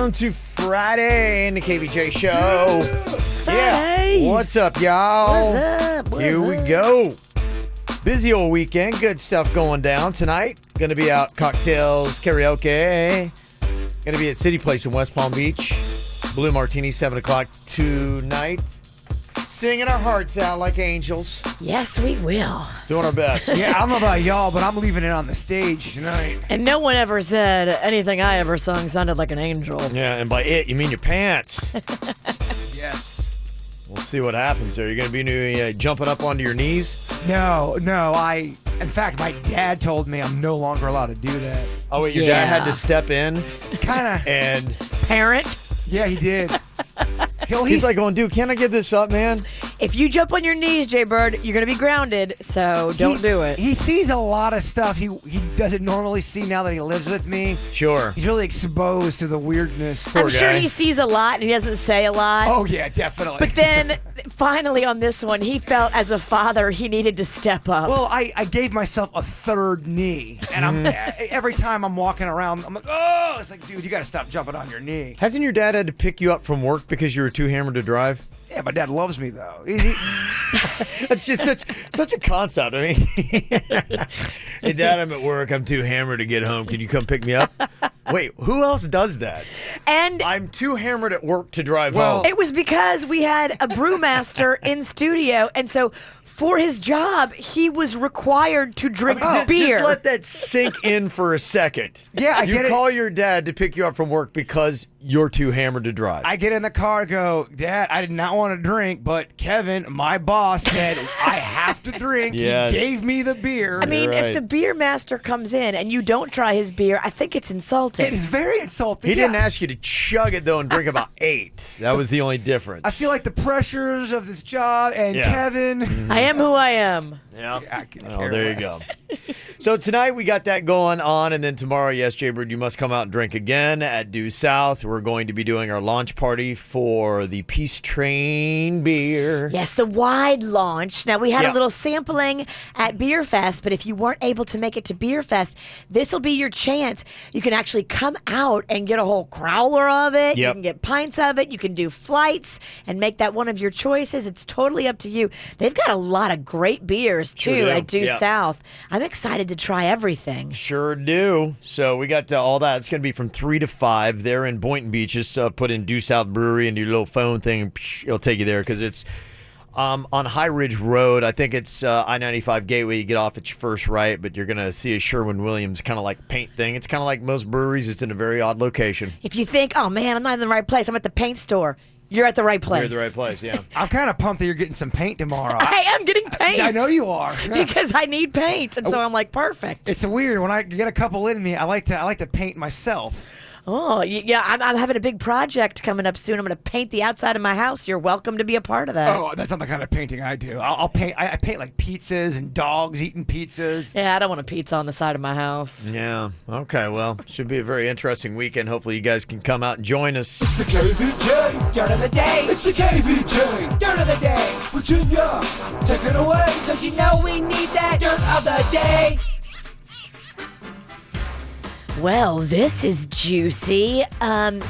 Welcome to Friday in the KVJ show. Friday. Yeah. What's up, y'all? What's Here we go. Busy old weekend. Good stuff going down tonight. Gonna be out cocktails, karaoke. Gonna be at City Place in West Palm Beach. Blue Martini, 7 o'clock tonight. Singing our hearts out like angels. Yes, we will. Doing our best. Yeah, I don't know about y'all, but I'm leaving it on the stage tonight. And no one ever said anything I ever sung sounded like an angel. Yeah, and by it, you mean your pants. Yes. We'll see what happens there. You're going to be jumping up onto your knees? No, in fact, my dad told me I'm no longer allowed to do that. Oh, wait, your dad had to step in? Kind of. And Parent, Yeah, he did. he's like going, dude, can't I give this up, man? if you jump on your knees, Jay Bird, you're going to be grounded, so don't do it. He sees a lot of stuff he doesn't normally see now that he lives with me. Sure. He's really exposed to the weirdness. Poor I'm sure guy. he sees a lot and he doesn't say a lot. Oh, yeah, definitely. But then, finally on this one, he felt as a father he needed to step up. Well, I gave myself a third knee, and every time I'm walking around, I'm like, oh, it's like, dude, you got to stop jumping on your knee. Hasn't your dad had to pick you up from work because you were too hammered to drive? Yeah, my dad loves me though. That's just such a concept. I mean, hey, Dad, I'm at work. I'm too hammered to get home. Can you come pick me up? Wait, who else does that? And I'm too hammered at work to drive home. it was because we had a brewmaster in studio, and so for his job, he was required to drink beer. Just let that sink in for a second. Yeah, I you get it. call your dad to pick you up from work because you're too hammered to drive. I get in the car, go, Dad, I did not want to drink, but Kevin, my boss, said I have to drink. Yes. He gave me the beer. I mean, You're right. if the beer master comes in and you don't try his beer, I think it's insulting. It is very insulting. He didn't ask you to chug it, though, and drink about 8. That was the only difference. I feel like the pressures of this job and Yeah. Kevin. I am who I am. Yeah. I can Oh, care there you less. go. So tonight we got that going on, and then tomorrow, yes, Jaybird, you must come out and drink again at Due South. We're going to be doing our launch party for the Peace Train beer. Yes, the wide launch. Now, we had Yeah. a little sampling at Beer Fest, but if you weren't able to make it to Beer Fest, this will be your chance. You can actually come out and get a whole growler of it. You Yep. can get pints of it. You can do flights and make that one of your choices. It's totally up to you. They've got a lot of great beers, Sure too, do. at Due Yep. South. I'm excited to try everything. Sure do. So we got all that. It's going to be from 3 to 5 there in Boynton Beach. Just put in Due South Brewery and do your little phone thing, and it'll take you there because it's on High Ridge Road. I think it's I-95 Gateway. You get off at your first right, but you're going to see a Sherwin-Williams kind of like paint thing. It's kind of like most breweries. It's in a very odd location. If you think, oh, man, I'm not in the right place, I'm at the paint store, you're at the right place. You're at the right place, yeah. I'm kind of pumped that you're getting some paint tomorrow. I am getting paint. I know you are. Because I need paint, and so I'm like, perfect. It's weird when I get a couple in me. I like to paint myself. Oh, yeah, I'm having a big project coming up soon. I'm going to paint the outside of my house. You're welcome to be a part of that. Oh, that's not the kind of painting I do. I'll paint. I paint like pizzas and dogs eating pizzas. Yeah, I don't want a pizza on the side of my house. Yeah. Okay. Well, should be a very interesting weekend. Hopefully, you guys can come out and join us. It's the KVJ Dirt of the Day. It's the KVJ Dirt of the Day. Virginia, take it away. Cause you know we need that Dirt of the Day. Well, this is juicy.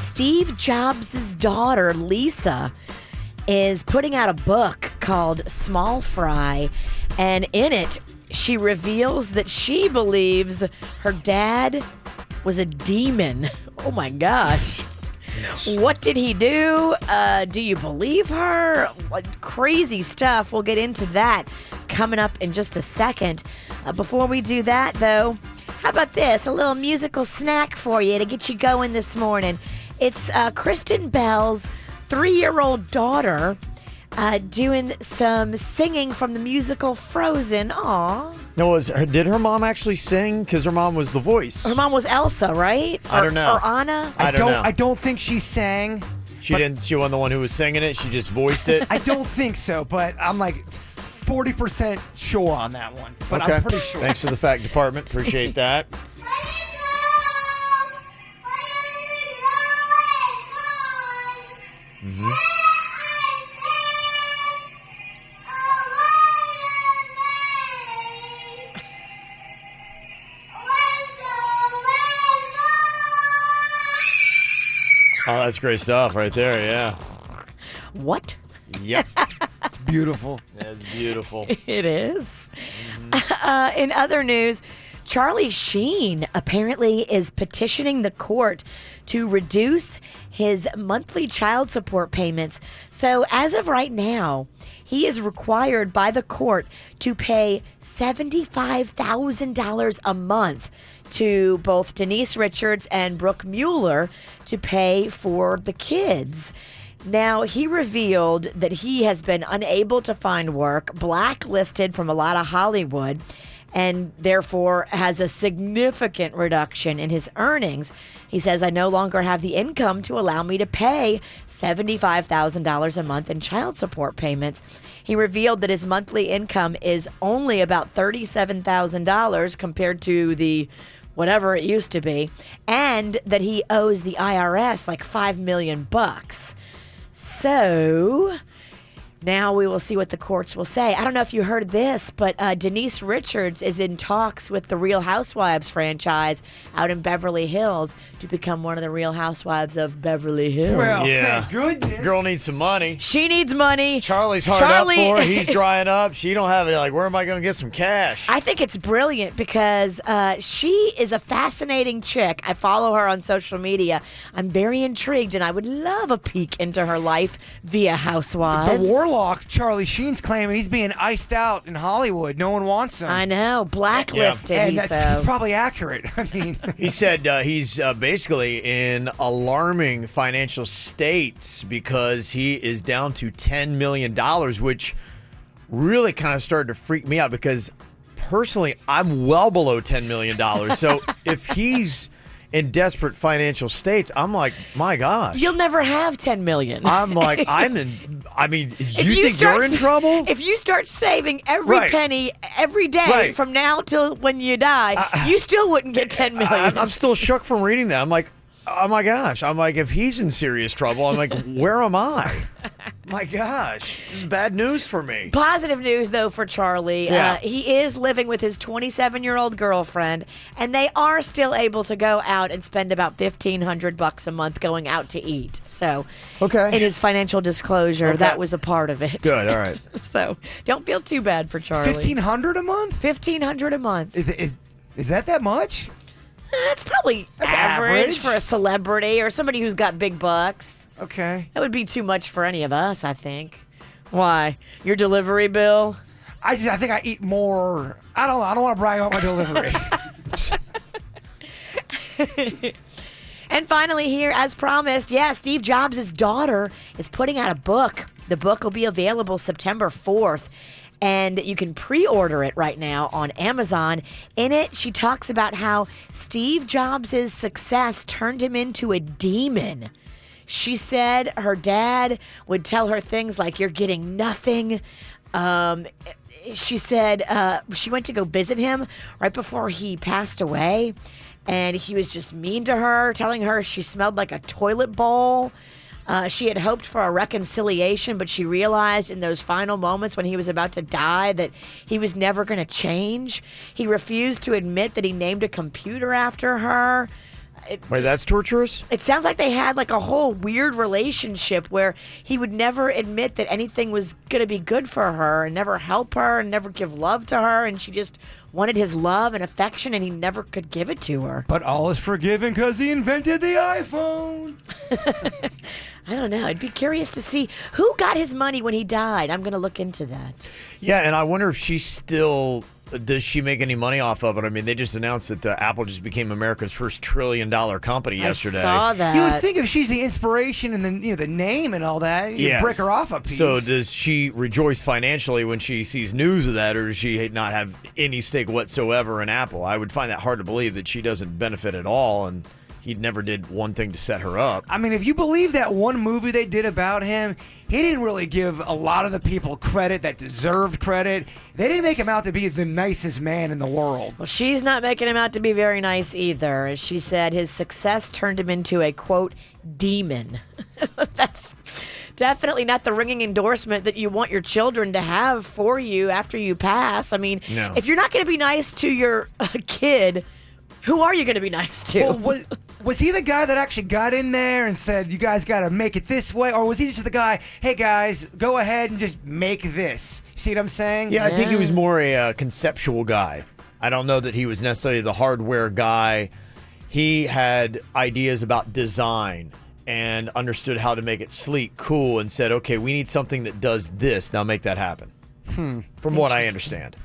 Steve Jobs' daughter, Lisa, is putting out a book called Small Fry, and in it, she reveals that she believes her dad was a demon. Oh my gosh. What did he do? Do you believe her? What crazy stuff. We'll get into that coming up in just a second. Before we do that, though, how about this? A little musical snack for you to get you going this morning. It's Kristen Bell's 3-year-old daughter doing some singing from the musical Frozen. Aw. No, did her mom actually sing? Because her mom was the voice. Her mom was Elsa, right? I don't know. Or Anna? I don't know. I don't think she sang. She wasn't the one who was singing it. She just voiced it. I don't think so, but I'm like 40% sure on that one. But Okay. I'm pretty sure. Thanks to the fact department. Appreciate that. Mm-hmm. Oh, that's great stuff right there. Yeah. What? Yep. It's beautiful. That's beautiful. It is. In other news, Charlie Sheen apparently is petitioning the court to reduce his monthly child support payments. So as of right now, he is required by the court to pay $75,000 a month to both Denise Richards and Brooke Mueller to pay for the kids. Now, he revealed that he has been unable to find work, blacklisted from a lot of Hollywood, and therefore has a significant reduction in his earnings. He says, I no longer have the income to allow me to pay $75,000 a month in child support payments. He revealed that his monthly income is only about $37,000 compared to the whatever it used to be, and that he owes the IRS like $5 million. So now we will see what the courts will say. I don't know if you heard this, but Denise Richards is in talks with the Real Housewives franchise out in Beverly Hills to become one of the Real Housewives of Beverly Hills. Well, Yeah. thank goodness. Girl needs some money. She needs money. Charlie's hard up for her. He's drying up. She don't have it. Like, where am I going to get some cash? I think it's brilliant because she is a fascinating chick. I follow her on social media. I'm very intrigued, and I would love a peek into her life via Housewives. The warlock, Charlie Sheen's claiming he's being iced out in Hollywood. No one wants him. I know. Blacklisted, and he that's says. probably accurate. I mean, He said he's basically in alarming financial states because he is down to $10 million, which really kind of started to freak me out because personally, I'm well below $10 million. So if he's in desperate financial states, I'm like, my gosh. You'll never have 10 million. I'm like, I mean, If you think you're in trouble? If you start saving every Right. penny every day Right. from now till when you die, you still wouldn't get 10 million. I'm still shook from reading that. I'm like, oh my gosh. I'm like, if he's in serious trouble, I'm like, where am I? My gosh. This is bad news for me. Positive news, though, for Charlie. Yeah. He is living with his 27-year-old girlfriend, and they are still able to go out and spend about $1,500 a month going out to eat. So, Okay. in his financial disclosure, Okay. that was a part of it. Good. All right. So, don't feel too bad for Charlie. $1,500 a month? $1,500 a month. Is that much? That's probably average average. for a celebrity or somebody who's got big bucks. Okay. That would be too much for any of us, I think. Why? Your delivery bill? I think I eat more. I don't know. I don't want to brag about my delivery. And finally here, as promised, Steve Jobs' daughter is putting out a book. The book will be available September 4th. And you can pre-order it right now on Amazon. In it, she talks about how Steve Jobs' success turned him into a demon. She said her dad would tell her things like, you're getting nothing. She said she went to go visit him right before he passed away. And he was just mean to her, telling her she smelled like a toilet bowl. She had hoped for a reconciliation, but she realized in those final moments when he was about to die that he was never going to change. He refused to admit that he named a computer after her. Wait, that's torturous? It sounds like they had like a whole weird relationship where he would never admit that anything was going to be good for her and never help her and never give love to her. And she just wanted his love and affection and he never could give it to her. But all is forgiven because he invented the iPhone. I don't know. I'd be curious to see who got his money when he died. I'm going to look into that. Yeah, and I wonder if she still... Does she make any money off of it? I mean, they just announced that Apple just became America's first $1 trillion company yesterday. I saw that. You would think if she's the inspiration and the name and all that, you'd Yes. break her off a piece. So does she rejoice financially when she sees news of that, or does she not have any stake whatsoever in Apple? I would find that hard to believe that she doesn't benefit at all, and he never did one thing to set her up. I mean, if you believe that one movie they did about him, he didn't really give a lot of the people credit that deserved credit. They didn't make him out to be the nicest man in the world. Well, she's not making him out to be very nice either. As she said, his success turned him into a, quote, demon. That's definitely not the ringing endorsement that you want your children to have for you after you pass. I mean, No. if you're not going to be nice to your kid, Who are you going to be nice to? Well, was he the guy that actually got in there and said, you guys got to make it this way? Or was he just the guy, hey, guys, go ahead and just make this? See what I'm saying? Yeah, I think he was more a conceptual guy. I don't know that he was necessarily the hardware guy. He had ideas about design and understood how to make it sleek, cool, and said, okay, we need something that does this. Now make that happen. From what I understand.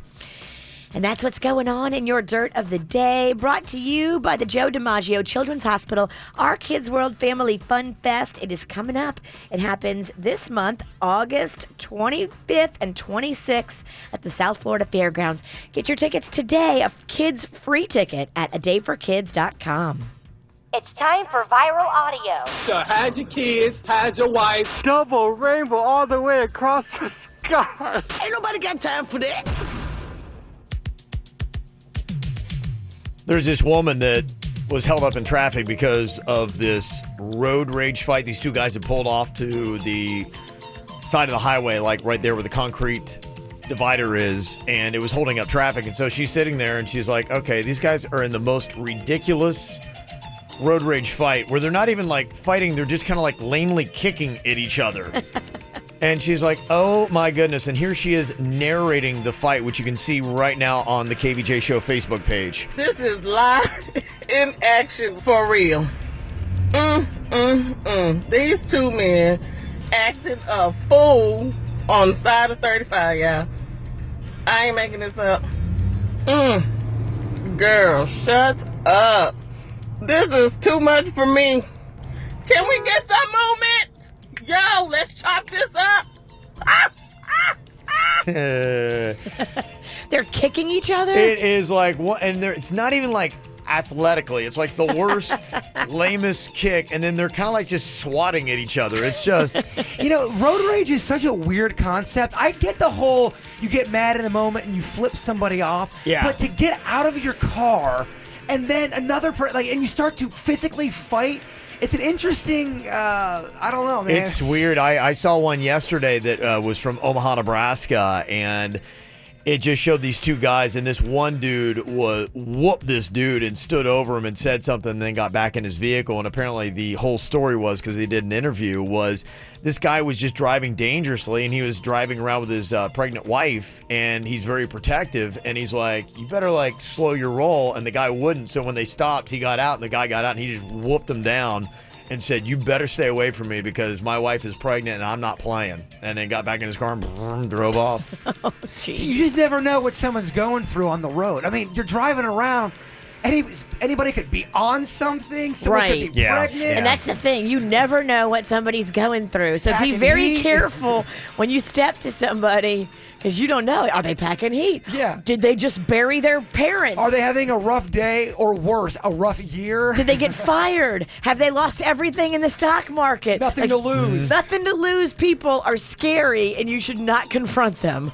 And that's what's going on in your Dirt of the Day, brought to you by the Joe DiMaggio Children's Hospital, Our Kids World Family Fun Fest. It is coming up. It happens this month, August 25th and 26th at the South Florida Fairgrounds. Get your tickets today, a kids free ticket at adayforkids.com. It's time for viral audio. So hide your kids, hide your wife. Double rainbow all the way across the sky. Ain't nobody got time for that. There's this woman that was held up in traffic because of this road rage fight. These two guys had pulled off to the side of the highway, like right there where the concrete divider is, and it was holding up traffic. And so she's sitting there and she's like, okay, these guys are in the most ridiculous road rage fight where they're not even like fighting, they're just kind of like lamely kicking at each other. And she's like, oh my goodness. And here she is narrating the fight, which you can see right now on the KVJ Show Facebook page. This is live in action for real. These two men acted a fool on the side of 35, y'all. I ain't making this up. Girl, shut up. This is too much for me. Can we get some movement? Yo, let's chop this up. They're kicking each other? It is like, and it's not even like athletically. It's like the worst, lamest kick, and then they're kind of like just swatting at each other. It's just... You know, road rage is such a weird concept. I get the whole, you get mad in the moment and you flip somebody off. Yeah. But to get out of your car and then another person, and you start to physically fight, it's an interesting, I don't know, man. It's weird. I saw one yesterday that was from Omaha, Nebraska, and it just showed these two guys, and this one dude whooped this dude and stood over him and said something and then got back in his vehicle. And apparently the whole story was, because they did an interview, was this guy was just driving dangerously, and he was driving around with his pregnant wife, and he's very protective, and he's like, you better like slow your roll, and the guy wouldn't. So when they stopped, he got out, and the guy got out, and he just whooped him down and said, you better stay away from me because my wife is pregnant and I'm not playing. And then got back in his car and drove off. Oh, geez. You just never know what someone's going through on the road. I mean, you're driving around. Anybody could be on something. Someone Right. could be Yeah. pregnant. Yeah. And that's the thing. You never know what somebody's going through. So be Packing very heat. careful when you step to somebody because you don't know. Are they packing heat? Yeah. Did they just bury their parents? Are they having a rough day or worse, a rough year? Did they get fired? Have they lost everything in the stock market? Nothing to lose. Nothing to lose. People are scary, and you should not confront them.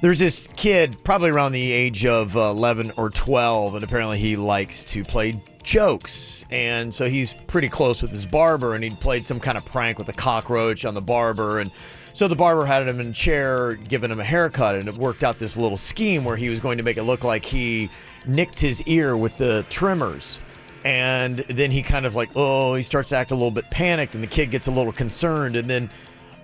There's this kid, probably around the age of 11 or 12, and apparently he likes to play jokes. And so he's pretty close with his barber, and he'd played some kind of prank with a cockroach on the barber. And so the barber had him in a chair, giving him a haircut, and it worked out this little scheme where he was going to make it look like he nicked his ear with the trimmers. And then he kind of like, he starts to act a little bit panicked, and the kid gets a little concerned, and then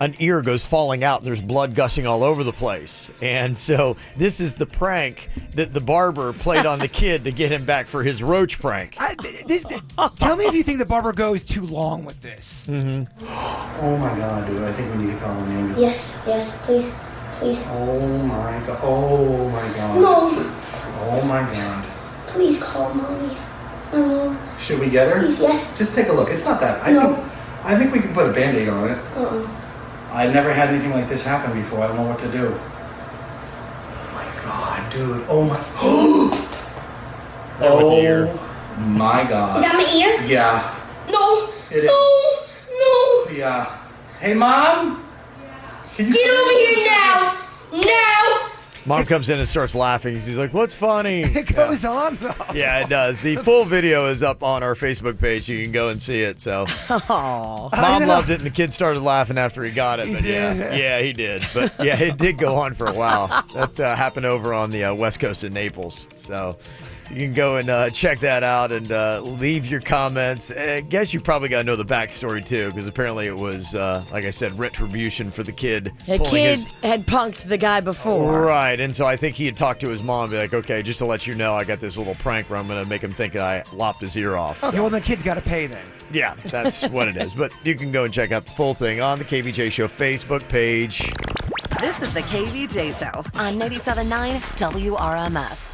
an ear goes falling out and there's blood gushing all over the place. And so this is the prank that the barber played on the kid to get him back for his roach prank. Tell me if you think the barber goes too long with this. Oh my god, dude, I think we need to call an ambulance. Yes, please. Oh my god. Oh my god. No, Oh my god. please call mommy. No, Should we get her? please, yes. Just take a look. It's not that. No. I think we can put a band-aid on it. Uh-uh. I've never had anything like this happen before. I don't know what to do. Oh my god, dude. Oh my. That with the ear. Oh my god. Is that my ear? Yeah. No, It is. no. Yeah. Hey, Mom? Can you Get come over in? here now. Now. Mom comes in and starts laughing. She's like, what's funny? It goes on, though. Yeah, it does. The full video is up on our Facebook page. You can go and see it. So Oh. Mom know. loved it, and the kid started laughing after he got it. But He yeah, did. yeah, he did. But yeah, it did go on for a while. That happened over on the west coast of Naples. So You can go and check that out and leave your comments. I guess you probably got to know the backstory, too, because apparently it was, like I said, retribution for the kid. The kid had punked the guy before. Right, and so I think he had talked to his mom and be like, okay, just to let you know, I got this little prank where I'm going to make him think I lopped his ear off. Okay, well, the kid's got to pay then. Yeah, that's what it is. But you can go and check out the full thing on the KVJ Show Facebook page. This is the KVJ Show on 97.9 WRMF.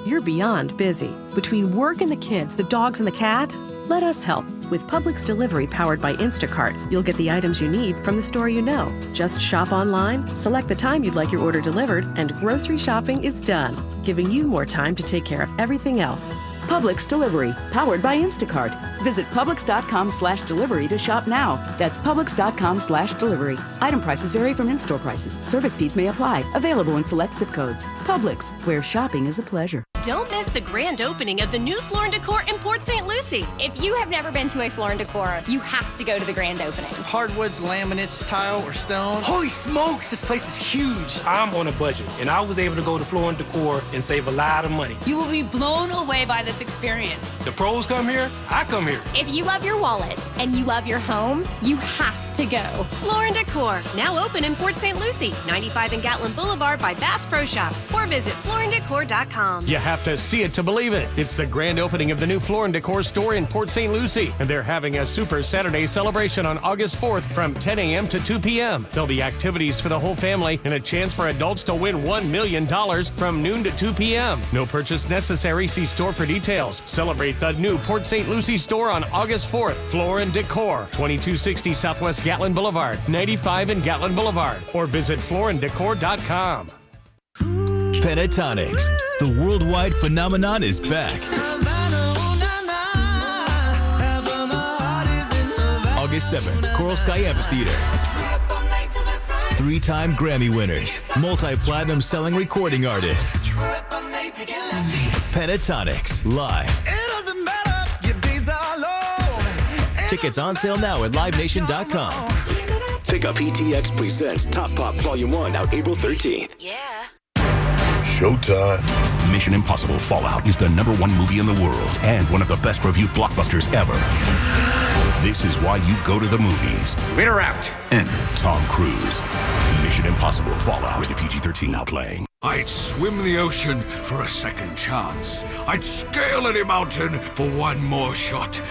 You're beyond busy. Between work and the kids, the dogs and the cat, let us help. With Publix Delivery powered by Instacart, you'll get the items you need from the store you know. Just shop online, select the time you'd like your order delivered, and grocery shopping is done, giving you more time to take care of everything else. Publix Delivery, powered by Instacart. Visit Publix.com/delivery to shop now. That's Publix.com/delivery. Item prices vary from in-store prices. Service fees may apply. Available in select zip codes. Publix, where shopping is a pleasure. Don't miss the grand opening of the new Floor & Decor in Port St. Lucie. If you have never been to a Floor & Decor, you have to go to the grand opening. Hardwoods, laminates, tile, or stone. Holy smokes, this place is huge. I'm on a budget, and I was able to go to Floor & Decor and save a lot of money. You will be blown away by this experience. The pros come here, I come here. If you love your wallet and you love your home, you have to go. Floor & Decor, now open in Port St. Lucie, 95 in Gatlin Boulevard by Bass Pro Shops, or visit flooranddecor.com. You have to see it to believe it. It's the grand opening of the new Floor & Decor store in Port St. Lucie, and they're having a Super Saturday celebration on August 4th from 10 a.m. to 2 p.m. There'll be activities for the whole family and a chance for adults to win $1 million from noon to 2 p.m. No purchase necessary. See store for details. Celebrate the new Port St. Lucie store on August 4th. Floor & Decor, 2260 Southwest Gatlin Boulevard, 95 in Gatlin Boulevard, or visit flooranddecor.com. Pentatonics, the worldwide phenomenon, is back. August 7th, Coral Sky Amphitheater. 3-time Grammy winners, multi-platinum selling recording artists. Pentatonics, live. Tickets on sale now at livenation.com. Pick up ETX Presents Top Pop Volume 1 out April 13th. Yeah. Showtime. Mission Impossible Fallout is the #1 movie in the world and one of the best reviewed blockbusters ever. This is why you go to the movies. Winner out. Enter Tom Cruise. Mission Impossible Fallout. Rated PG-13 now playing. I'd swim the ocean for a second chance. I'd scale any mountain for one more shot.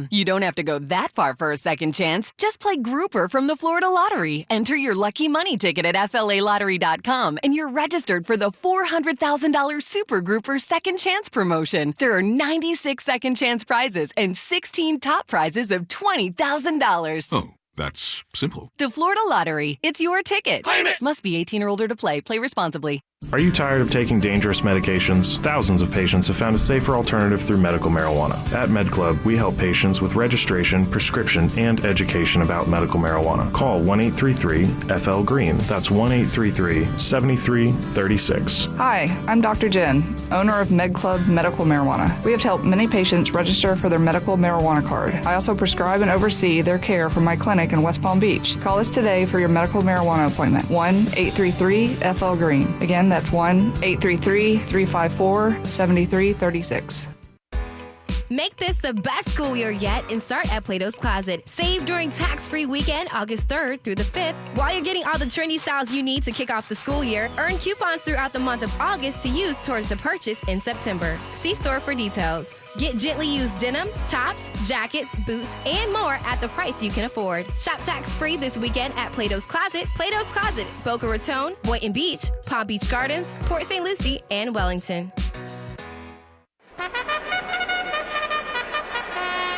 You don't have to go that far for a second chance. Just play Grouper from the Florida Lottery. Enter your lucky money ticket at FLALottery.com and you're registered for the $400,000 Super Grouper Second Chance promotion. There are 96 second chance prizes and 16 top prizes of $20,000. Oh. That's simple. The Florida Lottery. It's your ticket. Claim it! Must be 18 or older to play. Play responsibly. Are you tired of taking dangerous medications? Thousands of patients have found a safer alternative through medical marijuana. At MedClub, we help patients with registration, prescription, and education about medical marijuana. Call 1-833-FL-GREEN. That's 1-833-7336. Hi, I'm Dr. Jen, owner of MedClub Medical Marijuana. We have helped many patients register for their medical marijuana card. I also prescribe and oversee their care from my clinic in West Palm Beach. Call us today for your medical marijuana appointment. 1-833-FL-GREEN. Again, that's 1-833-354-7336. Make this the best school year yet and start at Plato's Closet. Save during tax-free weekend, August 3rd through the 5th. While you're getting all the trendy styles you need to kick off the school year, earn coupons throughout the month of August to use towards the purchase in September. See store for details. Get gently used denim, tops, jackets, boots, and more at the price you can afford. Shop tax-free this weekend at Plato's Closet, Boca Raton, Boynton Beach, Palm Beach Gardens, Port St. Lucie, and Wellington.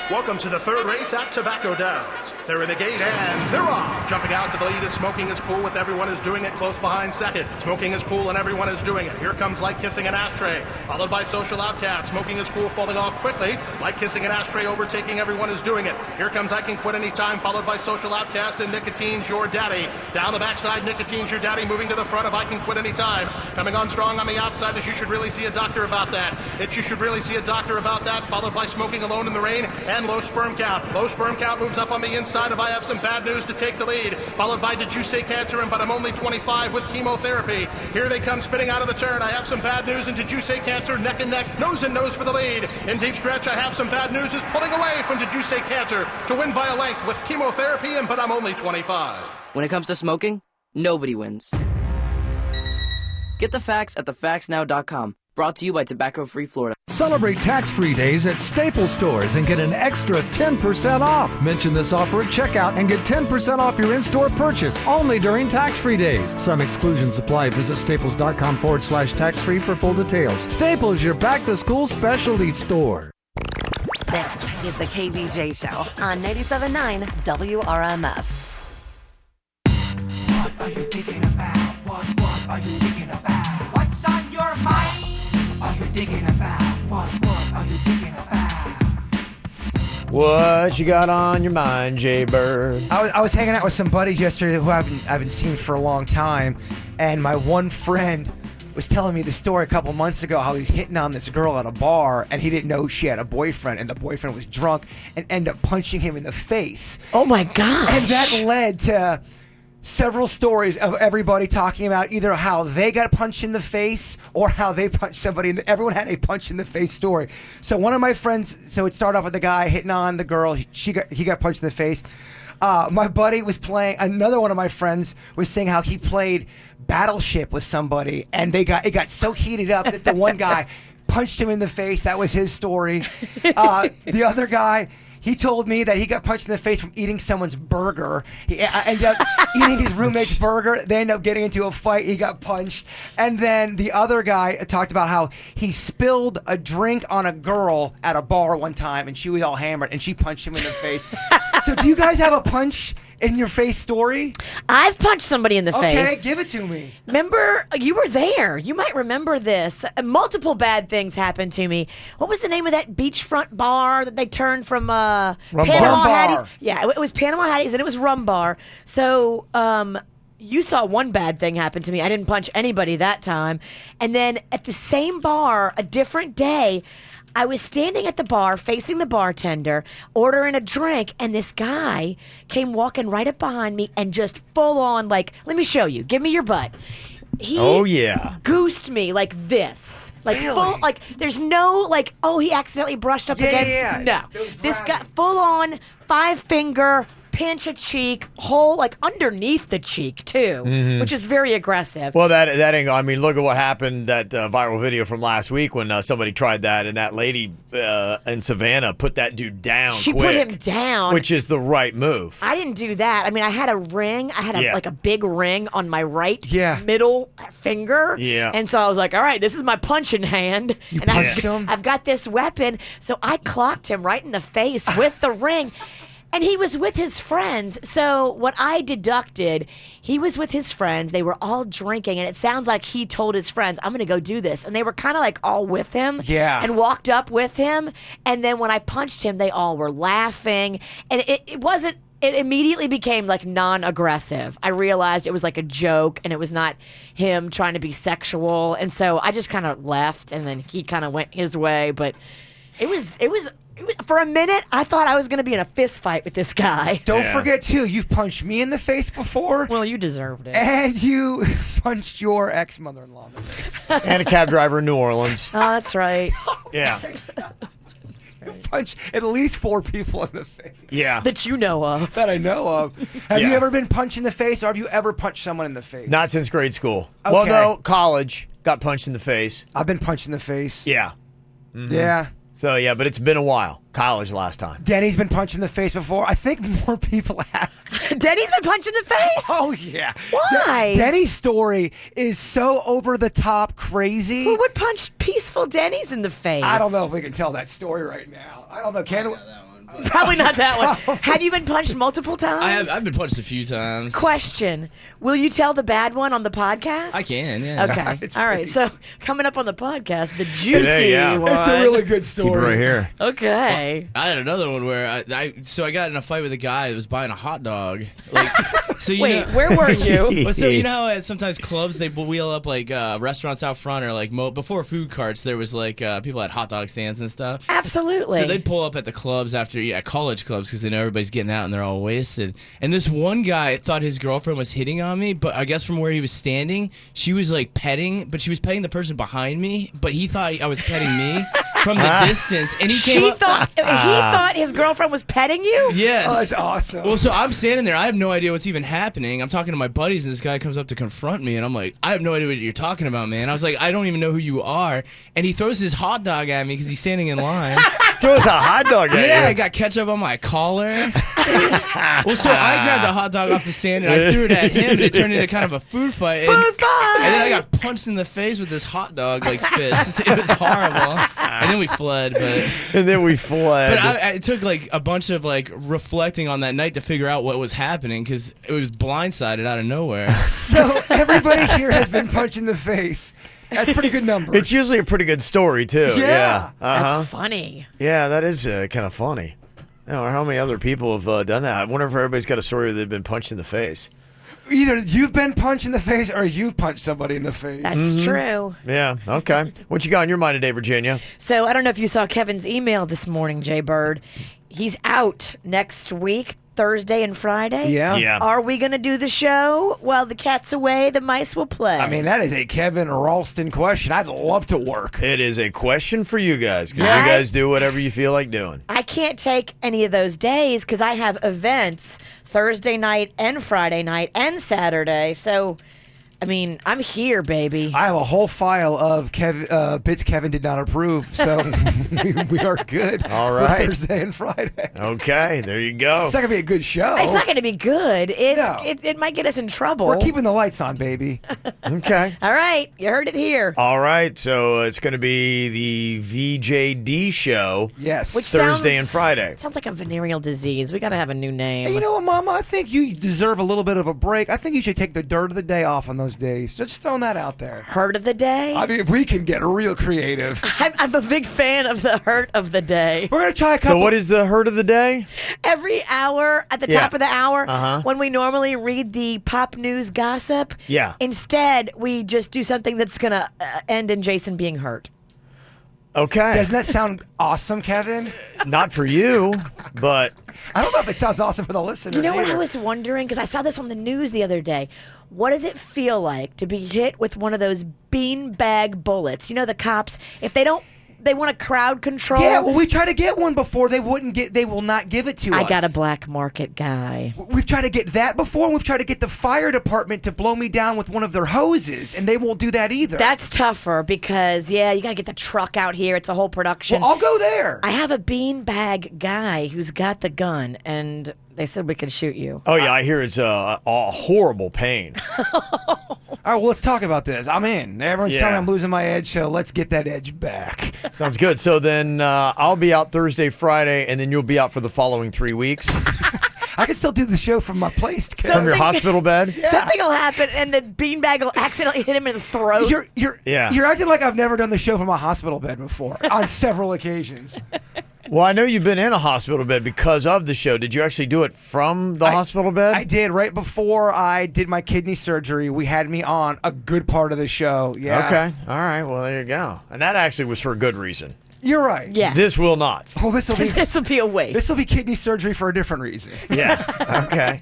Welcome to the third race at Tobacco Downs. They're in the gate and they're off. Jumping out to the lead is Smoking is Cool with Everyone is Doing It close behind second. Smoking is Cool and Everyone is Doing It. Here comes Like Kissing an Ashtray, followed by Social Outcast. Smoking is Cool falling off quickly. Like Kissing an Ashtray overtaking Everyone is Doing It. Here comes I Can Quit Anytime, followed by Social Outcast and Nicotine's Your Daddy. Down the backside, Nicotine's Your Daddy moving to the front of I Can Quit Anytime. Coming on strong on the outside is You Should Really See a Doctor About That. It's You Should Really See a Doctor About That, followed by Smoking Alone in the Rain and and low sperm count. Low sperm count moves up on the inside of I Have Some Bad News to take the lead, followed by Did You Say Cancer and But I'm Only 25 with chemotherapy. Here they come spinning out of the turn. I Have Some Bad News and Did You Say Cancer neck and neck, nose and nose for the lead. In deep stretch, I Have Some Bad News is pulling away from Did You Say Cancer to win by a length with chemotherapy and But I'm Only 25. When it comes to smoking, nobody wins. Get the facts at thefactsnow.com. Brought to you by Tobacco Free Florida. Celebrate tax-free days at Staples stores and get an extra 10% off. Mention this offer at checkout and get 10% off your in-store purchase only during tax-free days. Some exclusions apply. Visit staples.com/tax-free for full details. Staples, your back-to-school specialty store. This is the KVJ Show on 97.9 WRMF. What are you thinking about? What are you thinking about? What's on your mind? Are you thinking about? What are you thinking about? What you got on your mind, Jay Bird? I was hanging out with some buddies yesterday who I haven't seen for a long time, and my one friend was telling me the story a couple months ago how he was hitting on this girl at a bar, and he didn't know she had a boyfriend, and the boyfriend was drunk and ended up punching him in the face. Oh my gosh. And that led to several stories of everybody talking about either how they got punched in the face or how they punched somebody. Everyone had a punch in the face story. So one of my friends, so it started off with the guy hitting on the girl. He got punched in the face. My buddy was playing. Another one of my friends was saying how he played Battleship with somebody, and it got so heated up that the one guy punched him in the face. That was his story. The other guy, he told me that he got punched in the face from eating someone's burger. He ended up eating his roommate's burger. They ended up getting into a fight. He got punched. And then the other guy talked about how he spilled a drink on a girl at a bar one time, and she was all hammered, and she punched him in the face. So do you guys have a punch in your face story? I've punched somebody in the face. Okay, give it to me. Remember, you were there. You might remember this. Multiple bad things happened to me. What was the name of that beachfront bar that they turned from Panama Hattie's? Yeah, it was Panama Hattie's, and it was Rum Bar. So, you saw one bad thing happen to me. I didn't punch anybody that time. And then at the same bar, a different day, I was standing at the bar facing the bartender, ordering a drink, and this guy came walking right up behind me and just full on, like, let me show you. Give me your butt. He goosed me like this. Like, really? full, like, there's no, like, oh, he accidentally brushed up against. Yeah. No. This guy, full on, 5-finger, pinch a cheek, whole, like, underneath the cheek, too, which is very aggressive. Well, that ain't, I mean, look at what happened, that viral video from last week when somebody tried that, and that lady in Savannah put that dude down She quick, put him down. which is the right move. I didn't do that. I mean, I had a ring. I had like a big ring on my right middle finger. Yeah. And so I was like, all right, this is my punching hand. You and punched him? I've got this weapon. So I clocked him right in the face with the ring. And he was with his friends. So what I deducted, he was with his friends. They were all drinking. And it sounds like he told his friends, I'm going to go do this. And they were kind of like all with him. Yeah. And walked up with him. And then when I punched him, they all were laughing. And it wasn't, it immediately became like non-aggressive. I realized it was like a joke and it was not him trying to be sexual. And so I just kind of left and then he kind of went his way. But it was for a minute, I thought I was going to be in a fist fight with this guy. Don't forget, too, you've punched me in the face before. Well, you deserved it. And you punched your ex-mother-in-law in the face. And a cab driver in New Orleans. Oh, that's right. Yeah. Punched at least 4 people in the face. Yeah. That you know of. That I know of. Have you ever been punched in the face, or have you ever punched someone in the face? Not since grade school. Okay. Well, no, college, got punched in the face. I've been punched in the face. Yeah. Yeah. So, yeah, but it's been a while. College last time. Denny's been punched in the face before. I think more people have. Denny's been punched in the face? Oh, yeah. Why? Denny's story is so over-the-top crazy. Who would punch peaceful Denny's in the face? I don't know if we can tell that story right now. I don't know. Can we? Probably not that one. Have you been punched multiple times? I've been punched a few times. Question. Will you tell the bad one on the podcast? I can, yeah. Okay. All right. So coming up on the podcast, the juicy one. It's a really good story. Keep it right here. Okay. Well, I had another one where I got in a fight with a guy that was buying a hot dog. Like, so you Wait, know, where were you? Well, so you know how at sometimes clubs they wheel up like restaurants out front or like before food carts there was like people had hot dog stands and stuff. Absolutely. So they'd pull up at the clubs after at college clubs because they know everybody's getting out and they're all wasted. And this one guy thought his girlfriend was hitting on me, but I guess from where he was standing, she was like petting, but she was petting the person behind me, but he thought I was petting me from the distance. And he came up. He thought his girlfriend was petting you? Yes. Oh, that's awesome. Well, so I'm standing there. I have no idea what's even happening. I'm talking to my buddies, and this guy comes up to confront me, and I'm like, I have no idea what you're talking about, man. I was like, I don't even know who you are. And he throws his hot dog at me because he's standing in line. Throws a hot dog at you? Yeah, I got ketchup on my collar. Well, so I grabbed a hot dog off the stand, and I threw it at him, and it turned into kind of a food fight. And then I got punched in the face with this hot dog, like, fist. It was horrible. And then we fled, but... it took, like, a bunch of, like, reflecting on that night to figure out what was happening, because it was blindsided out of nowhere. So everybody here has been punched in the face. That's a pretty good number. It's usually a pretty good story, too. Yeah. That's funny. Yeah, that is kind of funny. I don't know how many other people have done that. I wonder if everybody's got a story where they've been punched in the face. Either you've been punched in the face or you've punched somebody in the face. That's true. Yeah, okay. What you got on your mind today, Virginia? So I don't know if you saw Kevin's email this morning, Jay Bird. He's out next week, Thursday and Friday. Yeah. Are we going to do the show? Well, the cat's away, the mice will play. I mean, that is a Kevin Ralston question. I'd love to work. It is a question for you guys, because you guys do whatever you feel like doing. I can't take any of those days because I have events Thursday night and Friday night and Saturday. So, I mean, I'm here, baby. I have a whole file of bits Kevin did not approve, so we are good. All right. For Thursday and Friday. Okay, there you go. It's not going to be a good show. It's not going to be good. No. It might get us in trouble. We're keeping the lights on, baby. Okay. All right. You heard it here. All right, so it's going to be the VJD show. Yes. Which Thursday and Friday. Sounds like a venereal disease. We got to have a new name. Hey, you know what, Mama? I think you deserve a little bit of a break. I think you should take the dirt of the day off on those days. Just throwing that out there. Hurt of the day? I mean, we can get real creative. I'm a big fan of the hurt of the day. We're going to try a couple. So what is the hurt of the day? Every hour, at the top of the hour, when we normally read the pop news gossip, instead we just do something that's going to end in Jason being hurt. Okay. Doesn't that sound awesome, Kevin? Not for you, but... I don't know if it sounds awesome for the listeners. You know what either. I was wondering? Because I saw this on the news the other day. What does it feel like to be hit with one of those beanbag bullets? You know, the cops, if they don't, they want to crowd control. Yeah, well, we tried to get one before. They will not give it to us. I got a black market guy. We've tried to get that before, and we've tried to get the fire department to blow me down with one of their hoses, and they won't do that either. That's tougher because, you got to get the truck out here. It's a whole production. Well, I'll go there. I have a beanbag guy who's got the gun, and they said we could shoot you. Oh, yeah, I hear it's a horrible pain. All right, well, let's talk about this. I'm in. Everyone's telling me I'm losing my edge, so let's get that edge back. Sounds good. So then I'll be out Thursday, Friday, and then you'll be out for the following 3 weeks. I can still do the show from my place, Kevin. From your hospital bed? Yeah. Something will happen, and the beanbag will accidentally hit him in the throat. You're acting like I've never done the show from my hospital bed before on several occasions. Well, I know you've been in a hospital bed because of the show. Did you actually do it from the hospital bed? I did. Right before I did my kidney surgery, we had me on a good part of the show. Yeah. Okay. All right. Well, there you go. And that actually was for a good reason. You're right. Yeah. This will not. Oh, this will be this will be a waste. This will be kidney surgery for a different reason. Yeah. Okay.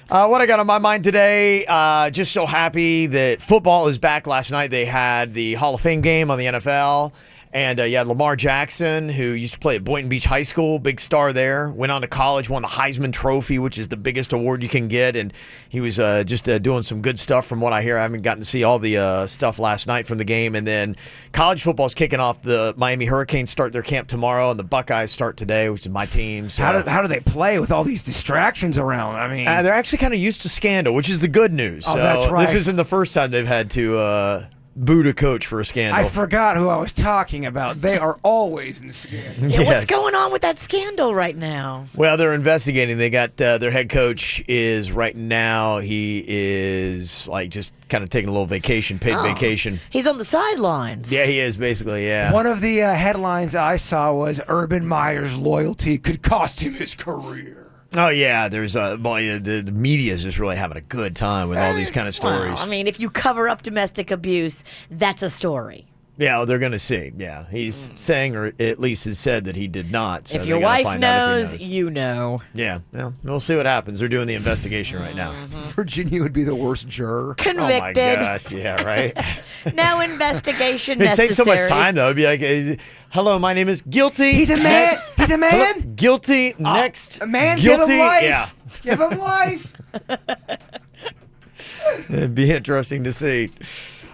What I got on my mind today, just so happy that football is back. Last night they had the Hall of Fame game on the NFL. And you had Lamar Jackson, who used to play at Boynton Beach High School, big star there, went on to college, won the Heisman Trophy, which is the biggest award you can get. And he was just doing some good stuff from what I hear. I haven't gotten to see all the stuff last night from the game. And then college football is kicking off. The Miami Hurricanes start their camp tomorrow, and the Buckeyes start today, which is my team. So. How do they play with all these distractions around? I mean, they're actually kind of used to scandal, which is the good news. Oh, so that's right. This isn't the first time they've had to... boot a coach for a scandal. I forgot who I was talking about. They are always in scandal. Yeah, what's going on with that scandal right now? Well, they're investigating. They got their head coach is right now. He is like just kind of taking a little vacation, paid vacation. He's on the sidelines. Yeah, he is basically. Yeah. One of the headlines I saw was Urban Meyer's loyalty could cost him his career. Oh yeah, there's the media is just really having a good time with all these kind of stories. Well, I mean, if you cover up domestic abuse, that's a story. Yeah, they're going to see. Yeah, he's saying, or at least has said that he did not. So if your wife knows, you know. Yeah, well, we'll see what happens. They're doing the investigation right now. Virginia would be the worst juror. Convicted. Oh my gosh, yeah, right. No investigation It necessary. takes so much time, though. It'd be like, hello, my name is Guilty. He's a man. Next. He's a man. Hello, guilty. Next. A man. Guilty. Give him life. Yeah. Give him life. It'd be interesting to see.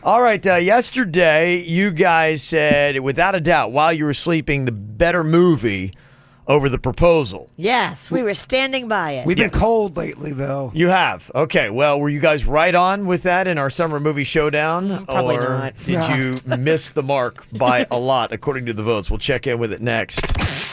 All right, yesterday you guys said, without a doubt, while you were sleeping, the better movie over The Proposal. Yes, we were standing by it. We've been cold lately, though. You have? Okay, well, were you guys right on with that in our summer movie showdown? Probably or not. Did you miss the mark by a lot, according to the votes? We'll check in with it next.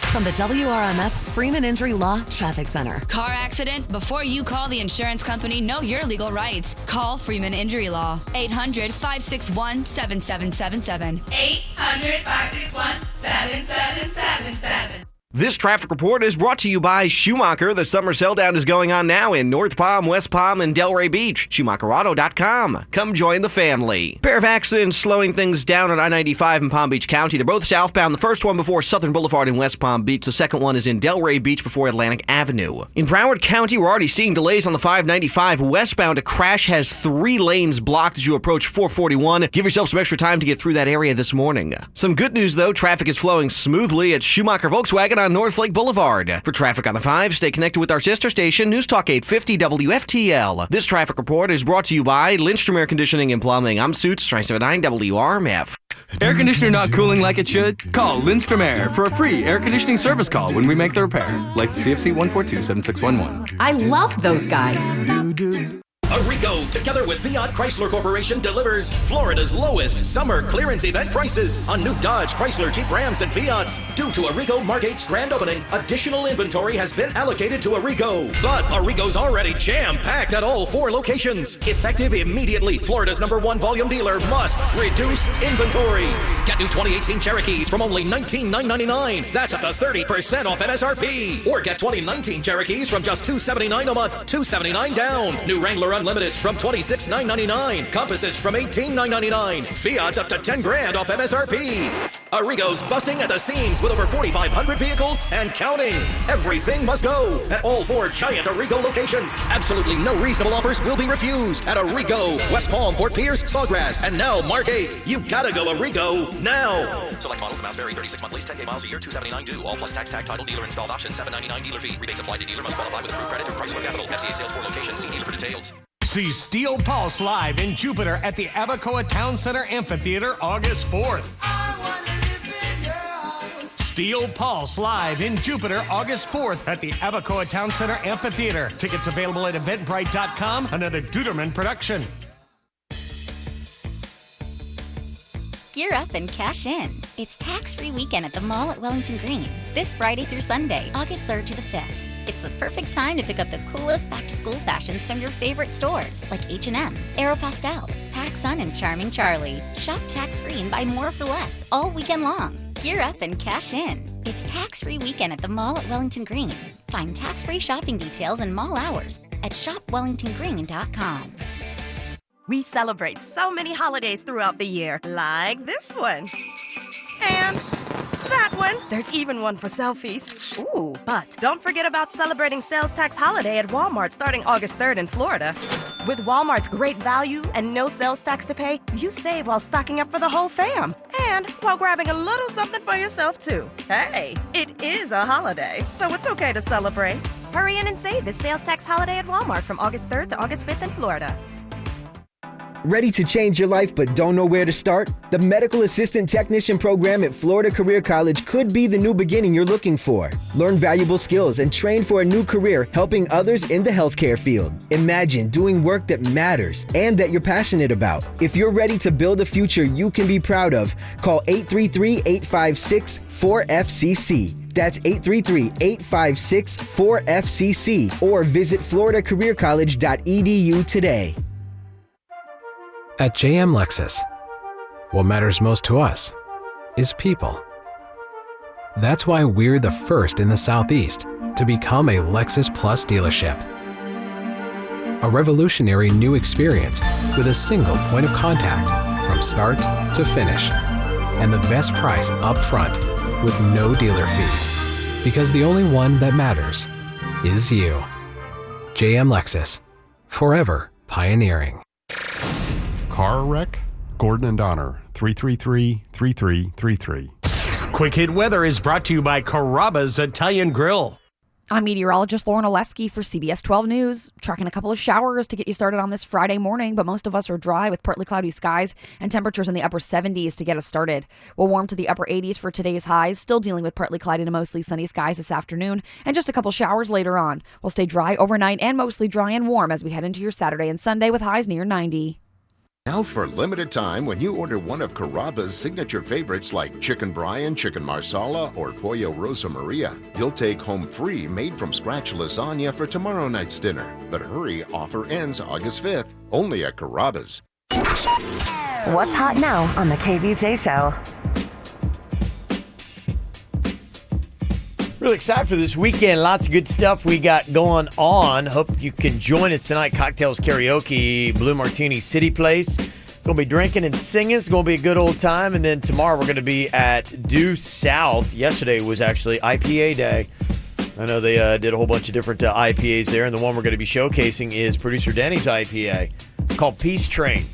From the WRMF Freeman Injury Law Traffic Center. Car accident? Before you call the insurance company, know your legal rights. Call Freeman Injury Law. 800-561-7777. 800-561-7777. This traffic report is brought to you by Schumacher. The summer sell-down is going on now in North Palm, West Palm, and Delray Beach. SchumacherAuto.com. Come join the family. Pair of accidents slowing things down on I-95 in Palm Beach County. They're both southbound. The first one before Southern Boulevard in West Palm Beach. The second one is in Delray Beach before Atlantic Avenue. In Broward County, we're already seeing delays on the 595 westbound. A crash has 3 lanes blocked as you approach 441. Give yourself some extra time to get through that area this morning. Some good news, though. Traffic is flowing smoothly at Schumacher Volkswagen on North Lake Boulevard. For traffic on the 5, stay connected with our sister station, News Talk 850 WFTL. This traffic report is brought to you by Lindstrom Air Conditioning and Plumbing. I'm Suits, 379 WRMF. Air conditioner not cooling like it should? Call Lindstrom Air for a free air conditioning service call when we make the repair. Like the CFC 142-7611. I love those guys. Arrigo, together with Fiat Chrysler Corporation, delivers Florida's lowest summer clearance event prices on new Dodge, Chrysler, Jeep, Rams, and Fiats. Due to Arrigo Margate's grand opening, additional inventory has been allocated to Arrigo. But Arrigo's already jam-packed at all 4 locations. Effective immediately, Florida's #1 volume dealer must reduce inventory. Get new 2018 Cherokees from only $19,999. That's at the 30% off MSRP. Or get 2019 Cherokees from just $279 a month, $279 down. New Wrangler Unlimiteds from $26,999. Compasses from $18,999. Fiat's up to $10,000 off MSRP. Arrigo's busting at the seams with over 4,500 vehicles and counting. Everything must go at all 4 giant Arrigo locations. Absolutely no reasonable offers will be refused at Arrigo, West Palm, Port Pierce, Sawgrass, and now Margate. You gotta go Arrigo now. Select models, amounts vary. 36-month lease, 10K miles a year, $279 due. All plus tax, tag, title, dealer installed option, $799 dealer fee. Rebates applied to dealer. Must qualify with approved credit through Chrysler Capital. FCA sales for location. See dealer for details. See Steel Pulse live in Jupiter at the Abacoa Town Center Amphitheater August 4th. Steel Pulse live in Jupiter August 4th at the Abacoa Town Center Amphitheater. Tickets available at Eventbrite.com. Another Duderman production. Gear up and cash in. It's tax-free weekend at the mall at Wellington Green. This Friday through Sunday, August 3rd to the 5th. It's the perfect time to pick up the coolest back-to-school fashions from your favorite stores like H&M, Aeropostale, PacSun, and Charming Charlie. Shop tax-free and buy more for less all weekend long. Gear up and cash in. It's tax-free weekend at the mall at Wellington Green. Find tax-free shopping details and mall hours at shopwellingtongreen.com. We celebrate so many holidays throughout the year, like this one. And that one. There's even one for selfies. Ooh, but don't forget about celebrating Sales Tax Holiday at Walmart starting August 3rd in Florida. With Walmart's great value and no sales tax to pay, you save while stocking up for the whole fam. And while grabbing a little something for yourself, too. Hey, it is a holiday, so it's okay to celebrate. Hurry in and save this Sales Tax Holiday at Walmart from August 3rd to August 5th in Florida. Ready to change your life but don't know where to start? The Medical Assistant Technician program at Florida Career College could be the new beginning you're looking for. Learn valuable skills and train for a new career helping others in the healthcare field. Imagine doing work that matters and that you're passionate about. If you're ready to build a future you can be proud of, call 833-856-4FCC. That's 833-856-4FCC or visit floridacareercollege.edu today. At JM Lexus, what matters most to us is people. That's why we're the first in the Southeast to become a Lexus Plus dealership. A revolutionary new experience with a single point of contact from start to finish. and the best price up front with no dealer fee. Because the only one that matters is you. JM Lexus. Forever pioneering. Car wreck? Gordon and Donner, 333-3333. Quick Hit Weather is brought to you by Carrabba's Italian Grill. I'm meteorologist Lauren Oleski for CBS 12 News. Tracking a couple of showers to get you started on this Friday morning, but most of us are dry with partly cloudy skies and temperatures in the upper 70s to get us started. We'll warm to the upper 80s for today's highs, still dealing with partly cloudy to mostly sunny skies this afternoon, and just a couple showers later on. We'll stay dry overnight and mostly dry and warm as we head into your Saturday and Sunday with highs near 90. Now for a limited time, when you order one of Carrabba's signature favorites like Chicken Bryan, Chicken Marsala, or Pollo Rosa Maria, you'll take home free made-from-scratch lasagna for tomorrow night's dinner. But hurry, offer ends August 5th, only at Carrabba's. What's hot now on the KVJ Show? Really excited for this weekend. Lots of good stuff we got going on. Hope you can join us tonight. Cocktails Karaoke, Blue Martini City Place. Going to be drinking and singing. It's going to be a good old time. And then tomorrow we're going to be at Due South. Yesterday was actually IPA day. I know they did a whole bunch of different IPAs there. And the one we're going to be showcasing is Producer Denny's IPA called Peace Train.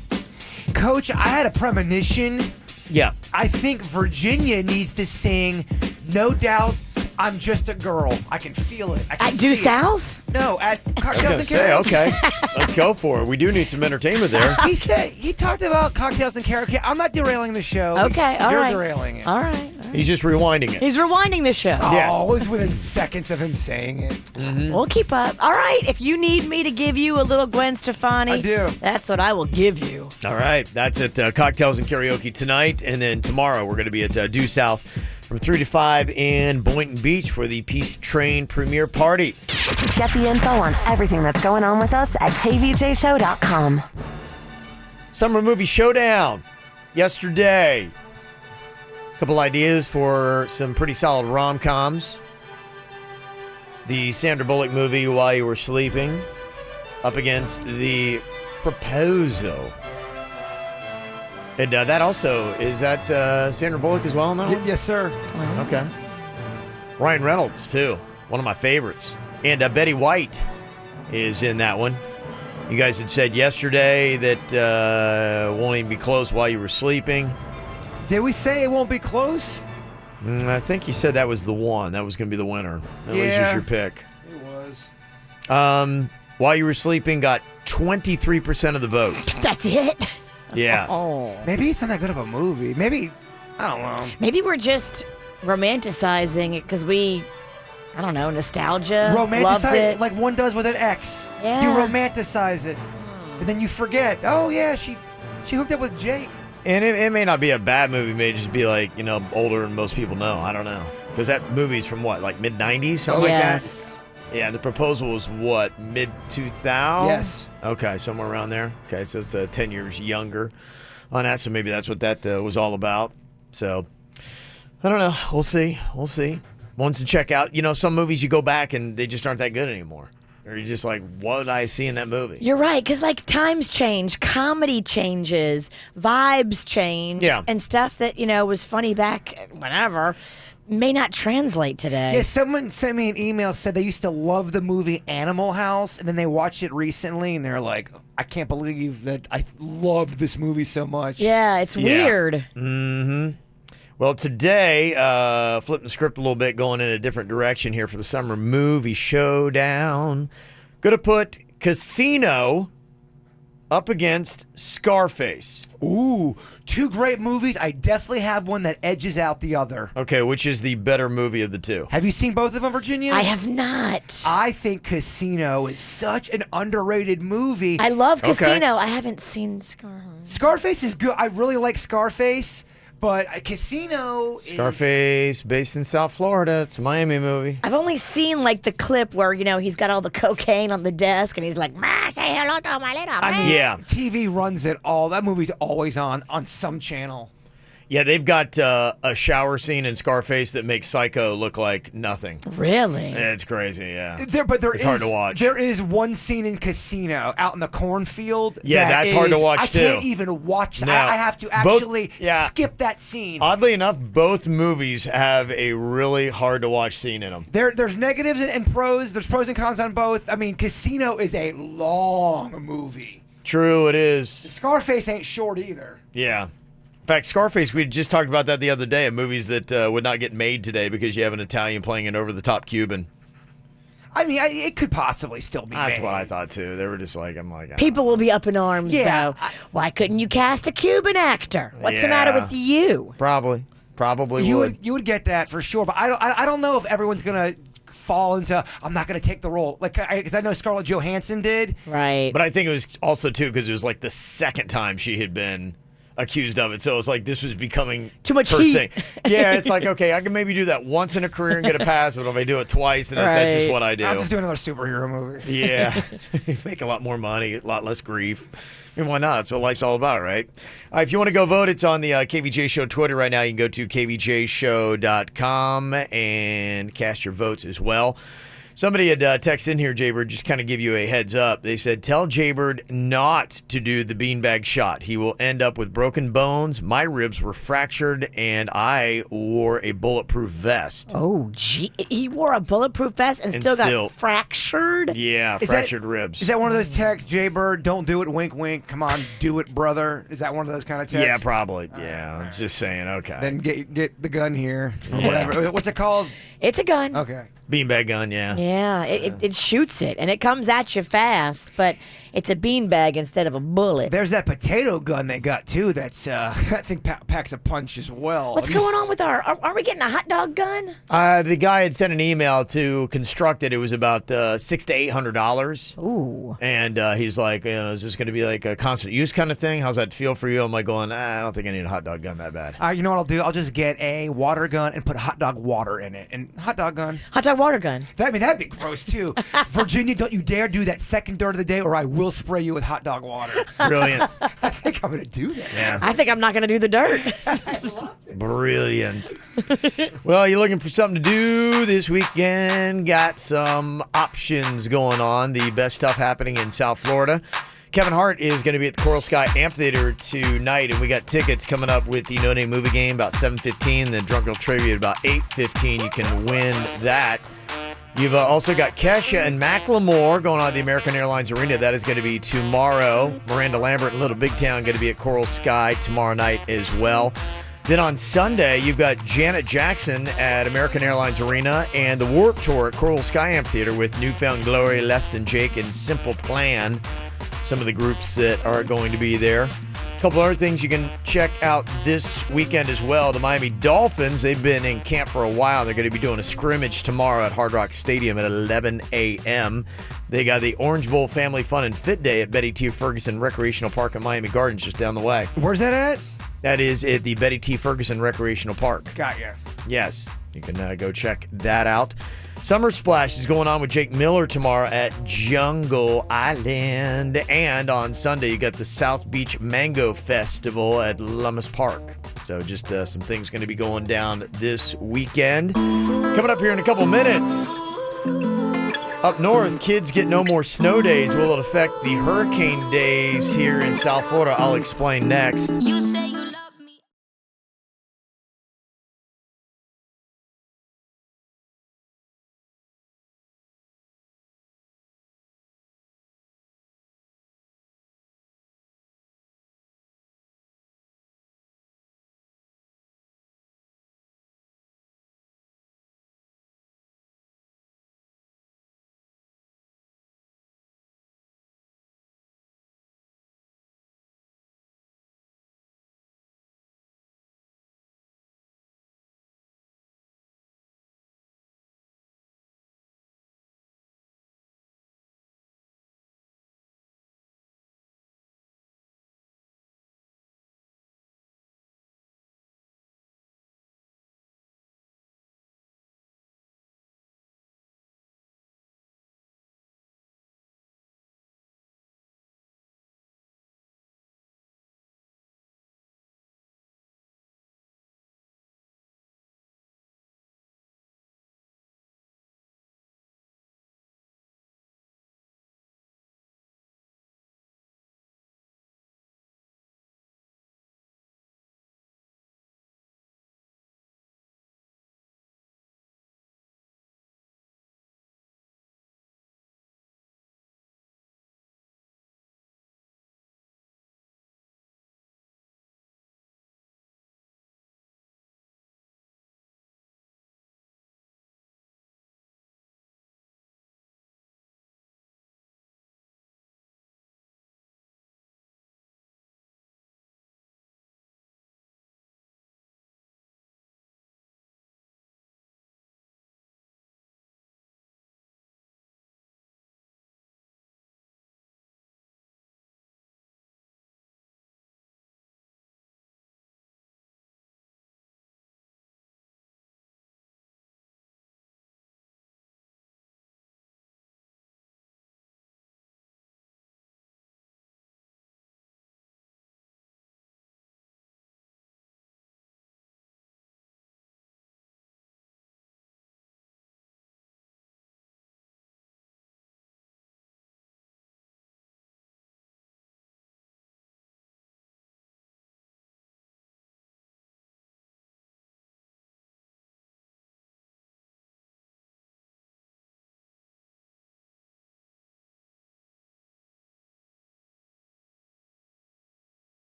Coach, I had a premonition. Yeah. I think Virginia needs to sing No Doubts, I'm Just a Girl. I can feel it. I can At Due South? No, at I was Cocktails going and to say, Karaoke. okay, let's go for it. We do need some entertainment there. He talked about Cocktails and Karaoke. I'm not derailing the show. Okay, all You're right. derailing it. All right. He's just rewinding it. He's rewinding the show. Oh, it was within seconds of him saying it. Mm-hmm. We'll keep up. All right. If you need me to give you a little Gwen Stefani, I do. That's what I will give you. All right, that's at Cocktails and Karaoke tonight, and then tomorrow we're going to be at Due South from 3 to 5 in Boynton Beach for the Peace Train premiere party. Get the info on everything that's going on with us at kvjshow.com. Summer movie showdown yesterday. A couple ideas for some pretty solid rom-coms. The Sandra Bullock movie While You Were Sleeping up against The Proposal. And that also, is that Sandra Bullock as well on that one? Yes, sir. Okay. Ryan Reynolds, too. One of my favorites. And Betty White is in that one. You guys had said yesterday that won't even be close while you were sleeping. Did we say it won't be close? I think you said that was the one. That was going to be the winner. That was Yeah. just your pick. It was. While You Were Sleeping got 23% of the votes. That's it? Yeah. Oh. Maybe it's not that good of a movie. Maybe, I don't know. Maybe we're just romanticizing it because we, I don't know, nostalgia. Loved Romanticize it. it like one does with an ex. Yeah. You romanticize it. And then you forget. Oh, yeah, she hooked up with Jake. And it may not be a bad movie. It may just be like, older than most people know. I don't know. Because that movie's from what, like mid-90s? Something like that? Yeah, The Proposal was what, mid-2000? Yes. Okay, somewhere around there. Okay, so it's 10 years younger on that. So maybe that's what that was all about. So, I don't know. We'll see. Ones to check out. Some movies you go back and they just aren't that good anymore. Or you're just like, what did I see in that movie? You're right, because times change, comedy changes, vibes change, and stuff that, was funny back whenever may not translate today. Yeah, someone sent me an email, said they used to love the movie Animal House, and then they watched it recently, and they're like, I can't believe that I loved this movie so much. Yeah, it's weird. Mm-hmm. Well, today, flipping the script a little bit, going in a different direction here for the summer movie showdown. Going to put Casino up against Scarface. Ooh, two great movies. I definitely have one that edges out the other. Okay, which is the better movie of the two? Have you seen both of them, Virginia? I have not. I think Casino is such an underrated movie. I love Casino. I haven't seen Scarface. Scarface is good. I really like Scarface, but Casino is... Scarface, based in South Florida. It's a Miami movie. I've only seen the clip where, he's got all the cocaine on the desk and he's like, Ma, say hello to my little man. I mean, TV runs it all. That movie's always on some channel. Yeah, they've got a shower scene in Scarface that makes Psycho look like nothing. Really? It's crazy, yeah. It's hard to watch. There is one scene in Casino out in the cornfield. Yeah, that's hard to watch, too. I can't even watch that. No. I have to actually yeah. skip that scene. Oddly enough, both movies have a really hard to watch scene in them. There's negatives and pros. There's pros and cons on both. I mean, Casino is a long movie. True, it is. Scarface ain't short either. Yeah. In fact, Scarface, we just talked about that the other day, movies that would not get made today because you have an Italian playing an over-the-top Cuban. I mean, it could possibly still be That's made. what I thought, too. They were just like, I'm like... People will be up in arms, Yeah, though. Why couldn't you cast a Cuban actor? What's the matter with you? Probably You would. You would get that for sure, but I don't know if everyone's gonna fall into I'm not gonna take the role because I know Scarlett Johansson did. Right. But I think it was also, too, because it was like the second time she had been accused of it. So it's like this was becoming too much her heat. thing. Yeah, it's like, okay, I can maybe do that once in a career and get a pass, but if I do it twice, then that's just what I do. I'll just do another superhero movie. Yeah. Make a lot more money, a lot less grief. I mean, why not? That's what life's all about, right? If you want to go vote, it's on the KVJ Show Twitter right now. You can go to kvjshow.com and cast your votes as well. Somebody had texted in here, Jaybird, just kind of give you a heads up. They said, tell Jaybird not to do the beanbag shot. He will end up with broken bones. My ribs were fractured, and I wore a bulletproof vest. Oh, gee. He wore a bulletproof vest and still got fractured? Yeah, fractured ribs. Is that one of those texts, Jaybird, don't do it, wink, wink, come on, do it, brother? Is that one of those kind of texts? Yeah, probably. Yeah, I'm just saying, okay. Then get the gun here, or whatever. What's it called? It's a gun. Okay. Beanbag gun, yeah. Yeah, it shoots it, and it comes at you fast, but it's a beanbag instead of a bullet. There's that potato gun they got, too, that's, I think, packs a punch as well. What's going on with are we getting a hot dog gun? The guy had sent an email to construct it. It was about $600 to $800. Ooh. And he's like, is this going to be like a constant use kind of thing? How's that feel for you? I'm like going, I don't think I need a hot dog gun that bad. You know what I'll do? I'll just get a water gun and put hot dog water in it. And hot dog gun. Hot dog water gun. That'd be gross, too. Virginia, don't you dare do that second dirt of the day or I will spray you with hot dog water. Brilliant. I think I'm going to do that. Yeah. I think I'm not going to do the dirt. Brilliant. Well, you're looking for something to do this weekend. Got some options going on. The best stuff happening in South Florida. Kevin Hart is going to be at the Coral Sky Amphitheater tonight, and we got tickets coming up with the No Name Movie Game about 7:15, then Drunk Girl Trivia at about 8:15. You can win that. You've also got Kesha and Macklemore going on at the American Airlines Arena. That is going to be tomorrow. Miranda Lambert and Little Big Town going to be at Coral Sky tomorrow night as well. Then on Sunday, you've got Janet Jackson at American Airlines Arena and the Warped Tour at Coral Sky Amphitheater with Newfound Glory, Less Than Jake, and Simple Plan. Some of the groups that are going to be there. A couple other things you can check out this weekend as well. The Miami Dolphins, they've been in camp for a while. They're going to be doing a scrimmage tomorrow at Hard Rock Stadium at 11 a.m. They got the Orange Bowl Family Fun and Fit Day at Betty T. Ferguson Recreational Park in Miami Gardens just down the way. Where's that at? That is at the Betty T. Ferguson Recreational Park. Got ya. Yes, you can go check that out. Summer Splash is going on with Jake Miller tomorrow at Jungle Island. And on Sunday, you got the South Beach Mango Festival at Lummis Park. So just some things going to be going down this weekend. Coming up here in a couple minutes. Up north, kids get no more snow days. Will it affect the hurricane days here in South Florida? I'll explain next. You say you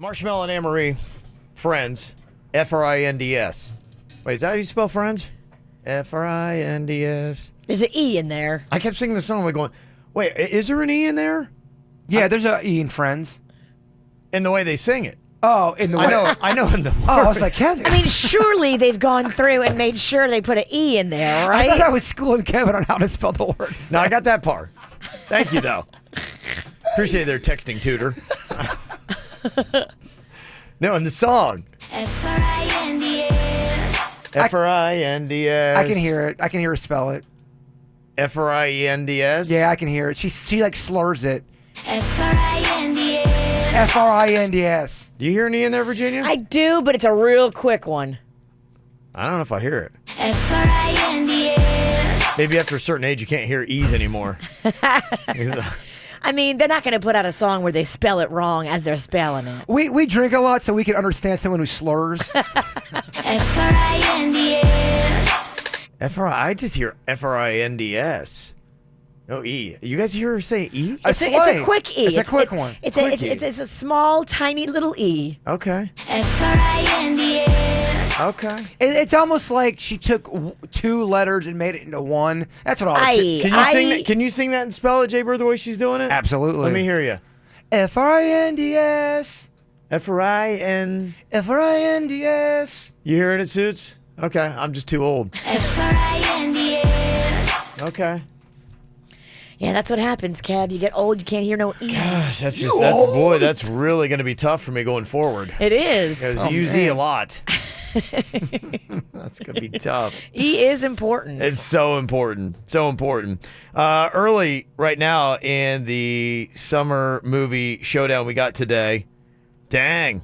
Marshmallow and Anne-Marie, friends, F-R-I-N-D-S. Wait, is that how you spell friends? F-R-I-N-D-S. There's an E in there. I kept singing the song, like going, wait, is there an E in there? Yeah, there's an E in Friends. In the way they sing it. Oh, in the way. I know in the Oh, I was like, Kevin. I mean, surely they've gone through and made sure they put an E in there, I right? thought I was schooling Kevin on how to spell the word. No, I got that part. Thank you, though. Appreciate their texting tutor. No, in the song. F-R-I-N-D-S. F-R-I-N-D-S. I can hear it. I can hear her spell it. F-R-I-N-D-S? Yeah, I can hear it. She like slurs it. F-R-I-N-D-S. F-R-I-N-D-S. Do you hear an E in there, Virginia? I do, but it's a real quick one. I don't know if I hear it. F-R-I-N-D-S. Maybe after a certain age, you can't hear E's anymore. I mean, they're not going to put out a song where they spell it wrong as they're spelling it. We drink a lot so we can understand someone who slurs. F-R-I-N-D-S. I just hear F-R-I-N-D-S. No E. You guys hear her say E? It's a quick E. It's a quick one. It's Quick E. a small, tiny little E. Okay. F-R-I-N-D-S. Okay. It's almost like she took two letters and made it into one. That's what I would Can you sing that and spell it, Jay Bird, the way she's doing it? Absolutely. Let me hear you. F-R-I-N-D-S. F-R-I-N. F-R-I-N-D-S. You hearing it, Suits? Okay. I'm just too old. F-R-I-N-D-S. Okay. Yeah, that's what happens, Kev. You get old, you can't hear no E's. Gosh, that's really going to be tough for me going forward. It is. Because you use E a lot. That's going to be tough. E is important. It's so important. So important. Early right now in the summer movie showdown we got today. Dang.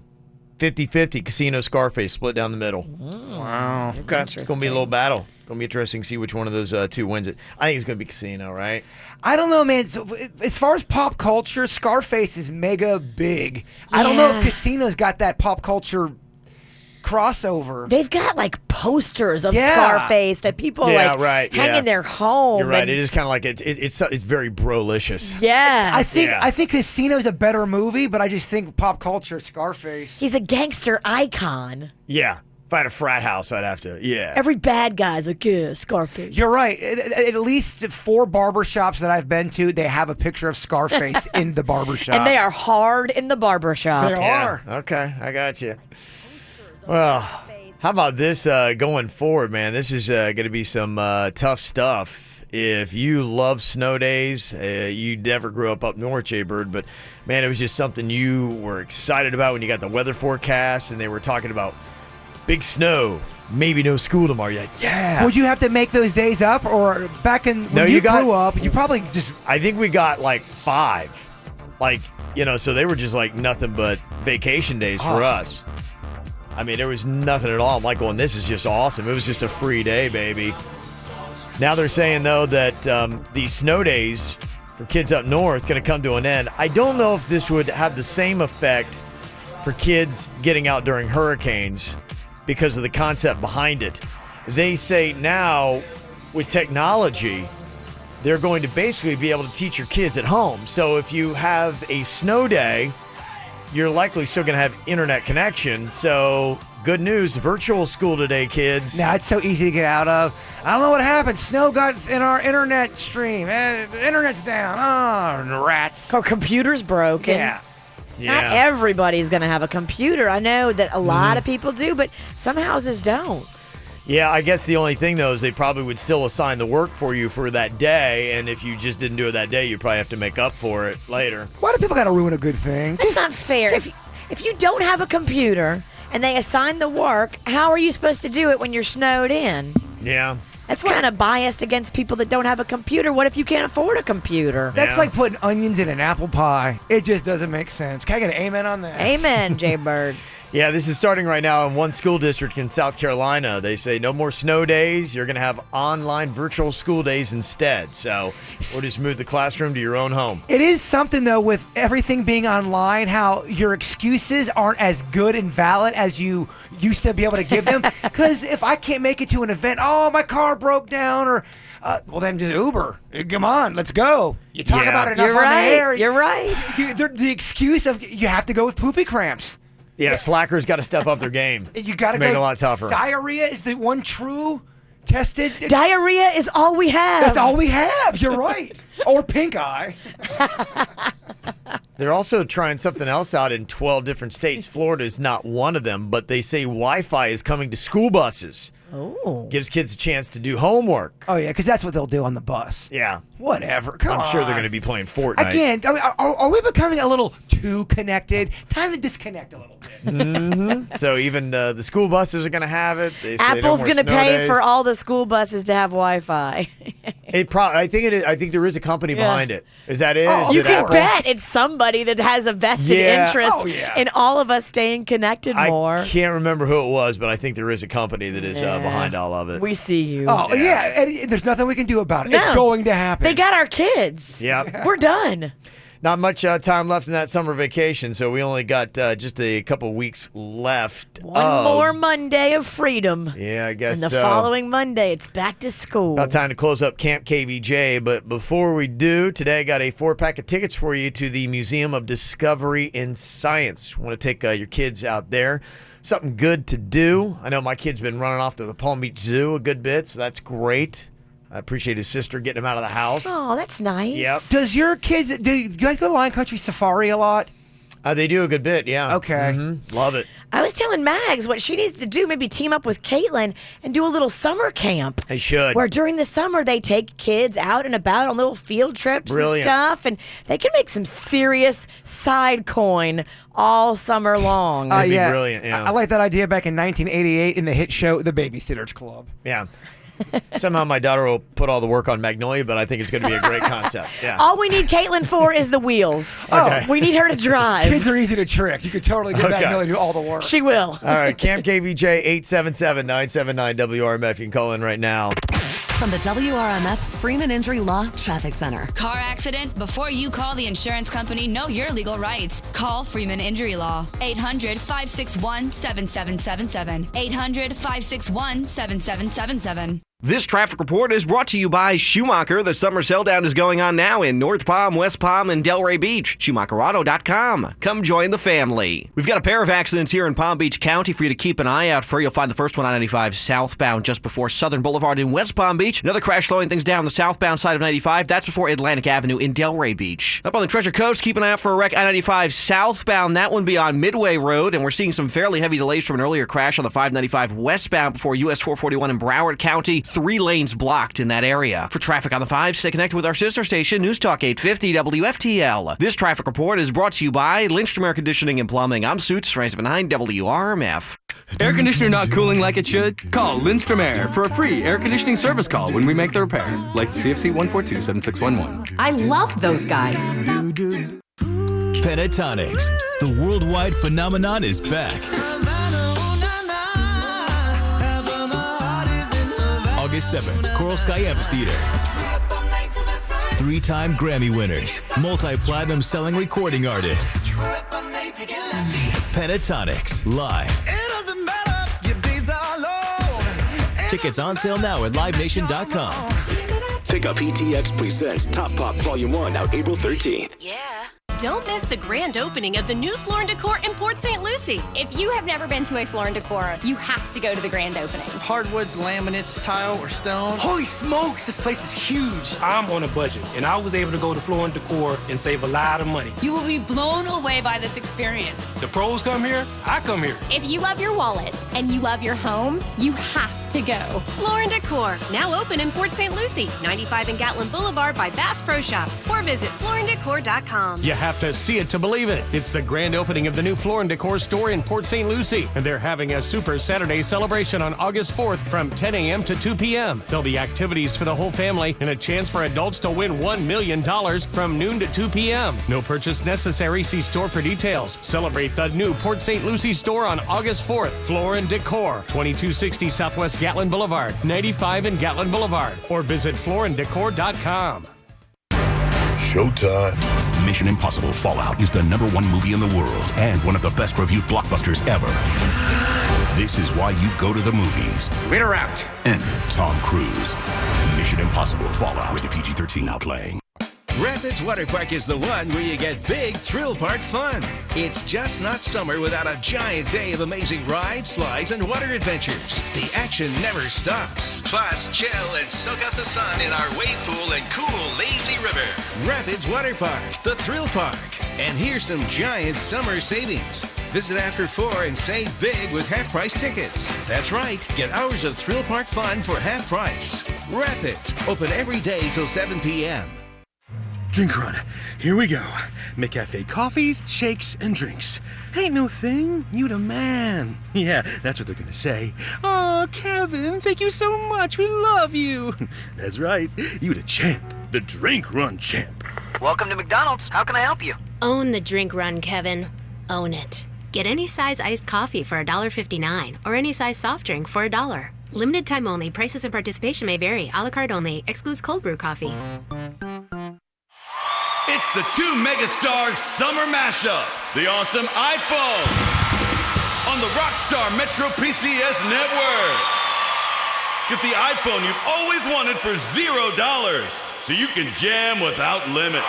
50-50 Casino Scarface split down the middle. Wow. Okay. It's going to be a little battle. Going to be interesting to see which one of those two wins it. I think it's going to be Casino, right? I don't know, man. So, as far as pop culture, Scarface is mega big. I don't know if Casino's got that pop culture crossover. They've got like posters of Scarface that people hang in their home. You're right. It is kind of like it's very brolicious. Yeah. I think Casino's a better movie, but I just think pop culture, Scarface. He's a gangster icon. Yeah. If I had a frat house, I'd have to. Yeah. Every bad guy's like, yeah, Scarface. You're right. At least 4 barbershops that I've been to, they have a picture of Scarface in the barbershop. And they are hard in the barbershop. They are. Okay, I got you. Well, how about this going forward, man? This is going to be some tough stuff. If you love snow days, you never grew up north, Jay Bird, but man, it was just something you were excited about when you got the weather forecast and they were talking about big snow, maybe no school tomorrow. You're like, yeah. Would you have to make those days up, or back in when you grew up, you probably just? I think we got like 5, like so they were just like nothing but vacation days for us. I mean, there was nothing at all. I'm like, going, this is just awesome. It was just a free day, baby. Now they're saying though that these snow days for kids up north going to come to an end. I don't know if this would have the same effect for kids getting out during hurricanes, because of the concept behind it. They say now, with technology, they're going to basically be able to teach your kids at home. So if you have a snow day, you're likely still going to have internet connection. So good news, virtual school today, kids. Now, it's so easy to get out of. I don't know what happened. Snow got in our internet stream. The internet's down. Oh, rats. Our computer's broken. Yeah. Not everybody's going to have a computer. I know that a lot of people do, but some houses don't. Yeah, I guess the only thing, though, is they probably would still assign the work for you for that day, and if you just didn't do it that day, you probably have to make up for it later. Why do people got to ruin a good thing? That's not fair. If you don't have a computer and they assign the work, how are you supposed to do it when you're snowed in? Yeah. That's kind of biased against people that don't have a computer. What if you can't afford a computer? That's like putting onions in an apple pie. It just doesn't make sense. Can I get an amen on that? Amen, Jay Bird. Yeah, this is starting right now in one school district in South Carolina. They say no more snow days. You're going to have online virtual school days instead. So we'll just move the classroom to your own home. It is something, though, with everything being online, how your excuses aren't as good and valid as you used to be able to give them. Because if I can't make it to an event, my car broke down, or well, then just Uber. Come on, let's go. You talk about it enough on the air. You're right. The excuse of you have to go with poopy cramps. Yeah, slackers got to step up their game. You got to make go. it a lot tougher. Diarrhea is the one true tested. Diarrhea is all we have. That's all we have. You're right. Or pink eye. They're also trying something else out in 12 different states. Florida is not one of them, but they say Wi-Fi is coming to school buses. Oh. Gives kids a chance to do homework. Oh, yeah, because that's what they'll do on the bus. Yeah. Whatever. Come on. I'm sure they're going to be playing Fortnite. Again, I mean, are we becoming a little too connected? Time to disconnect a little bit. Mm-hmm. So even the school buses are going to have it. They say Apple's going to pay for all the school buses to have Wi-Fi. I think it is. I think there is a company behind it. Is that it? Oh, Is you it can Apple? bet it's somebody that has a vested interest Yeah. in all of us staying connected more. I can't remember who it was, but I think there is a company that is behind all of it. We see you. Oh, yeah. And there's nothing we can do about it. It's No. going to happen. They got our kids. Yep. We're done. Not much time left in that summer vacation, so we only got just a couple weeks left. One more Monday of freedom. Yeah, I guess And the so. following Monday, it's back to school. About time to close up Camp KVJ, but before we do, today I got a 4-pack of tickets for you to the Museum of Discovery and Science. Want to take your kids out there. Something good to do. I know my kid's been running off to the Palm Beach Zoo a good bit, so that's great. I appreciate his sister getting him out of the house. Oh, that's nice. Yep. Does your kids, do you guys go to Lion Country Safari a lot? They do a good bit, yeah. Okay. Love it. I was telling Mags what she needs to do, maybe team up with Caitlin and do a little summer camp. They should. Where during the summer they take kids out and about on little field trips Brilliant. and stuff, and they can make some serious side coin all summer long. Yeah. Brilliant, yeah. I like that idea back in 1988 in the hit show The Babysitter's Club. Yeah. Somehow my daughter will put all the work on Magnolia, but I think it's going to be a great concept. Yeah. All we need Caitlin for is the wheels. Okay. We need her to drive. Kids are easy to trick. You could totally get Magnolia to do all the work. She will. All right, Camp KVJ 877-979-WRMF. You can call in right now. From the WRMF Freeman Injury Law Traffic Center. Car accident? Before you call the insurance company, know your legal rights. Call Freeman Injury Law. 800-561-7777. 800-561-7777. This traffic report is brought to you by Schumacher. The summer sell-down is going on now in North Palm, West Palm, and Delray Beach. SchumacherAuto.com. Come join the family. We've got a pair of accidents here in Palm Beach County for you to keep an eye out for. You'll find the first one on 95 southbound just before Southern Boulevard in West Palm Beach. Another crash slowing things down the southbound side of 95. That's before Atlantic Avenue in Delray Beach. Up on the Treasure Coast, keep an eye out for a wreck on 95 southbound. That one be on Midway Road, and we're seeing some fairly heavy delays from an earlier crash on the 595 westbound before US 441 in Broward County. 3 lanes blocked in that area. For traffic on the 5, stay connected with our sister station, News Talk 850 WFTL. This traffic report is brought to you by Lindstrom Air Conditioning and Plumbing. I'm Suits, 979 WRMF. Air conditioner not cooling like it should? Call Lindstrom Air for a free air conditioning service call when we make the repair. Like the CFC 142-7611. I love those guys. Pentatonics, the worldwide phenomenon, is back. August 7th, Coral Sky Amphitheater. 3-time Grammy winners, multi-platinum selling recording artists. Pentatonics, live. Tickets on sale now at livenation.com. Pick up PTX Presents Top Pop Volume 1 out April 13th. Don't miss the grand opening of the new Floor & Decor in Port St. Lucie. If you have never been to a Floor & Decor, you have to go to the grand opening. Hardwoods, laminates, tile, or stone. Holy smokes, this place is huge. I'm on a budget, and I was able to go to Floor & Decor and save a lot of money. You will be blown away by this experience. The pros come here, I come here. If you love your wallet and you love your home, you have to go. Floor & Decor, now open in Port St. Lucie, 95 and Gatlin Boulevard by Bass Pro Shops, or visit flooranddecor.com. You have to see it to believe it. It's the grand opening of the new Floor & Decor store in Port St. Lucie, and they're having a Super Saturday celebration on August 4th from 10 a.m. to 2 p.m. There'll be activities for the whole family and a chance for adults to win $1 million from noon to 2 p.m. No purchase necessary. See store for details. Celebrate the new Port St. Lucie store on August 4th. Floor & Decor, 2260 Southwest Gatlin Boulevard, 95 and Gatlin Boulevard, or visit flooranddecor.com. Showtime. Mission Impossible Fallout is the #1 movie in the world and one of the best reviewed blockbusters ever. This is why you go to the movies. Winner out. And Tom Cruise. Mission Impossible Fallout. Rated PG-13 now playing. Rapids Water Park is the one where you get big thrill park fun. It's just not summer without a giant day of amazing rides, slides, and water adventures. The action never stops. Plus, chill and soak up the sun in our wave pool and cool, lazy river. Rapids Water Park, the thrill park. And here's some giant summer savings. Visit after 4 and save big with half-price tickets. That's right, get hours of thrill park fun for half price. Rapids, open every day till 7 p.m. Drink run. Here we go. McCafe coffees, shakes, and drinks. Ain't no thing. You the man. Yeah, that's what they're gonna say. Oh, Kevin, thank you so much. We love you. That's right. You the champ. The drink run champ. Welcome to McDonald's. How can I help you? Own the drink run, Kevin. Own it. Get any size iced coffee for $1.59 or any size soft drink for $1. Limited time only. Prices and participation may vary. A la carte only. Excludes cold brew coffee. It's the two megastars summer mashup. The awesome iPhone on the Rockstar Metro PCS network. Get the iPhone you've always wanted for $0 so you can jam without limits.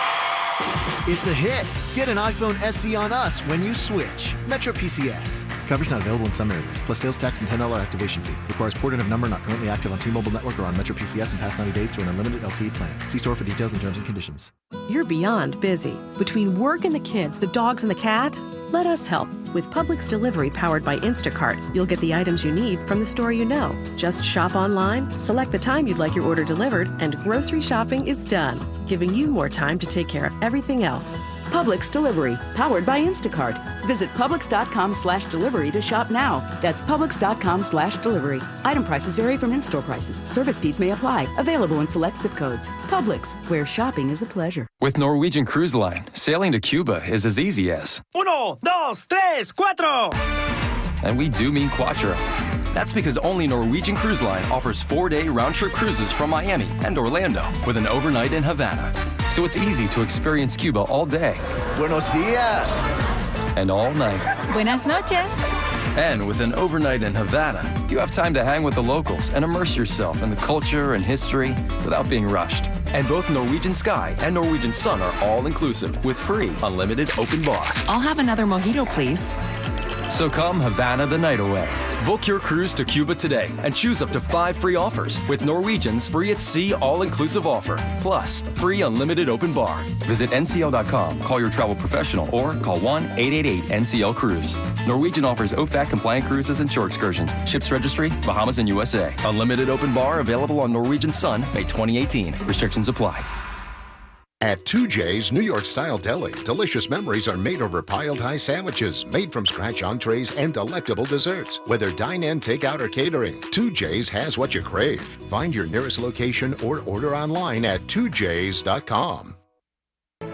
It's a hit. Get an iPhone SE on us when you switch. Metro PCS. Coverage not available in some areas, plus sales tax and $10 activation fee. Requires port-in of number not currently active on T-Mobile network or on Metro PCS in past 90 days to an unlimited LTE plan. See store for details and terms and conditions. You're beyond busy. Between work and the kids, the dogs and the cat, let us help. With Publix Delivery powered by Instacart, you'll get the items you need from the store you know. Just shop online, select the time you'd like your order delivered, and grocery shopping is done, giving you more time to take care of everything else. Publix Delivery, powered by Instacart. Visit Publix.com/delivery to shop now. That's Publix.com/delivery. Item prices vary from in-store prices. Service fees may apply. Available in select zip codes. Publix, where shopping is a pleasure. With Norwegian Cruise Line, sailing to Cuba is as easy as 1, 2, 3, 4. And we do mean cuatro. That's because only Norwegian Cruise Line offers 4-day round-trip cruises from Miami and Orlando with an overnight in Havana. So it's easy to experience Cuba all day. Buenos dias. And all night. Buenas noches. And with an overnight in Havana, you have time to hang with the locals and immerse yourself in the culture and history without being rushed. And both Norwegian Sky and Norwegian Sun are all-inclusive with free, unlimited open bar. I'll have another mojito, please. So come Havana the night away. Book your cruise to Cuba today and choose up to 5 free offers with Norwegian's free at sea all-inclusive offer, plus free unlimited open bar. Visit ncl.com, call your travel professional, or call 1-888-NCL-CRUISE. Norwegian offers OFAC-compliant cruises and shore excursions. Ships registry, Bahamas and USA. Unlimited open bar available on Norwegian Sun, May 2018. Restrictions apply. At 2J's New York-style deli, delicious memories are made over piled-high sandwiches, made from scratch entrees, and delectable desserts. Whether dine-in, take-out, or catering, 2J's has what you crave. Find your nearest location or order online at 2js.com.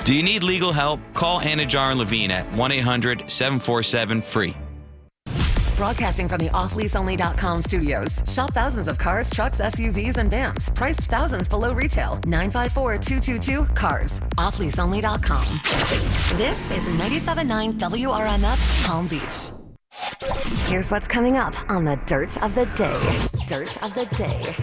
Do you need legal help? Call Anna Jar and Levine at 1-800-747-FREE. Broadcasting from the offleaseonly.com studios. Shop thousands of cars, trucks, SUVs, and vans. Priced thousands below retail. 954-222-CARS. Offleaseonly.com. This is 97.9 WRMF Palm Beach. Here's what's coming up on the Dirt of the Day. Dirt of the Day.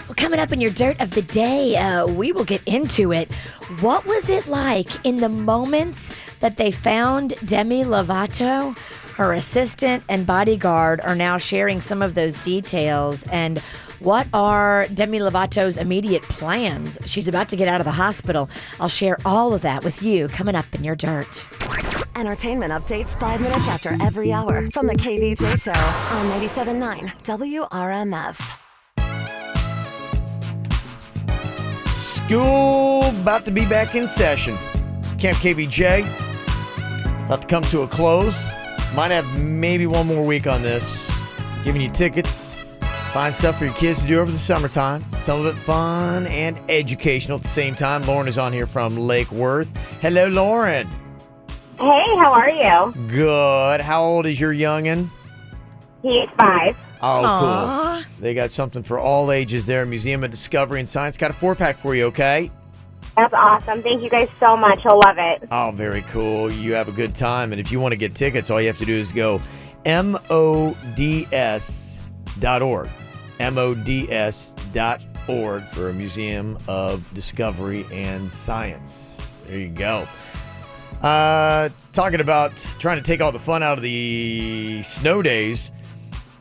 Well, coming up in your Dirt of the Day, we will get into it. What was it like in the moments that they found Demi Lovato? Her assistant and bodyguard are now sharing some of those details. And what are Demi Lovato's immediate plans? She's about to get out of the hospital. I'll share all of that with you coming up in your Dirt. Entertainment updates 5 minutes after every hour from the KVJ Show on 97.9 WRMF. School about to be back in session. Camp KVJ about to come to a close. Might have maybe one more week on this. Giving you tickets. Find stuff for your kids to do over the summertime. Some of it fun and educational at the same time. Lauren is on here from Lake Worth. Hello, Lauren. Hey, how are you? Good. How old is your youngin'? He's 5. Oh, Aww. cool. They got something for all ages there. Museum of Discovery and Science. Got a 4-pack for you, okay? That's awesome. Thank you guys so much. I'll love it. Oh, very cool. You have a good time. And if you want to get tickets, all you have to do is go mods.org. mods.org. Florida.org for a museum of discovery and science. There you go. Talking about trying to take all the fun out of the snow days,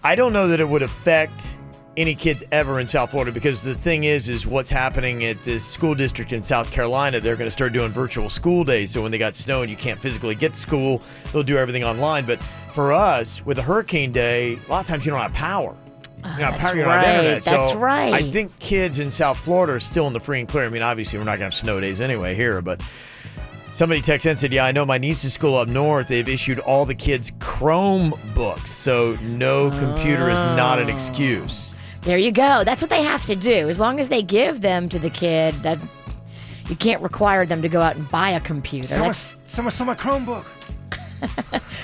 I don't know that it would affect any kids ever in South Florida, because the thing is what's happening at this school district in South Carolina, they're going to start doing virtual school days. So when they got snow and you can't physically get to school, they'll do everything online. But for us, with a hurricane day, a lot of times you don't have power. You don't have power, you don't have internet. That's so right. I think kids in South Florida are still in the free and clear. I mean, obviously, we're not going to have snow days anyway here, but somebody texted in and said, yeah, I know my niece's school up north, they've issued all the kids Chromebooks, so no computer is not an excuse. There you go. That's what they have to do. As long as they give them to the kid, that you can't require them to go out and buy a computer. Someone stole my Chromebook.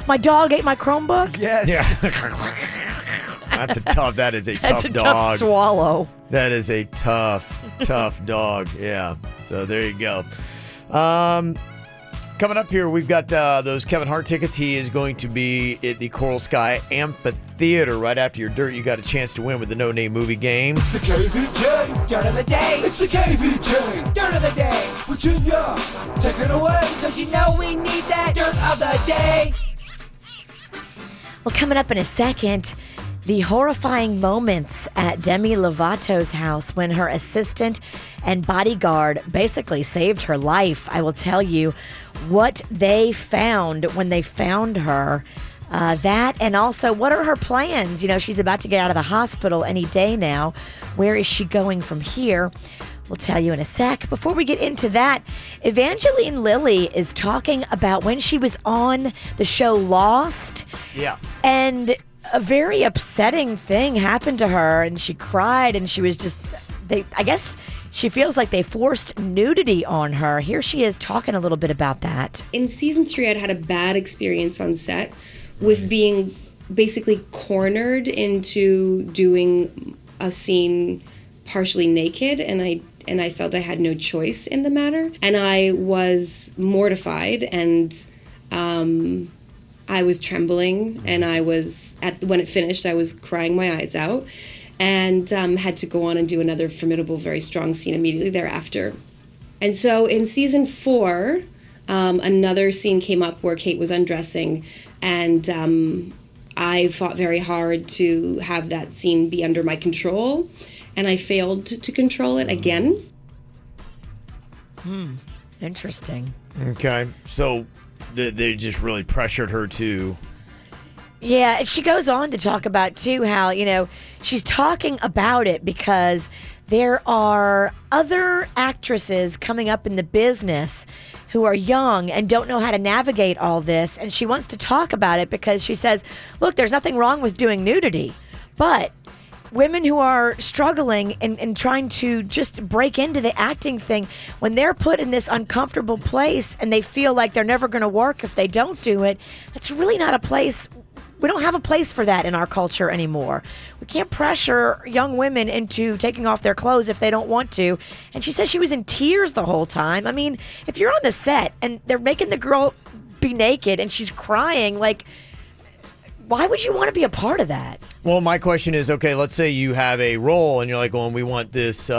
My dog ate my Chromebook? Yes. Yeah. That is a That's tough a dog. tough swallow. That is a tough dog. Yeah. So there you go. Coming up here, we've got those Kevin Hart tickets. He is going to be at the Coral Sky Amphitheater right after your dirt. You got a chance to win with the No Name Movie Game. It's the KVJ Dirt of the Day. It's the KVJ Dirt of the Day. Virginia, take it away, because you know we need that Dirt of the Day. Well, coming up in a second, the horrifying moments at Demi Lovato's house when her assistant and bodyguard basically saved her life. I will tell you what they found when they found her. That, and also, what are her plans? You know, she's about to get out of the hospital any day now. Where is she going from here? We'll tell you in a sec. Before we get into that, Evangeline Lilly is talking about when she was on the show Lost. Yeah. And a very upsetting thing happened to her, and she cried, and she was just, I guess she feels like they forced nudity on her. Here she is talking a little bit about that. In season 3, I'd had a bad experience on set with being basically cornered into doing a scene partially naked, and I felt I had no choice in the matter. And I was mortified, and I was trembling, and when it finished, I was crying my eyes out, and had to go on and do another formidable, very strong scene immediately thereafter. And so in season 4, another scene came up where Kate was undressing, and I fought very hard to have that scene be under my control, and I failed to control it again. Interesting. Okay. So they just really pressured her to... Yeah, and she goes on to talk about, too, how, you know, she's talking about it because there are other actresses coming up in the business who are young and don't know how to navigate all this. And she wants to talk about it because she says, look, there's nothing wrong with doing nudity, but women who are struggling and trying to just break into the acting thing, when they're put in this uncomfortable place and they feel like they're never going to work if they don't do it, that's really not a place. We don't have a place for that in our culture anymore. We can't pressure young women into taking off their clothes if they don't want to. And she says she was in tears the whole time. I mean, if you're on the set and they're making the girl be naked and she's crying, like, why would you want to be a part of that? Well, my question is, okay, let's say you have a role and you're like, well, we want this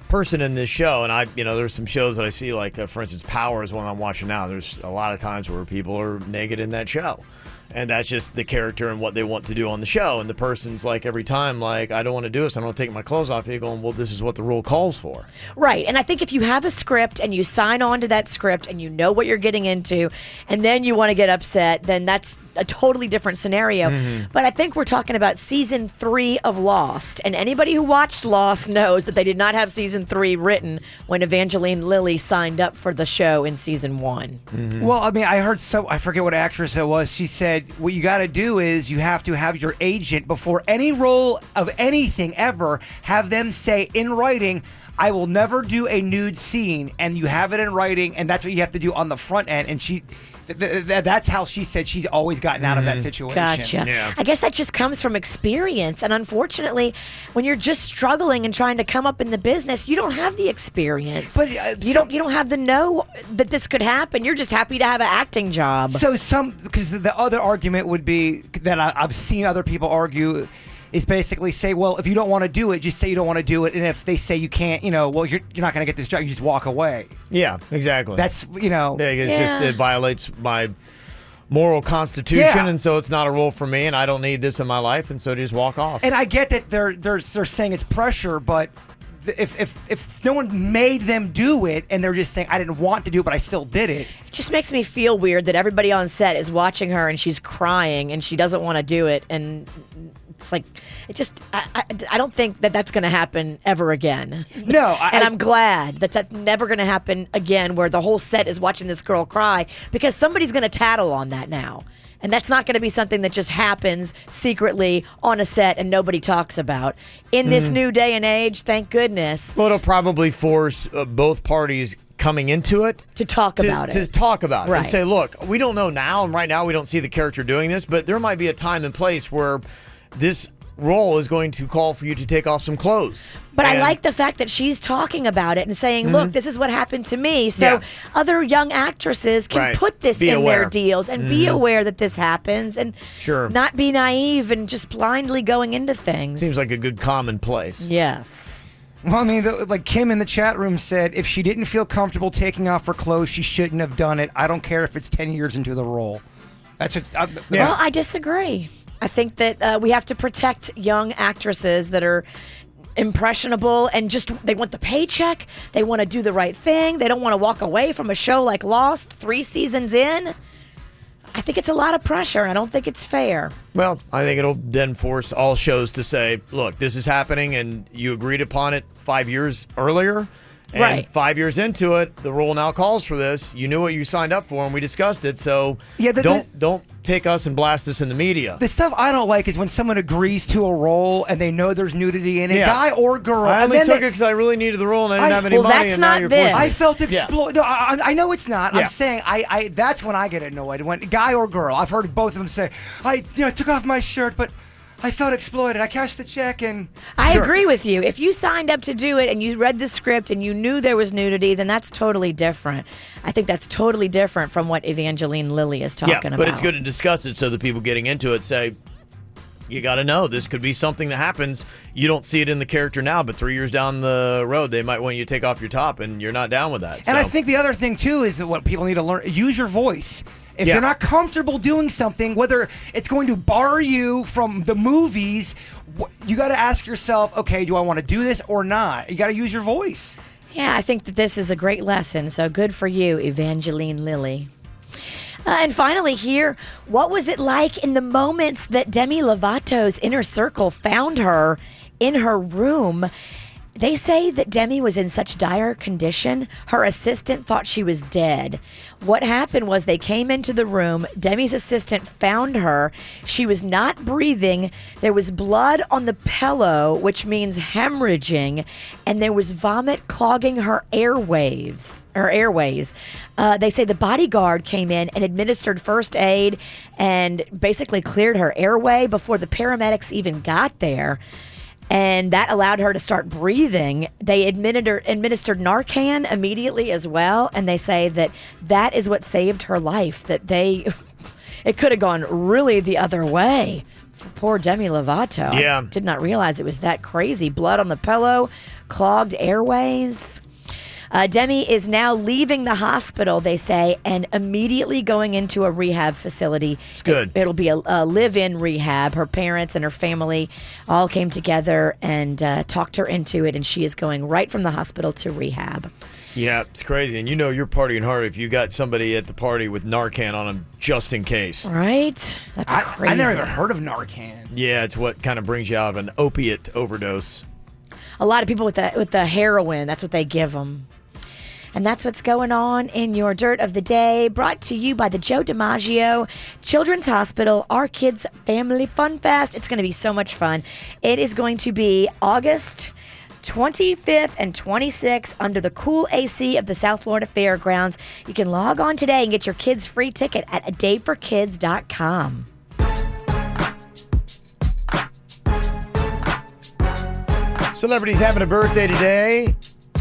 person in this show. And there's some shows that I see, like, for instance, Power is one I'm watching now. There's a lot of times where people are naked in that show. And that's just the character and what they want to do on the show. And the person's like, every time, like, I don't want to do this. I don't want to take my clothes off. You're going, well, this is what the role calls for. Right. And I think if you have a script and you sign on to that script and you know what you're getting into, and then you want to get upset, then that's a totally different scenario. Mm-hmm. But I think we're talking about season 3 of Lost. And anybody who watched Lost knows that they did not have season 3 written when Evangeline Lilly signed up for the show in season 1. Mm-hmm. Well, I mean, I heard I forget what actress it was. She said, what you got to do is you have to have your agent, before any role of anything ever, have them say in writing, I will never do a nude scene, and you have it in writing, and that's what you have to do on the front end. And that's how she said she's always gotten out of that situation. Gotcha. Yeah. I guess that just comes from experience. And unfortunately, when you're just struggling and trying to come up in the business, you don't have the experience. But you don't have the know that this could happen. You're just happy to have an acting job. So because the other argument would be that I've seen other people argue is basically say, well, if you don't want to do it, just say you don't want to do it. And if they say you can't, well, you're not going to get this job. You just walk away. Yeah, exactly. That's, it violates my moral constitution, and so it's not a rule for me, and I don't need this in my life, and so just walk off. And I get that they're saying it's pressure, but if no one made them do it and they're just saying, I didn't want to do it, but I still did it. It just makes me feel weird that everybody on set is watching her and she's crying and she doesn't want to do it. And it's like, I don't think that that's going to happen ever again. No. I'm glad that's never going to happen again, where the whole set is watching this girl cry, because somebody's going to tattle on that now. And that's not going to be something that just happens secretly on a set and nobody talks about. In this new day and age, thank goodness. Well, it'll probably force both parties coming into it to talk about it. To talk about it. Right. And say, look, we don't know now, and right now we don't see the character doing this, but there might be a time and place where this role is going to call for you to take off some clothes. But I like the fact that she's talking about it and saying, look, this is what happened to me. So other young actresses can put this in their deals and be aware that this happens, and not be naive and just blindly going into things. Seems like a good commonplace. Yes. Well, I mean, like Kim in the chat room said, if she didn't feel comfortable taking off her clothes, she shouldn't have done it. I don't care if it's 10 years into the role. That's what. Well, I disagree. I think that we have to protect young actresses that are impressionable and just, they want the paycheck. They want to do the right thing. They don't want to walk away from a show like Lost 3 seasons in. I think it's a lot of pressure. I don't think it's fair. Well, I think it'll then force all shows to say, look, this is happening and you agreed upon it 5 years earlier. And 5 years into it, the rule now calls for this. You knew what you signed up for, and we discussed it. So don't take us and blast us in the media. The stuff I don't like is when someone agrees to a role and they know there's nudity in it, guy or girl. I only took it because I really needed the role and I didn't have any money. That's and not now you're this. I felt exploited. No, I know it's not. I'm saying that's when I get annoyed. When guy or girl, I've heard both of them say, I took off my shirt, but I felt exploited. I cashed the check and... I agree with you. If you signed up to do it and you read the script and you knew there was nudity, then that's totally different. I think that's totally different from what Evangeline Lilly is talking about. But it's good to discuss it so the people getting into it say, you got to know this could be something that happens. You don't see it in the character now, but 3 years down the road, they might want you to take off your top, and you're not down with that. And I think the other thing, too, is that what people need to learn, use your voice. If you're not comfortable doing something, whether it's going to bar you from the movies, you got to ask yourself, okay, do I want to do this or not? You got to use your voice. Yeah, I think that this is a great lesson. So good for you, Evangeline Lilly. And finally here, what was it like in the moments that Demi Lovato's inner circle found her in her room? They say that Demi was in such dire condition, her assistant thought she was dead. What happened was they came into the room, Demi's assistant found her, she was not breathing, there was blood on the pillow, which means hemorrhaging, and there was vomit clogging her airways. They say the bodyguard came in and administered first aid and basically cleared her airway before the paramedics even got there. And that allowed her to start breathing. They administered Narcan immediately as well. And they say that is what saved her life. It could have gone really the other way for poor Demi Lovato. Yeah. I did not realize it was that crazy. Blood on the pillow, clogged airways. Demi is now leaving the hospital, they say, and immediately going into a rehab facility. It's good. It'll be a live-in rehab. Her parents and her family all came together and talked her into it, and she is going right from the hospital to rehab. Yeah, it's crazy. And you're partying hard if you got somebody at the party with Narcan on them just in case. Right? That's crazy. I never even heard of Narcan. Yeah, it's what kind of brings you out of an opiate overdose. A lot of people with the heroin, that's what they give them. And that's what's going on in your Dirt of the Day, brought to you by the Joe DiMaggio Children's Hospital, Our Kids Family Fun Fest. It's going to be so much fun. It is going to be August 25th and 26th under the cool AC of the South Florida Fairgrounds. You can log on today and get your kids' free ticket at adayforkids.com. Celebrities having a birthday today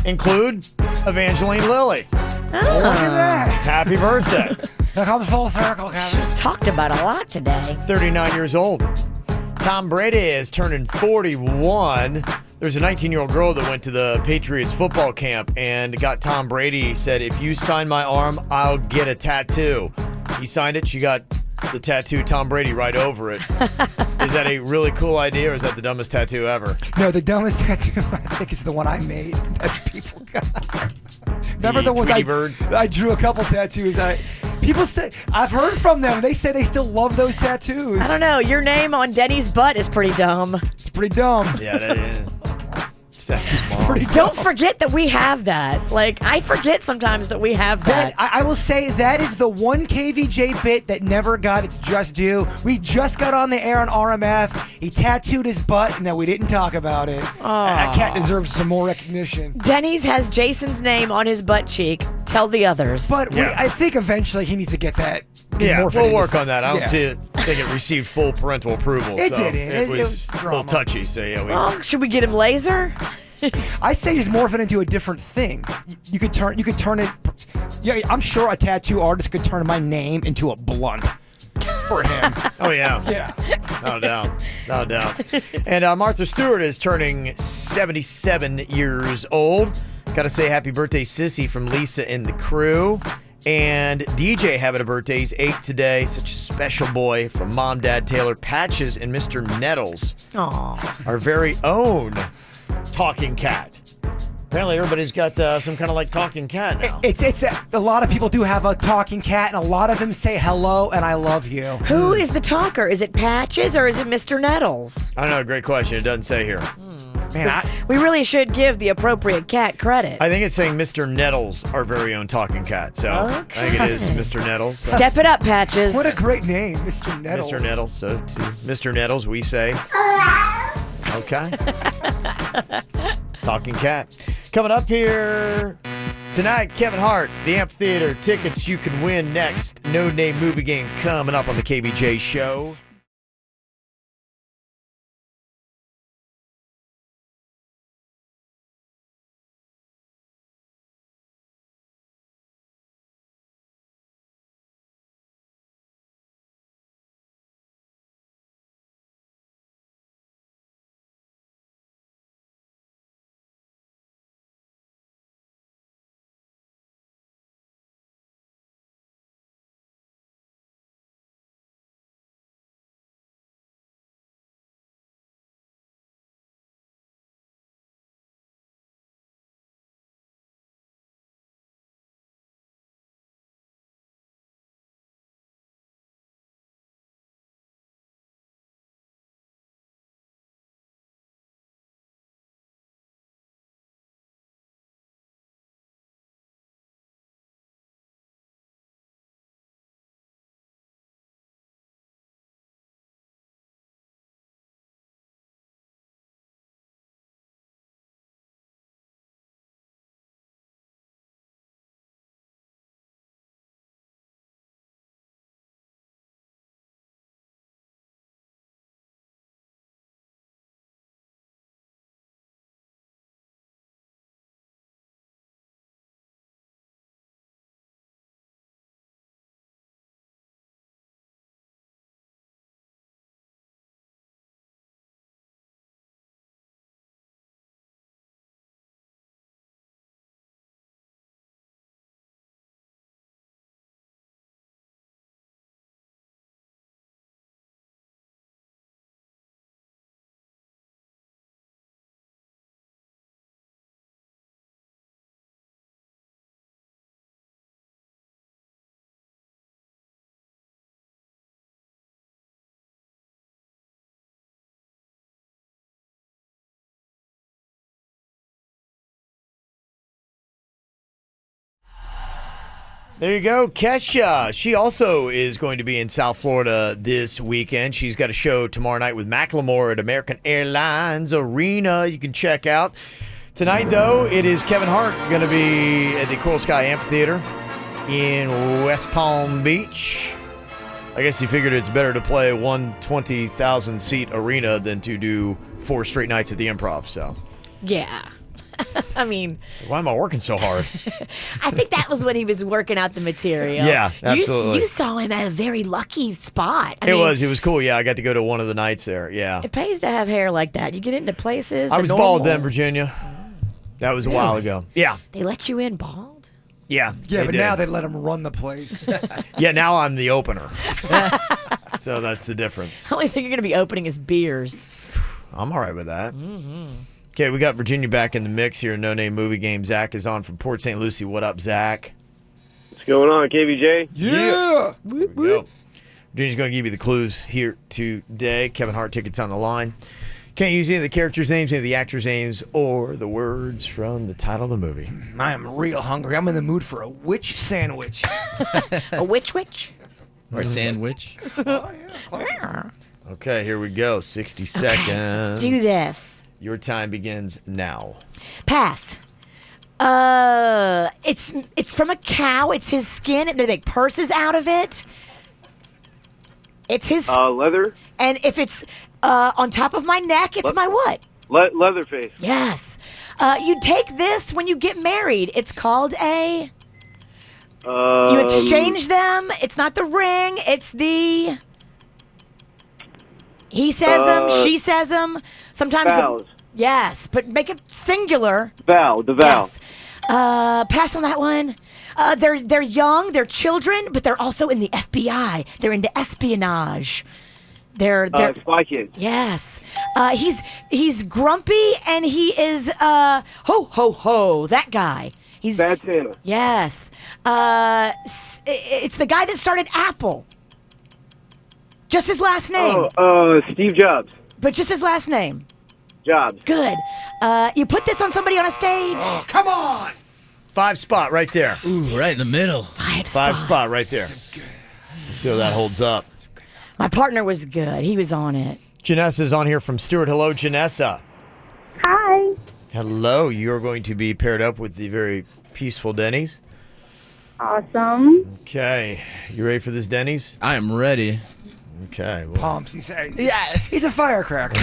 include Evangeline Lilly. Oh. Look at that. Happy birthday. That comes full circle, Kevin. She's talked about a lot today. 39 years old. Tom Brady is turning 41. There's a 19-year-old girl that went to the Patriots football camp and got Tom Brady. Said, if you sign my arm, I'll get a tattoo. He signed it. She got the tattoo Tom Brady right over it. Is that a really cool idea, or is that the dumbest tattoo ever? No, the dumbest tattoo I think is the one I made that people got. Remember the one I drew a couple tattoos. I've heard from them. They say they still love those tattoos. I don't know. Your name on Denny's butt is pretty dumb. It's pretty dumb. Yeah, that is. Don't forget that we have that. Like, I forget sometimes that we have that. I will say that is the one KVJ bit that never got its just due. We just got on the air on RMF. He tattooed his butt, and then we didn't talk about it. That cat deserves some more recognition. Denny's has Jason's name on his butt cheek. Tell the others. But I think eventually he needs to get that. Yeah, we'll work on that. I don't think it received full parental approval. It so didn't. It was a little touchy. So yeah, should we get him laser? I say just morph it into a different thing. You could turn it. Yeah, I'm sure a tattoo artist could turn my name into a blunt for him. Oh yeah, yeah, no doubt. And Martha Stewart is turning 77 years old. Got to say happy birthday, Sissy, from Lisa and the crew. And DJ having a birthday. He's 8 today. Such a special boy from Mom, Dad, Taylor, Patches, and Mr. Nettles. Aww. Our very own talking cat. Apparently everybody's got some kind of like talking cat now. It's a lot of people do have a talking cat, and a lot of them say hello and I love you. Who is the talker? Is it Patches or is it Mr. Nettles? I don't know. Great question. It doesn't say here. Man, we really should give the appropriate cat credit. I think it's saying Mr. Nettles, our very own talking cat. So okay. I think it is Mr. Nettles. So. Step it up, Patches. What a great name, Mr. Nettles. Mr. Nettles. So to Mr. Nettles, we say, okay. Talking cat. Coming up here tonight, Kevin Hart, the Amphitheater. Tickets you can win next. No Name Movie Game coming up on the KVJ Show. There you go, Kesha. She also is going to be in South Florida this weekend. She's got a show tomorrow night with Macklemore at American Airlines Arena. You can check out. Tonight, though, it is Kevin Hart going to be at the Coral Sky Amphitheater in West Palm Beach. I guess he figured it's better to play a 120,000-seat arena than to do 4 straight nights at the Improv. So, yeah. I mean, why am I working so hard? I think that was when he was working out the material. Yeah, absolutely. You saw him at a very lucky spot. It was cool. Yeah, I got to go to one of the nights there. Yeah. It pays to have hair like that. You get into places. I was bald then, Virginia. That was a while ago. Yeah. They let you in bald? Yeah. Yeah, but did. now they let him run the place. Yeah, now I'm the opener. So that's the difference. The only thing you're going to be opening is beers. I'm all right with that. Okay, we got Virginia back in the mix here. No Name Movie Game. Zach is on from Port St. Lucie. What up, Zach? What's going on, KVJ? Yeah. Here we go. Virginia's going to give you the clues here today. Kevin Hart tickets on the line. Can't use any of the characters' names, any of the actors' names, or the words from the title of the movie. I am real hungry. I'm in the mood for a witch sandwich. A witch? Or a sandwich. Oh, yeah. Okay, here we go. 60 seconds. Let's do this. Your time begins now. Pass. It's from a cow. It's his skin. They make purses out of it. It's his leather. And if it's on top of my neck, it's my what? Leatherface. Yes. You take this when you get married. It's called a. You exchange them. It's not the ring. It's the. He says them. She says them. Sometimes. Vows. Yes, but make it singular. The vow. Yes. Pass on that one. They're young. They're children, but they're also in the FBI. They're into espionage. They're Spy Kids. Yes. He's grumpy and he is ho ho ho. That guy. He's Bad Santa. Yes. It's the guy that started Apple. Just his last name. Steve Jobs. But just his last name. Jobs. Good. You put this on somebody on a stage. Oh, come on. 5 spot right there. Ooh, right in the middle. 5 spot right there. See how that holds up. My partner was good. He was on it. Janessa's on here from Stewart. Hello, Janessa. Hi. Hello. You're going to be paired up with the very peaceful Denny's. Awesome. Okay. You ready for this, Denny's? I am ready. Okay. Well, Pumps, he said. Yeah, he's a firecracker.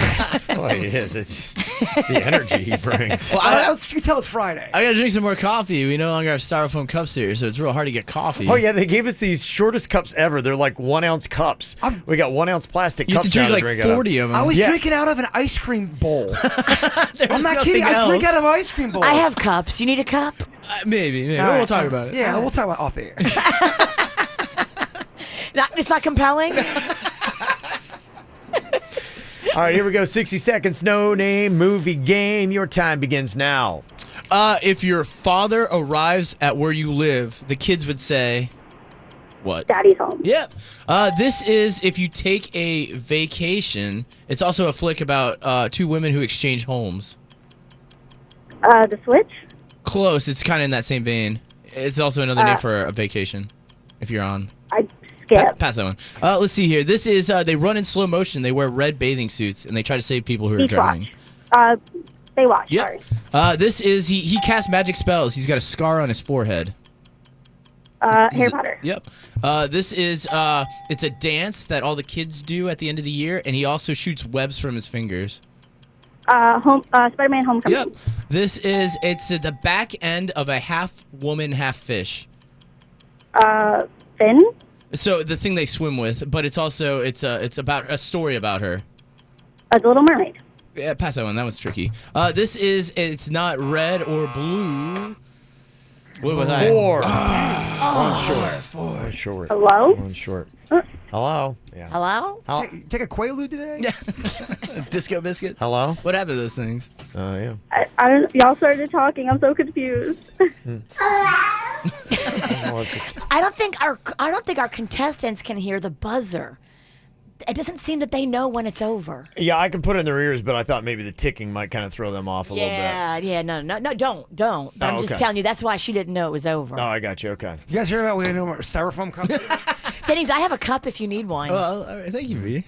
well, he is. It's the energy he brings. Well, you can tell it's Friday. I gotta drink some more coffee. We no longer have styrofoam cups here, so it's real hard to get coffee. Oh, yeah, they gave us these shortest cups ever. They're like 1 ounce cups. We got 1 ounce plastic You have cups. to drink now like drink 40 of them. I was drinking out of an ice cream bowl. I'm not kidding. I drink out of an ice cream bowl. I have cups. You need a cup? Maybe. All right. We'll talk about it. Yeah, we'll talk about it off the air. It's not compelling? All right, here we go. 60 seconds. No Name Movie Game. Your time begins now. If your father arrives at where you live, the kids would say, what? Daddy's home. Yep. This is if you take a vacation. It's also a flick about 2 women who exchange homes. The Switch. Close. It's kind of in that same vein. It's also another name for a vacation. If you're on. I skip. Pass that one. Let's see here. This is they run in slow motion. They wear red bathing suits and they try to save people who are Beach drowning. Watch. Baywatch. Yep. Sorry. This is he casts magic spells. He's got a scar on his forehead. Harry Potter. Yep. This is it's a dance that all the kids do at the end of the year, and he also shoots webs from his fingers. Spider-Man: Homecoming. Yep. This is it's at the back end of a half woman, half fish. Finn. So the thing they swim with, but it's also it's about a story about her. The Little Mermaid. Yeah, pass that one. That was tricky. This is it's not red or blue. What was I? 4. Oh. 1 short. Hello? 1 short. Hello? Yeah. Hello? Take a Quaalude today? Yeah. Disco biscuits. Hello? What happened to those things? Yeah. I don't, y'all started talking. I'm so confused. I don't think our contestants can hear the buzzer. It doesn't seem that they know when it's over. Yeah, I could put it in their ears, but I thought maybe the ticking might kind of throw them off a little bit. Yeah, no, don't. But I'm just telling you, that's why she didn't know it was over. Oh, I got you. Okay. You guys hear about we had no more styrofoam cups? Denny's, I have a cup if you need one. Well, all right, thank you, V.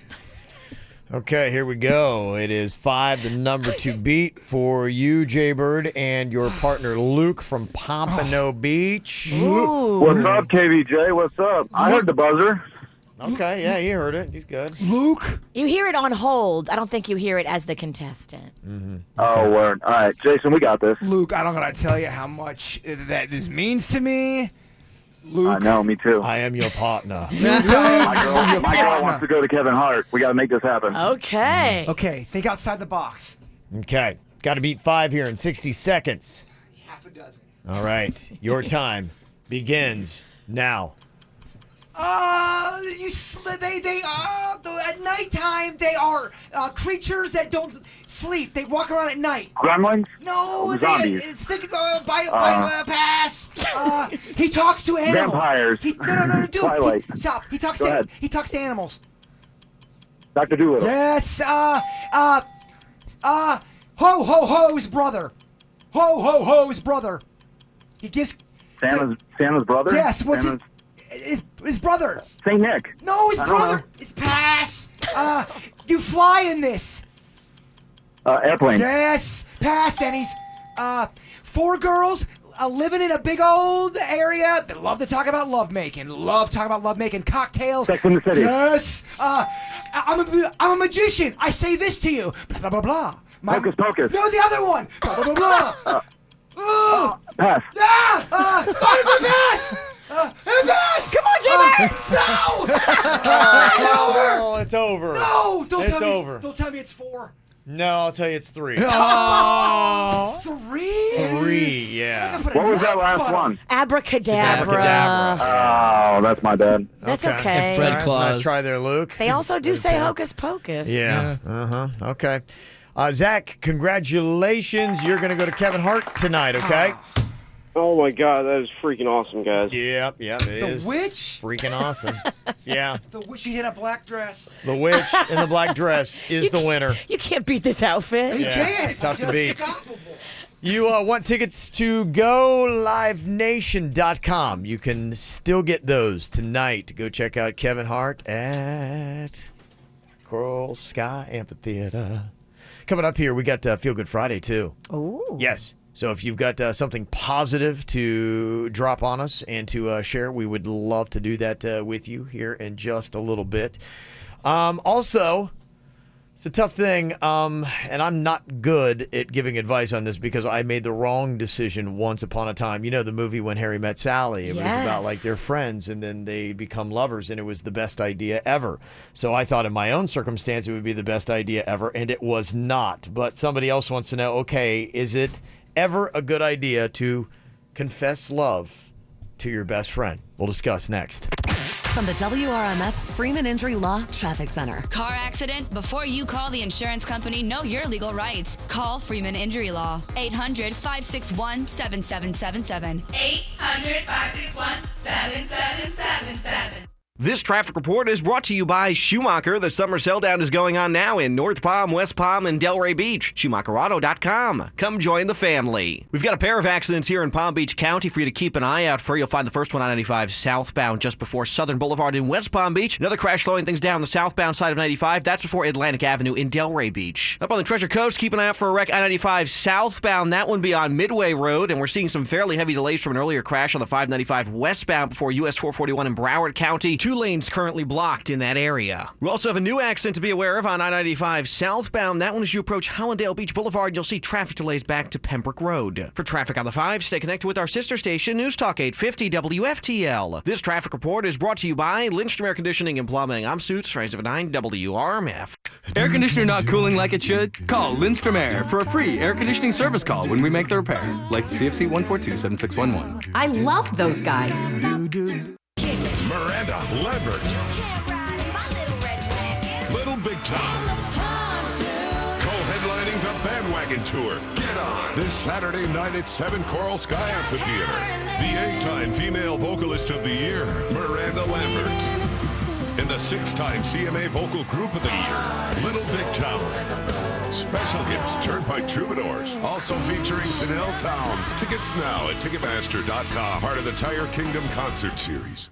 Okay, here we go. It is 5, the number to beat for you, Jaybird, and your partner Luke from Pompano Beach. Ooh. What's up, KVJ? What's up? I heard the buzzer. Okay, yeah, he heard it. He's good. Luke. You hear it on hold. I don't think you hear it as the contestant. Mm-hmm. Oh, word. All right, Jason, we got this. Luke, I don't gotta tell you how much that this means to me. Luke. I know, me too. I am your partner. My girl wants to go to Kevin Hart. We got to make this happen. Okay. Okay, think outside the box. Okay, got to beat 5 here in 60 seconds. Half a dozen. All right, your time begins now. At nighttime, they are creatures that don't sleep. They walk around at night. Gremlins? No, Zombies. Pass. He talks to animals. Vampires. No, dude. Twilight. Stop. He talks Go to ahead. animals. Dr. Doolittle. Yes. Ho's brother. Ho's brother. He gives. Santa's brother? Yes. What's his brother? Saint Nick. No, his I don't brother. know. It's pass. You fly in this. Airplane. Yes. Pass, Denny's. 4 girls living in a big old area that love to talk about lovemaking. Cocktails. Sex in the City. Yes. I'm a magician. I say this to you. Blah, blah, blah, blah. Hocus Pocus. No, the other one. Blah, blah, blah, blah. Pass. Pass. Pass. Come on, Jimmy. No. Oh, it's over. No, don't It's tell me. over. Don't tell me it's 4. No, I'll tell you it's 3. Oh. 3? 3, yeah. What was that last one? Abracadabra. Oh, that's my bad. That's okay. And Fred Nice, Claus. nice try there, Luke. They also do say hocus pocus. Yeah. Okay. Zach, congratulations. You're going to go to Kevin Hart tonight, okay? Oh, my God. That is freaking awesome, guys. Yep, it is. The witch? Freaking awesome. Yeah. The witch, she's in a black dress. The witch in the black dress is the winner. You can't beat this outfit. You can't. Tough to It's beat. unstoppable. You want tickets to GoLiveNation.com. You can still get those tonight. Go check out Kevin Hart at Coral Sky Amphitheater. Coming up here, we got Feel Good Friday, too. Ooh. Yes. So if you've got something positive to drop on us and to share, we would love to do that with you here in just a little bit. Also, it's a tough thing, and I'm not good at giving advice on this because I made the wrong decision once upon a time. You know the movie When Harry Met Sally? It was about like they're friends and then they become lovers, and it was the best idea ever. So I thought in my own circumstance it would be the best idea ever, and it was not. But somebody else wants to know, okay, is it ever a good idea to confess love to your best friend? We'll discuss next. From the WRMF Freeman Injury Law Traffic Center. Car accident? Before you call the insurance company, know your legal rights. Call Freeman Injury Law. 800-561-7777. 800-561-7777. This traffic report is brought to you by Schumacher. The summer sell-down is going on now in North Palm, West Palm, and Delray Beach. SchumacherAuto.com. Come join the family. We've got a pair of accidents here in Palm Beach County for you to keep an eye out for. You'll find the first one on 95 southbound just before Southern Boulevard in West Palm Beach. Another crash slowing things down the southbound side of 95. That's before Atlantic Avenue in Delray Beach. Up on the Treasure Coast, keep an eye out for a wreck on 95 southbound. That one be on Midway Road, and we're seeing some fairly heavy delays from an earlier crash on the 595 westbound before US 441 in Broward County. 2 lanes currently blocked in that area. We also have a new accident to be aware of on I-95 southbound. That one as you approach Hollandale Beach Boulevard, you'll see traffic delays back to Pembroke Road. For traffic on the 5, stay connected with our sister station, News Talk 850 WFTL. This traffic report is brought to you by Lindstrom Air Conditioning and Plumbing. I'm Suits, Rise of 9 WRMF. Air conditioner not cooling like it should? Call Lindstrom Air for a free air conditioning service call when we make the repair. Like CFC 142-7611. I love those guys. Miranda Lambert. Little Big Town. Co-headlining the Bandwagon Tour. Get on. This Saturday night at 7 Coral Sky Amphitheater. The 8-time Female Vocalist of the Year, Miranda Lambert. And the 6-time CMA Vocal Group of the Year, Little Big Town. Special guest Turnpike Troubadours. Also featuring Tanel Towns. Tickets now at Ticketmaster.com. Part of the Tire Kingdom Concert Series.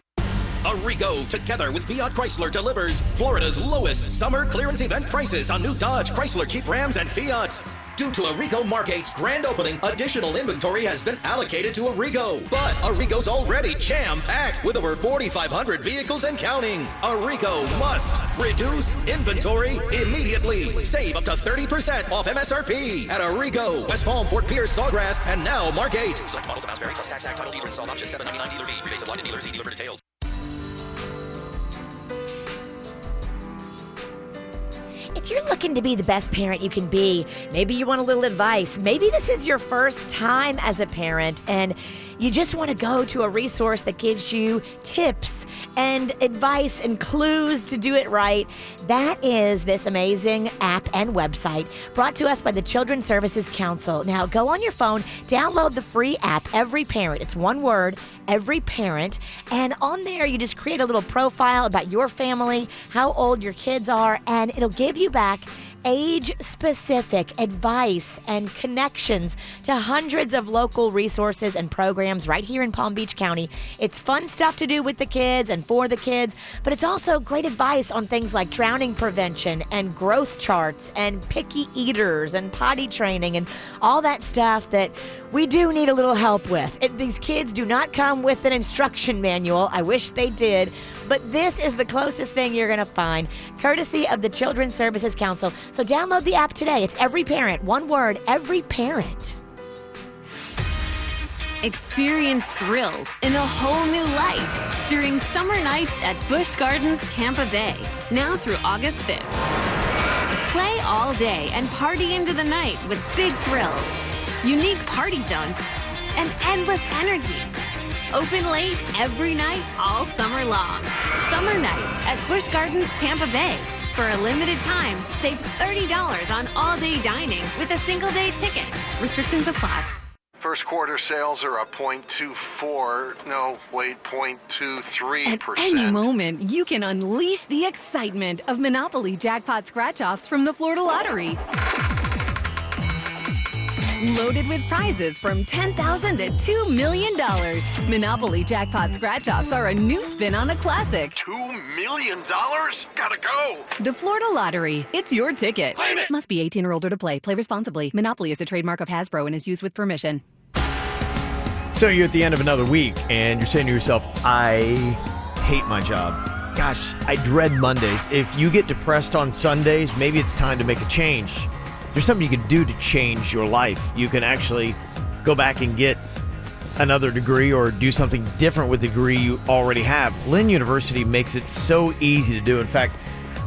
Arrigo, together with Fiat Chrysler, delivers Florida's lowest summer clearance event prices on new Dodge, Chrysler, Jeep, Rams, and Fiats. Due to Arrigo Margate's grand opening, additional inventory has been allocated to Arrigo. But Arrigo's already jam-packed with over 4,500 vehicles and counting. Arrigo must reduce inventory immediately. Save up to 30% off MSRP at Arrigo, West Palm, Fort Pierce, Sawgrass, and now Margate. Select models, amounts vary, plus tax, title, dealer installed option, $7.99 dealer fee. Rebates applied to dealer. See dealer for details. If you're looking to be the best parent you can be, maybe you want a little advice. Maybe this is your first time as a parent and you just want to go to a resource that gives you tips and advice and clues to do it right. That is this amazing app and website brought to us by the Children's Services Council. Now, go on your phone, download the free app, Every Parent. It's one word, Every Parent. And on there, you just create a little profile about your family, how old your kids are, and it'll give you back age-specific advice and connections to hundreds of local resources and programs right here in Palm Beach County. It's fun stuff to do with the kids and for the kids, but it's also great advice on things like drowning prevention and growth charts and picky eaters and potty training and all that stuff that we do need a little help with. These kids do not come with an instruction manual. I wish they did, but this is the closest thing you're going to find, courtesy of the Children's Services Council. So download the app today. It's Every Parent. One word, Every Parent. Experience thrills in a whole new light during summer nights at Busch Gardens, Tampa Bay, now through August 5th. Play all day and party into the night with big thrills, unique party zones, and endless energy. Open late every night all summer long. Summer nights at Busch Gardens, Tampa Bay. For a limited time, save $30 on all-day dining with a single-day ticket. Restrictions apply. First quarter sales are up 0.23%. At any moment, you can unleash the excitement of Monopoly Jackpot Scratch-Offs from the Florida Lottery. Loaded with prizes from $10,000 to $2 million. Monopoly Jackpot Scratch-Offs are a new spin on a classic. $2 million? Gotta go! The Florida Lottery. It's your ticket. Claim it! Must be 18 or older to play. Play responsibly. Monopoly is a trademark of Hasbro and is used with permission. So you're at the end of another week, and you're saying to yourself, I hate my job. Gosh, I dread Mondays. If you get depressed on Sundays, maybe it's time to make a change. There's something you can do to change your life. You can actually go back and get another degree or do something different with the degree you already have. Lynn University makes it so easy to do. In fact,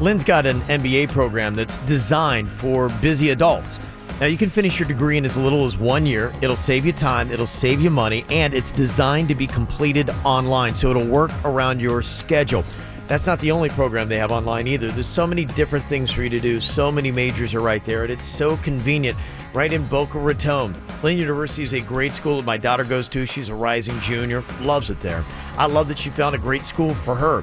Lynn's got an MBA program that's designed for busy adults. Now, you can finish your degree in as little as 1 year. It'll save you time, it'll save you money, and it's designed to be completed online, so it'll work around your schedule. That's not the only program they have online either. There's so many different things for you to do. So many majors are right there, and it's so convenient right in Boca Raton. Lynn University is a great school that my daughter goes to. She's a rising junior, loves it there. I love that she found a great school for her.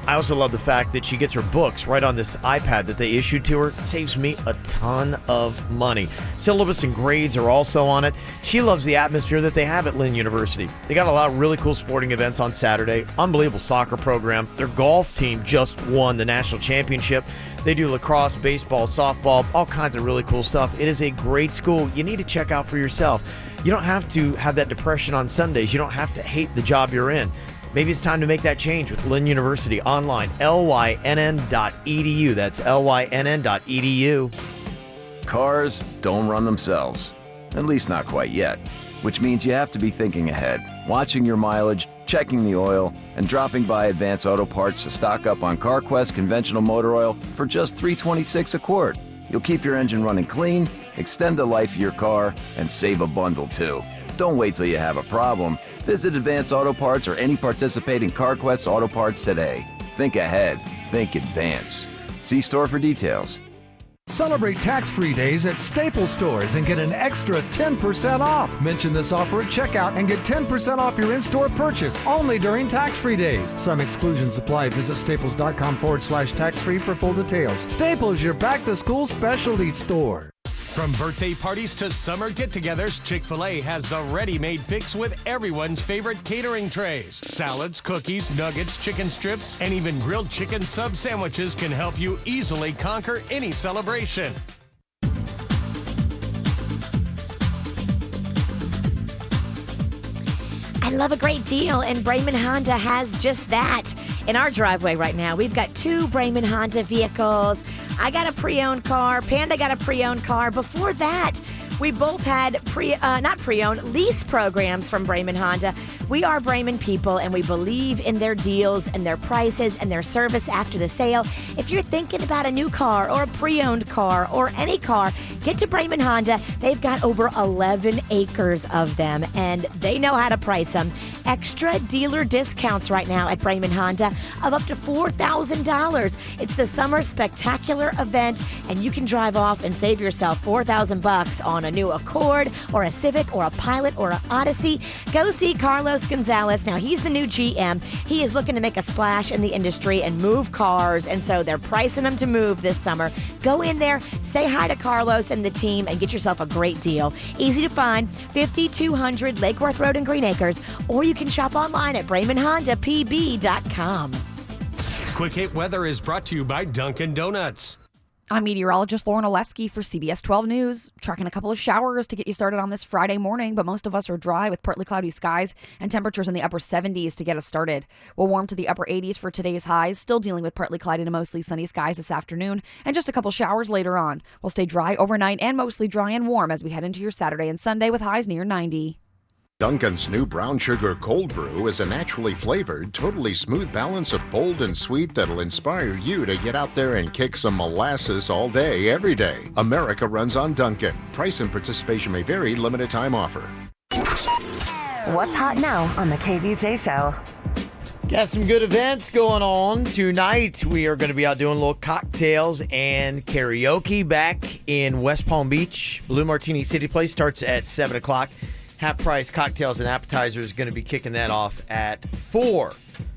I also love the fact that she gets her books right on this iPad that they issued to her. It saves me a ton of money. Syllabus and grades are also on it. She loves the atmosphere that they have at Lynn University. They got a lot of really cool sporting events on Saturday. Unbelievable soccer program. Their golf team just won the national championship. They do lacrosse, baseball, softball, all kinds of really cool stuff. It is a great school you need to check out for yourself. You don't have to have that depression on Sundays. You don't have to hate the job you're in. Maybe it's time to make that change with Lynn University online, lynn.edu. That's lynn.edu. Cars don't run themselves, at least not quite yet, which means you have to be thinking ahead, watching your mileage, checking the oil, and dropping by Advance Auto Parts to stock up on CarQuest conventional motor oil for just $3.26 a quart. You'll keep your engine running clean, extend the life of your car, and save a bundle too. Don't wait till you have a problem. Visit Advance Auto Parts or any participating CarQuest Auto Parts today. Think ahead. Think Advance. See store for details. Celebrate tax-free days at Staples stores and get an extra 10% off. Mention this offer at checkout and get 10% off your in-store purchase only during tax-free days. Some exclusions apply. Visit staples.com/tax-free for full details. Staples, your back-to-school specialty store. From birthday parties to summer get-togethers, Chick-fil-A has the ready-made fix with everyone's favorite catering trays. Salads, cookies, nuggets, chicken strips, and even grilled chicken sub sandwiches can help you easily conquer any celebration. I love a great deal, and Brayman Honda has just that. In our driveway right now, we've got 2 Brayman Honda vehicles. I got a pre-owned car. Panda got a pre-owned car. Before that, we both had lease programs from Brayman Honda. We are Brayman people, and we believe in their deals and their prices and their service after the sale. If you're thinking about a new car or a pre-owned car or any car, get to Brayman Honda. They've got over 11 acres of them, and they know how to price them. Extra dealer discounts right now at Brayman Honda of up to $4,000. It's the Summer Spectacular event, and you can drive off and save yourself $4,000 on a new Accord or a Civic or a Pilot or an Odyssey. Go see Carlos Gonzalez. Now, he's the new GM. He is looking to make a splash in the industry and move cars, and so they're pricing them to move this summer. Go in there, say hi to Carlos and the team, and get yourself a great deal. Easy to find, 5200 Lake Worth Road in Green Acres, or you can shop online at BraymanHondaPB.com. Quick Hit Weather is brought to you by Dunkin' Donuts. I'm meteorologist Lauren Oleski for CBS 12 News. Tracking a couple of showers to get you started on this Friday morning, but most of us are dry with partly cloudy skies and temperatures in the upper 70s to get us started. We'll warm to the upper 80s for today's highs, still dealing with partly cloudy to mostly sunny skies this afternoon, and just a couple showers later on. We'll stay dry overnight and mostly dry and warm as we head into your Saturday and Sunday with highs near 90. Dunkin's new brown sugar cold brew is a naturally flavored, totally smooth balance of bold and sweet that'll inspire you to get out there and kick some molasses all day, every day. America runs on Dunkin'. Price and participation may vary. Limited time offer. What's hot now on the KVJ show? Got some good events going on tonight. We are going to be out doing little cocktails and karaoke back in West Palm Beach. Blue Martini City Place starts at 7 o'clock. Half-price cocktails and appetizers going to be kicking that off at 4.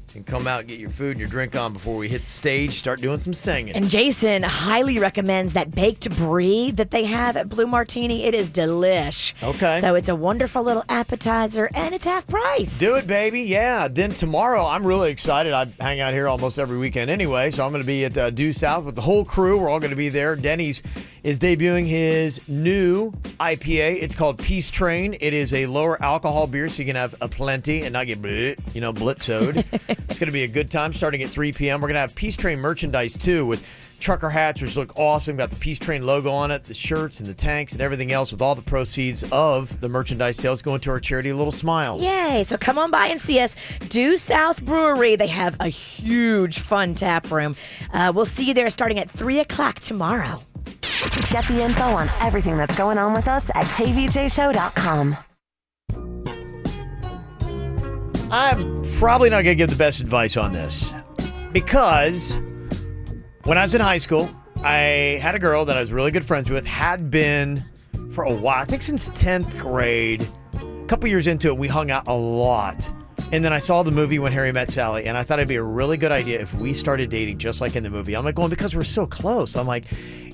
You can come out and get your food and your drink on before we hit the stage, start doing some singing. And Jason highly recommends that baked brie that they have at Blue Martini. It is delish. Okay. So it's a wonderful little appetizer, and it's half price. Do it, baby. Yeah. Then tomorrow, I'm really excited. I hang out here almost every weekend anyway, so I'm going to be at Due South with the whole crew. We're all going to be there. Denny's is debuting his new IPA. It's called Peace Train. It is a lower alcohol beer, so you can have a plenty and not get blitzoed. It's going to be a good time starting at 3 p.m. We're going to have Peace Train merchandise, too, with trucker hats, which look awesome. Got the Peace Train logo on it, the shirts and the tanks and everything else, with all the proceeds of the merchandise sales going to our charity Little Smiles. Yay. So come on by and see us. Due South Brewery. They have a huge, fun tap room. We'll see you there starting at 3 o'clock tomorrow. Get the info on everything that's going on with us at kvjshow.com. I'm probably not going to give the best advice on this because when I was in high school, I had a girl that I was really good friends with, had been for a while, I think since 10th grade. A couple years into it, we hung out a lot. And then I saw the movie When Harry Met Sally, and I thought it'd be a really good idea if we started dating just like in the movie. I'm like, going, because we're so close. I'm like,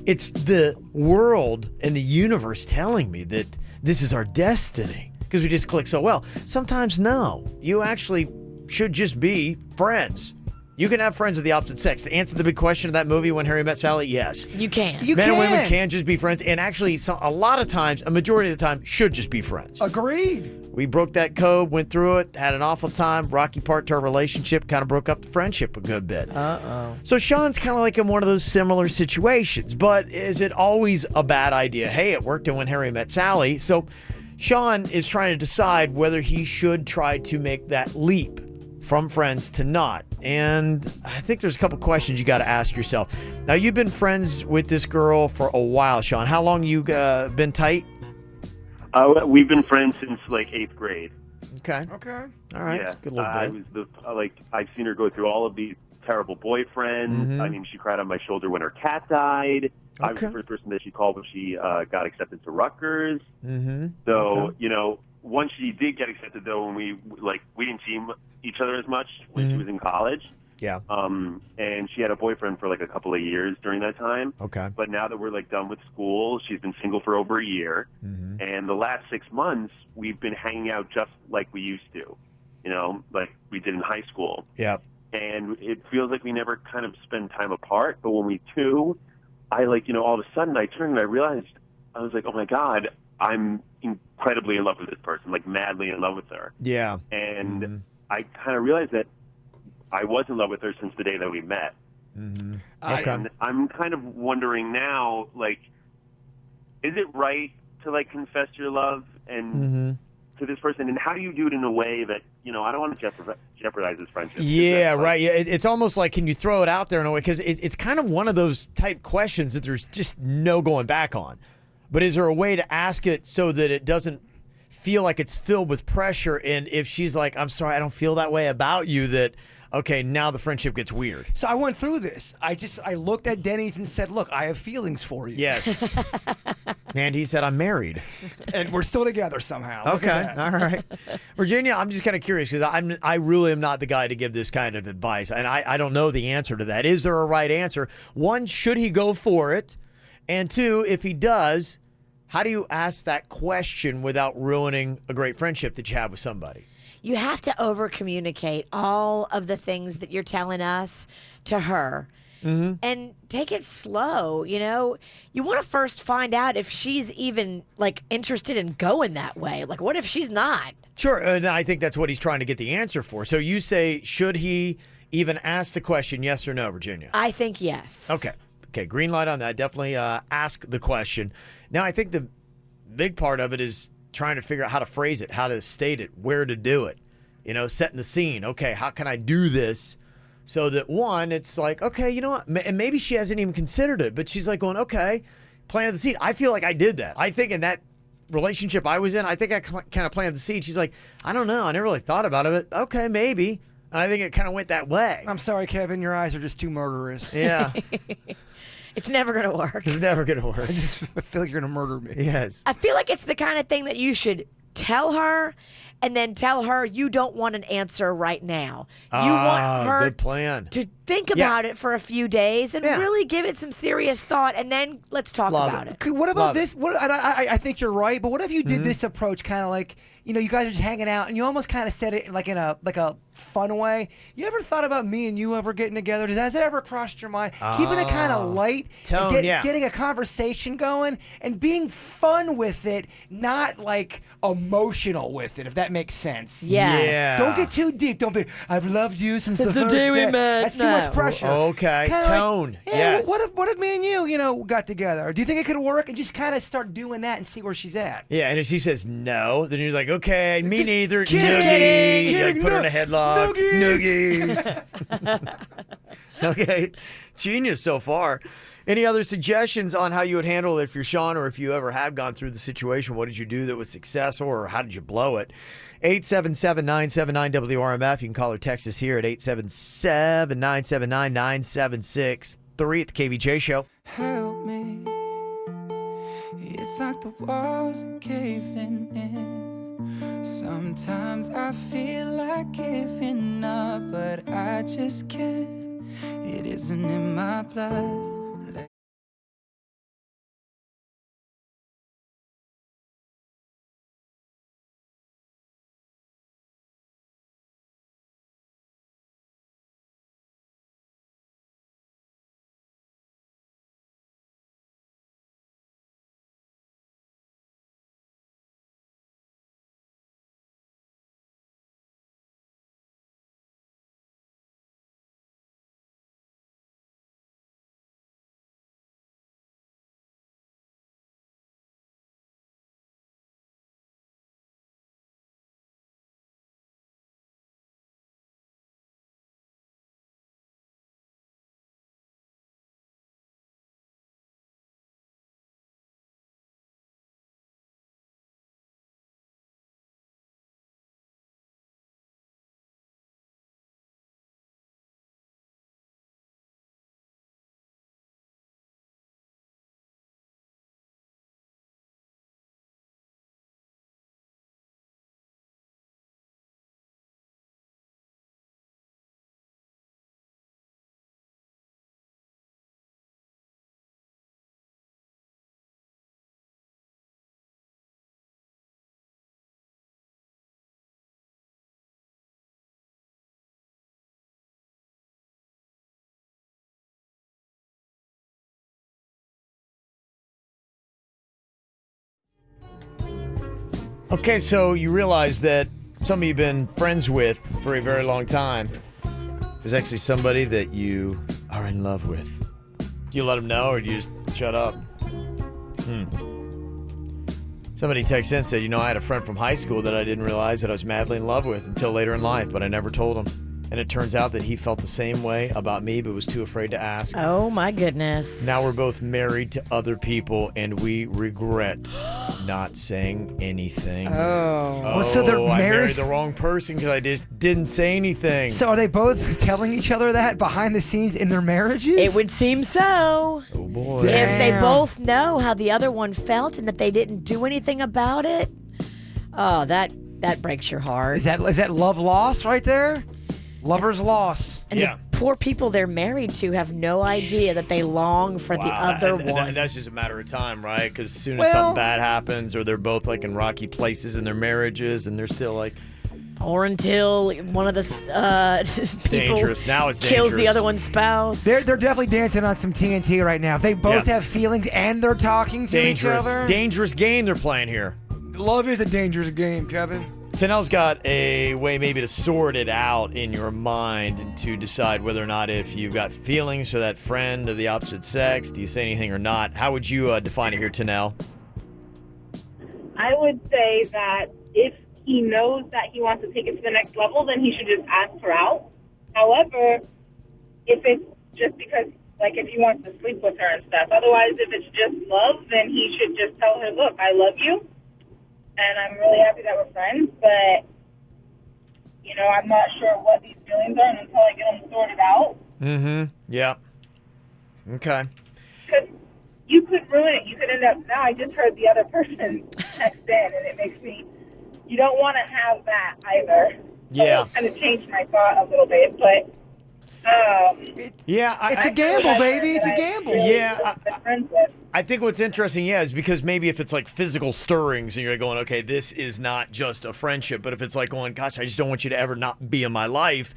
it's the world and the universe telling me that this is our destiny because we just click so well. Sometimes, no. You actually should just be friends. You can have friends of the opposite sex. To answer the big question of that movie, When Harry Met Sally, yes. You can. Men and women can just be friends. And actually, a lot of times, a majority of the time, should just be friends. Agreed. We broke that code, went through it, had an awful time, rocky part to our relationship, kind of broke up the friendship a good bit. Uh-oh. So Sean's kind of like in one of those similar situations. But is it always a bad idea? Hey, it worked in When Harry Met Sally. So Sean is trying to decide whether he should try to make that leap from friends to not. And I think there's a couple questions you got to ask yourself. Now, you've been friends with this girl for a while, Sean. How long you been tight? We've been friends since like 8th grade. Okay. Okay. All right. Yeah. That's a good little bit. I've seen her go through all of these terrible boyfriends. Mm-hmm. I mean, she cried on my shoulder when her cat died. I was the first person that she called when she got accepted to Rutgers. Mm-hmm. So, once she did get accepted, though, when we didn't see each other as much when she was in college. Yeah. And she had a boyfriend for like a couple of years during that time. Okay. But now that we're like done with school, she's been single for over a year. Mm-hmm. And the last 6 months, we've been hanging out just like we used to, like we did in high school. Yep. And it feels like we never kind of spend time apart. But when we do, I all of a sudden I turned and I realized, I was like, oh my God, I'm incredibly in love with this person, like madly in love with her. Yeah. And I kind of realized that I was in love with her since the day that we met. Mm-hmm. Okay. And I'm kind of wondering now, like, is it right to like confess your love and to this person? And how do you do it in a way that, I don't want to jeopardize this friendship? Yeah, right. Yeah, it's almost like, can you throw it out there in a way? Because it's kind of one of those type questions that there's just no going back on. But is there a way to ask it so that it doesn't feel like it's filled with pressure? And if she's like, I'm sorry, I don't feel that way about you, that, okay, now the friendship gets weird. So I went through this. I looked at Denny's and said, look, I have feelings for you. Yes. And he said, I'm married. And we're still together somehow. Look Okay, at that. all right. Virginia, I'm just kind of curious because I really am not the guy to give this kind of advice. And I don't know the answer to that. Is there a right answer? One, should he go for it? And two, if he does, how do you ask that question without ruining a great friendship that you have with somebody? You have to over communicate all of the things that you're telling us to her. Mm-hmm. And take it slow. You want to first find out if she's even like interested in going that way. Like, what if she's not? Sure, and I think that's what he's trying to get the answer for. So you say, should he even ask the question, yes or no, Virginia? I think yes. Okay, green light on that. Definitely ask the question. Now, I think the big part of it is trying to figure out how to phrase it, how to state it, where to do it. Setting the scene. Okay, how can I do this so that, one, it's like, okay, you know what? And maybe she hasn't even considered it, but she's like going, okay, planted the seed. I feel like I did that. I think in that relationship I was in, I think I kind of planted the seed. She's like, I don't know. I never really thought about it, but okay, maybe. And I think it kind of went that way. I'm sorry, Kevin. Your eyes are just too murderous. Yeah. It's never going to work. It's never going to work. I just feel like you're going to murder me. Yes. I feel like it's the kind of thing that you should tell her and then tell her you don't want an answer right now. You want her good plan. to think about it for a few days and really give it some serious thought, and then let's talk about it. What about this? I think you're right, but what if you did this approach kind of like, you guys are just hanging out and you almost kind of said it like in a fun way. You ever thought about me and you ever getting together? Has it ever crossed your mind? Keeping it kind of light, tone, and getting a conversation going and being fun with it, not like emotional with it, if that makes sense. Yes. Yeah. Don't get too deep. Don't be, I've loved you since the first day we met. That's too much pressure. Okay, Kinda tone. Like, Yes. What if me and you, got together? Do you think it could work? And just kind of start doing that and see where she's at. Yeah, and if she says no, then you're like, okay, me neither. Just Noogie. kidding. You, like, put her in a headlock. Noogies. Okay, genius so far. Any other suggestions on how you would handle it if you're Sean, or if you ever have gone through the situation? What did you do that was successful, or how did you blow it? 877-979-WRMF. You can call or text us here at 877-979-9763 at the KVJ Show. Help me. It's like the walls are caving in. Sometimes I feel like giving up, but I just can't. It isn't in my blood. Okay, so you realize that somebody you've been friends with for a very long time is actually somebody that you are in love with. Do you let them know, or do you just shut up? Somebody texted in and said, I had a friend from high school that I didn't realize that I was madly in love with until later in life, but I never told him. And it turns out that he felt the same way about me, but was too afraid to ask. Oh, my goodness. Now we're both married to other people, and we regret not saying anything. Well, so they're I married? married the wrong person because I just didn't say anything. So are they both telling each other that behind the scenes in their marriages? It would seem so. Oh, boy. If they both know how the other one felt and that they didn't do anything about it, that breaks your heart. Is that love lost right there? Lover's loss. And the poor people they're married to have no idea that they long for the other one. And that's just a matter of time, right? Because as soon as something bad happens, or they're both like in rocky places in their marriages, and they're still like, or until one of the people dangerous. Now it's kills the dangerous. other one's spouse. They're definitely dancing on some TNT right now. If they both have feelings and they're talking to each other. Dangerous game they're playing here. Love is a dangerous game, Kevin. Tanel's got a way maybe to sort it out in your mind and to decide whether or not if you've got feelings for that friend of the opposite sex. Do you say anything or not? How would you define it here, Tanel? I would say that if he knows that he wants to take it to the next level, then he should just ask her out. However, if it's just because, like, if he wants to sleep with her and stuff. Otherwise, if it's just love, then he should just tell her, look, I love you. And I'm really happy that we're friends, but, I'm not sure what these feelings are until I get them sorted out. Yeah. Okay. Because you could ruin it. You could end up, now I just heard the other person text in, and it makes me, you don't want to have that either. Yeah. So it kind of changed my thought a little bit, but, it's a gamble, baby. It's a gamble. Yeah. I think what's interesting, is because maybe if it's like physical stirrings and you're going, okay, this is not just a friendship, but if it's like going, gosh, I just don't want you to ever not be in my life,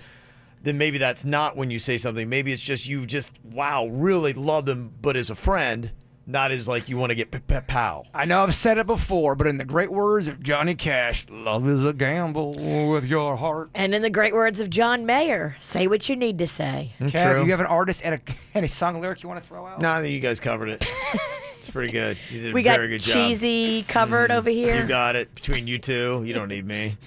then maybe that's not when you say something. Maybe it's just you just, really love them, but as a friend, not as like you want to get pal. I know I've said it before, but in the great words of Johnny Cash, love is a gamble with your heart. And in the great words of John Mayer, say what you need to say. Kev, you have an artist and a song lyric you want to throw out? No, you guys covered it. It's pretty good. You did We a got very good job. cheesy covered over here. You got it. Between you two, you don't need me.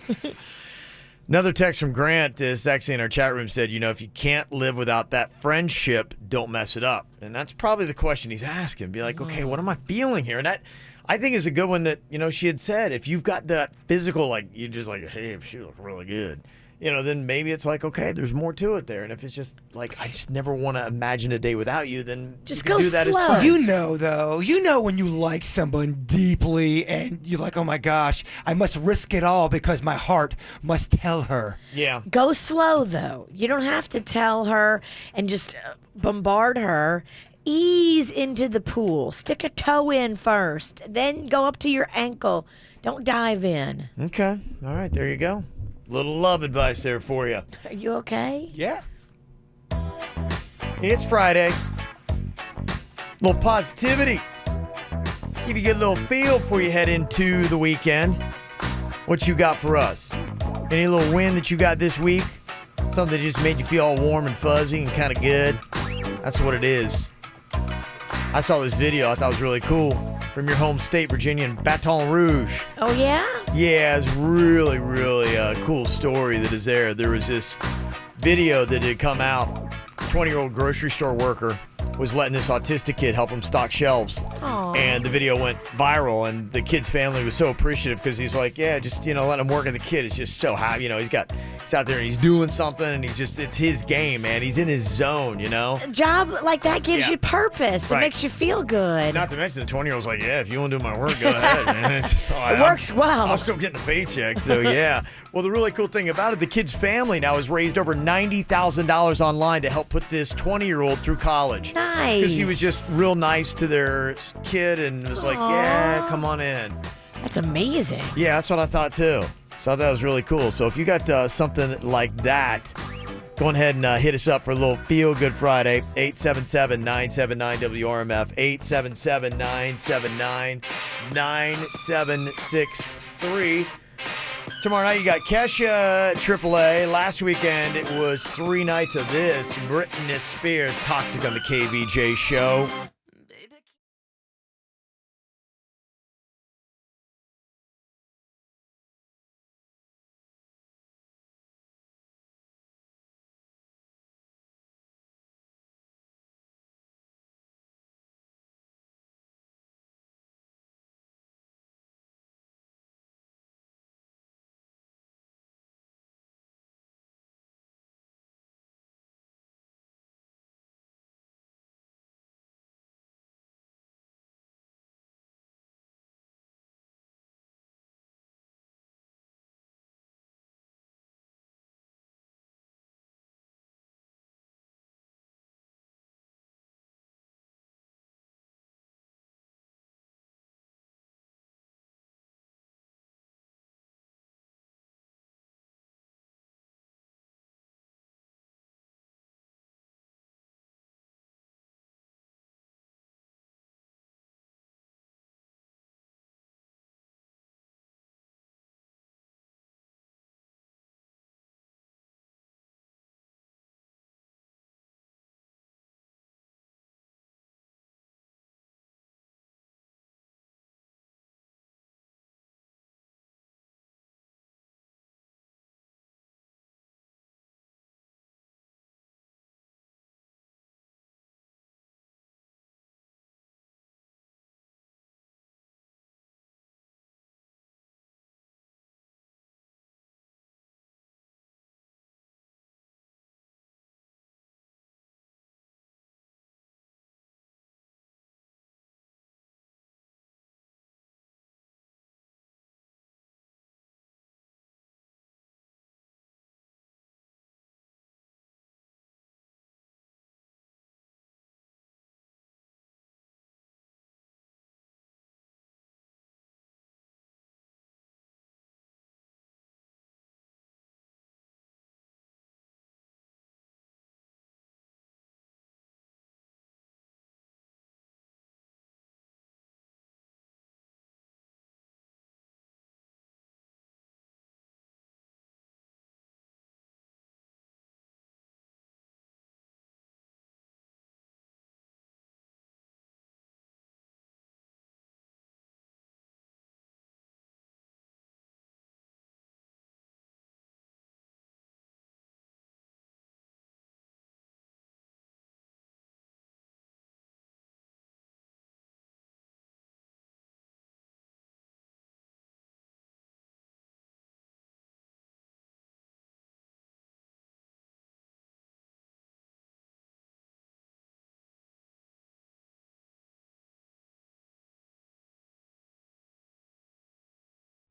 Another text from Grant is actually in our chat room said, if you can't live without that friendship, don't mess it up. And that's probably the question he's asking. Be like, okay, what am I feeling here? And that, I think, is a good one that, she had said. If you've got that physical, like, you're just like, hey, she looks really good. Then maybe it's like, okay, there's more to it there. And if it's just like, I just never want to imagine a day without you, then just you can go do that slow. as friends. You know when you like someone deeply and you're like, oh my gosh, I must risk it all because my heart must tell her. Yeah. Go slow, though. You don't have to tell her and just bombard her. Ease into the pool. Stick a toe in first. Then go up to your ankle. Don't dive in. Okay. All right. There you go. Little love advice there for you. Are you okay? Yeah. It's Friday. Little positivity. Give you a good little feel before you head into the weekend. What you got for us? Any little win that you got this week? Something that just made you feel all warm and fuzzy and kind of good? That's what it is. I saw this video. I thought it was really cool. From your home state, Virginia, and Baton Rouge. Oh, yeah? Yeah, it's really, really a cool story that is there. There was this video that had come out. A 20-year-old grocery store worker was letting this autistic kid help him stock shelves. Aww. And the video went viral, and the kid's family was so appreciative because he's like, yeah, just, let him work. And the kid is just so happy. He's out there and he's doing something, and it's his game, man. He's in his zone, A job like that gives you purpose. Right. It makes you feel good. Not to mention the 20-year-old's like, yeah, if you want to do my work, go ahead, man. It works well. I'm still getting a paycheck, so yeah. Well, the really cool thing about it, the kid's family now has raised over $90,000 online to help put this 20-year-old through college. Nice. Because he was just real nice to their kid and was like, yeah, come on in. That's amazing. Yeah, that's what I thought, too. So I thought that was really cool. So if you got something like that, go ahead and hit us up for a little Feel Good Friday. 877-979-WRMF. 877-979-9764. 3. Tomorrow night, you got Kesha, AAA. Last weekend, it was 3 nights of this. Britney Spears, Toxic on the KVJ show.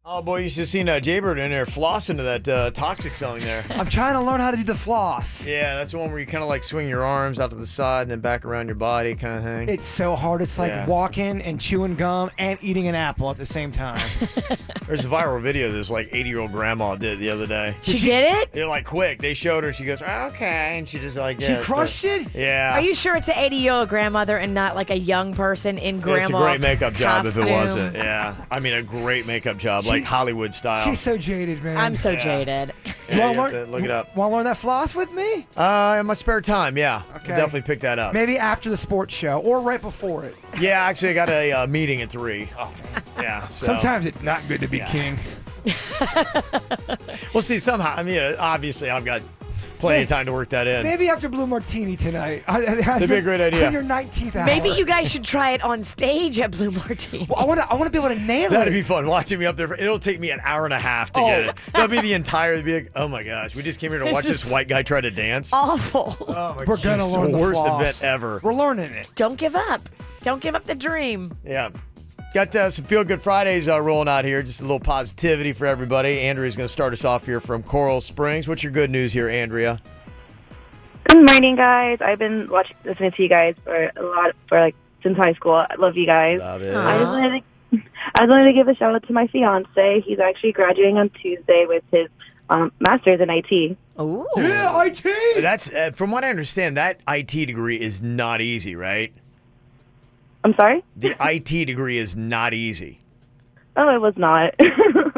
Oh, boy, you should have seen Jaybird in there flossing to that Toxic song there. I'm trying to learn how to do the floss. Yeah, that's the one where you kind of like swing your arms out to the side and then back around your body kind of thing. It's so hard. It's like walking and chewing gum and eating an apple at the same time. There's a viral video this like 80-year-old grandma did the other day. She did it? They're like quick. They showed her. She goes, okay. And she just like, She crushed it? Yeah. Are you sure it's an 80-year-old grandmother and not like a young person in grandma It's a great makeup job if it costume? wasn't. Yeah. I mean, a great makeup job, like Hollywood style. She's so jaded, man. I'm so jaded. Yeah, you have to look it up. Want to learn that floss with me? In my spare time, yeah. Okay. Definitely pick that up. Maybe after the sports show or right before it. Yeah, actually, I got a meeting at 3. Oh, yeah. So. Sometimes it's not good to be king. We'll see somehow. I mean, obviously, I've got plenty of time to work that in. Maybe after Blue Martini tonight. That'd be a great idea. On your 19th hour. Maybe you guys should try it on stage at Blue Martini. Well, I want to be able to nail it. That'd be fun. Watching me up there. It'll take me an hour and a half to get it. That'll be the entire. It'd be like, oh my gosh, we just came here to watch this white guy try to dance. Awful. Oh my We're gonna learn the worst floss. event ever. We're learning it. Don't give up. Don't give up the dream. Yeah. Got some Feel Good Fridays rolling out here. Just a little positivity for everybody. Andrea's going to start us off here from Coral Springs. What's your good news here, Andrea? Good morning, guys. I've been listening to you guys since high school. I love you guys. Love it. I just wanted to give a shout out to my fiance. He's actually graduating on Tuesday with his master's in IT. Oh, yeah, IT. That's from what I understand. That IT degree is not easy, right? I'm sorry? The IT degree is not easy. Oh, it was not.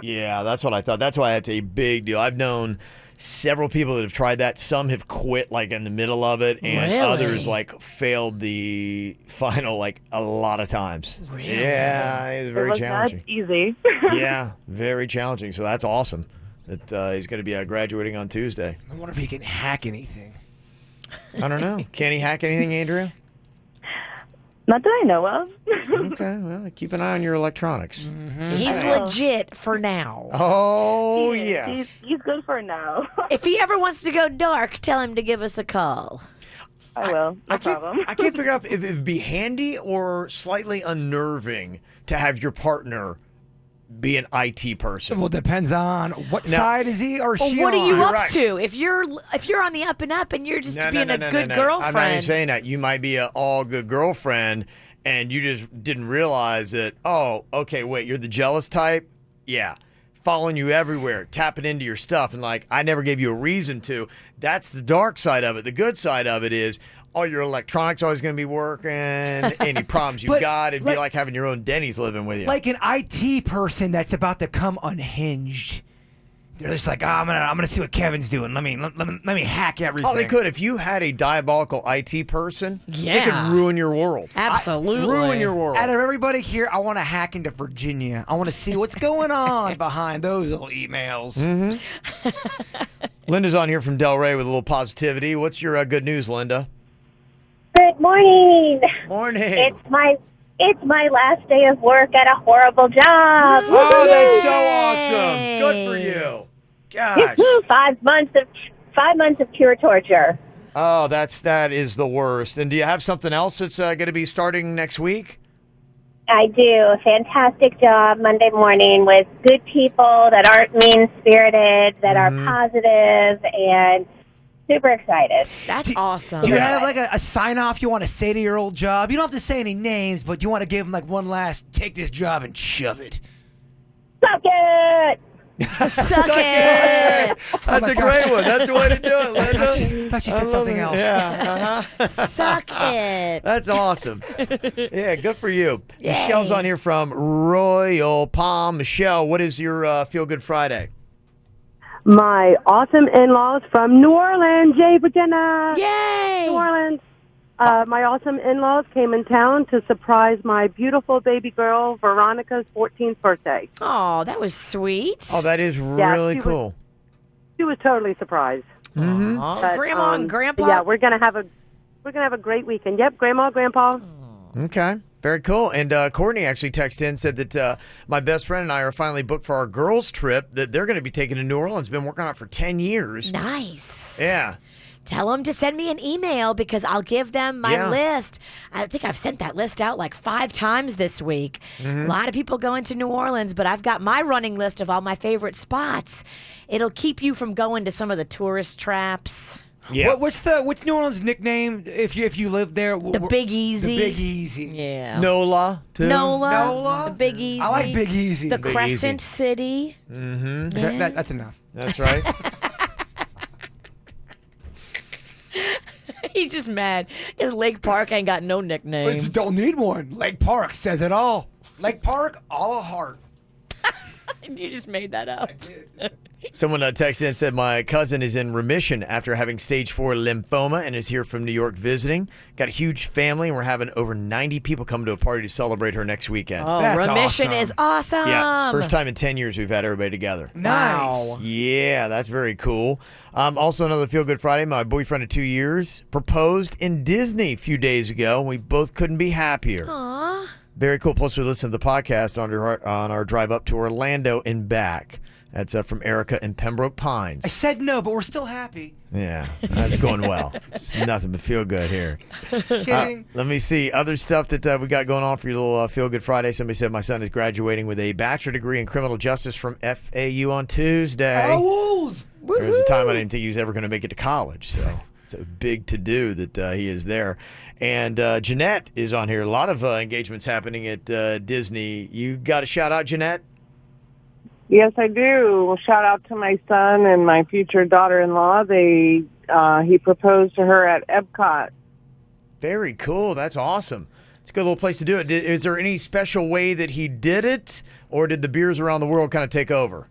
Yeah, that's what I thought. That's why it's a big deal. I've known several people that have tried that. Some have quit like in the middle of it, and Really? others like failed the final like a lot of times. Really? Yeah, it's very challenging. That's easy. Yeah, very challenging. So that's awesome that he's going to be graduating on Tuesday. I wonder if he can hack anything. I don't know. Can he hack anything, Andrea? Not that I know of. Okay, well, keep an eye on your electronics. He's legit for now. Oh, yeah. He's good for now. If he ever wants to go dark, tell him to give us a call. I will. No problem. I can't figure out if it'd be handy or slightly unnerving to have your partner be an IT person. Well, it depends on what Now- side is he or Well, she what are on. you up right. to? If you're on the up and up and you're just being a good No. girlfriend. I'm not even saying that. You might be an all good girlfriend, and you just didn't realize that. Oh, okay, wait, you're the jealous type. Yeah, following you everywhere, tapping into your stuff, and like I never gave you a reason to. That's the dark side of it. The good side of it is all your electronics always going to be working. Any problems you But, got, it'd be like having your own Denny's living with you. Like an IT person that's about to come unhinged. They're just like, I'm gonna see what Kevin's doing. Let me hack everything. Oh, they could. If you had a diabolical IT person, they Yeah. could ruin your world. Absolutely. Ruin your world. Out of everybody here, I want to hack into Virginia. I want to see what's going on behind those little emails. Linda's on here from Delray with a little positivity. What's your good news, Linda? Good morning. Morning. It's my last day of work at a horrible job. Oh, that's so awesome. Good for you. Gosh. 5 months of pure torture. Oh, that is the worst. And do you have something else that's going to be starting next week? I do a fantastic job Monday morning with good people that aren't mean-spirited, that are positive, and super excited. That's awesome. Do you have like a sign off you want to say to your old job? You don't have to say any names, but you want to give them like one last take this job and shove it. Suck it! Suck it! That's a great one. That's the way to do it, Linda. I thought you said something else. Yeah. Suck it. That's awesome. Yeah, good for you. Yay. Michelle's on here from Royal Palm. Michelle, what is your Feel Good Friday? My awesome in-laws from New Orleans, Jay, Virginia. Yay! New Orleans. My awesome in-laws came in town to surprise my beautiful baby girl, Veronica's 14th birthday. Oh, that was sweet. Oh, that is Yeah, really she was- cool. She was totally surprised. Oh, But, Grandma and Grandpa. Yeah, we're gonna have a great weekend. Yep, Grandma, Grandpa. Okay. Very cool. And Courtney actually texted in, said that my best friend and I are finally booked for our girls' trip that they're going to be taking to New Orleans. Been working on it for 10 years. Nice. Yeah. Tell them to send me an email because I'll give them my Yeah. list. I think I've sent that list out like 5 times this week. Mm-hmm. A lot of people going to New Orleans, but I've got my running list of all my favorite spots. It'll keep you from going to some of the tourist traps. Yeah. What's New Orleans' nickname if you live there? The Big Easy. The Big Easy. Yeah. NOLA, too. NOLA. The Big Easy. I like Big Easy. The Big Crescent Easy. City. Mm-hmm. Yeah. That's enough. That's right. He's just mad because Lake Park ain't got no nickname. We just don't need one. Lake Park says it all. Lake Park, all a heart. You just made that up. Someone texted in and said, my cousin is in remission after having stage 4 lymphoma and is here from New York visiting. Got a huge family, and we're having over 90 people come to a party to celebrate her next weekend. Oh, That's remission awesome. is awesome. Yeah, first time in 10 years we've had everybody together. Nice. Yeah, that's very cool. Also, another Feel Good Friday. My boyfriend of 2 years proposed in Disney a few days ago, and we both couldn't be happier. Aw. Very cool. Plus, we listened to the podcast on our drive up to Orlando and back. That's from Erica in Pembroke I Pines. said no, but we're still happy. Yeah, that's going well. It's nothing but feel good here. Kidding. Let me see. Other stuff that we got going on for your little Feel Good Friday. Somebody said my son is graduating with a bachelor degree in criminal justice from FAU on Tuesday. Oh, There was a time I didn't think he was ever going to make it to college, so it's a big to-do that he is there. And Jeanette is on here. A lot of engagements happening at Disney. You got a shout-out, Jeanette? Yes, I do. Shout out to my son and my future daughter-in-law. He proposed to her at Epcot. Very cool. That's awesome. It's a good little place to do it. Is there any special way that he did it, or did the beers around the world kind of take over?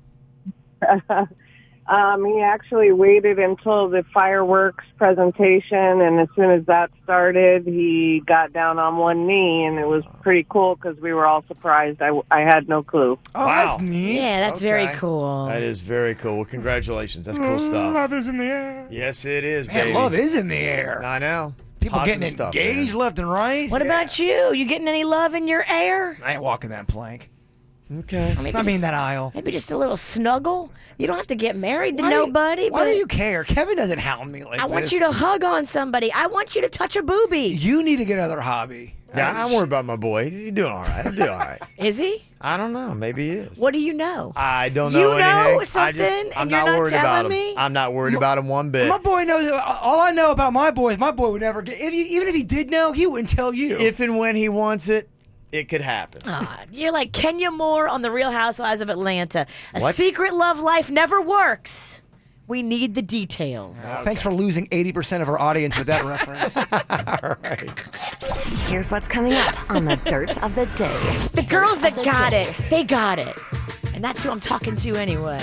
He actually waited until the fireworks presentation, and as soon as that started, he got down on one knee, and it was pretty cool because we were all surprised. I had no clue. Oh, Wow. that's neat. Yeah, that's very cool. That is very cool. Well, congratulations. That's cool stuff. Love is in the air. Yes, it is, Man, baby. love is in the air. I know. People Awesome getting stuff, engaged man. left and right. What about you? You getting any love in your air? I ain't walking that plank. Okay. Maybe I mean just- that aisle. Maybe just a little snuggle. You don't have to get married to nobody. Why but do you care? Kevin doesn't hound me like I want this. you to hug on somebody. I want you to touch a boobie. You need to get another hobby. Yeah, I'm worried about my boy. He's doing all right. I'm doing all right. Is he? I don't know. Maybe he is. What do you know? I don't You know know anything. something, I'm and you're not not worried about telling him. me? I'm not worried about him one bit. My boy knows. All I know about my boy is my boy would never get. Even if he did know, he wouldn't tell you. If and when he wants it, it could happen. You're like Kenya Moore on The Real Housewives of Atlanta. A What? secret love life never works. We need the details. Thanks for losing 80% of our audience with that reference. All right. Here's what's coming up on the Dirt of the Day. The girls that got it, they got it. And that's who I'm talking to anyway.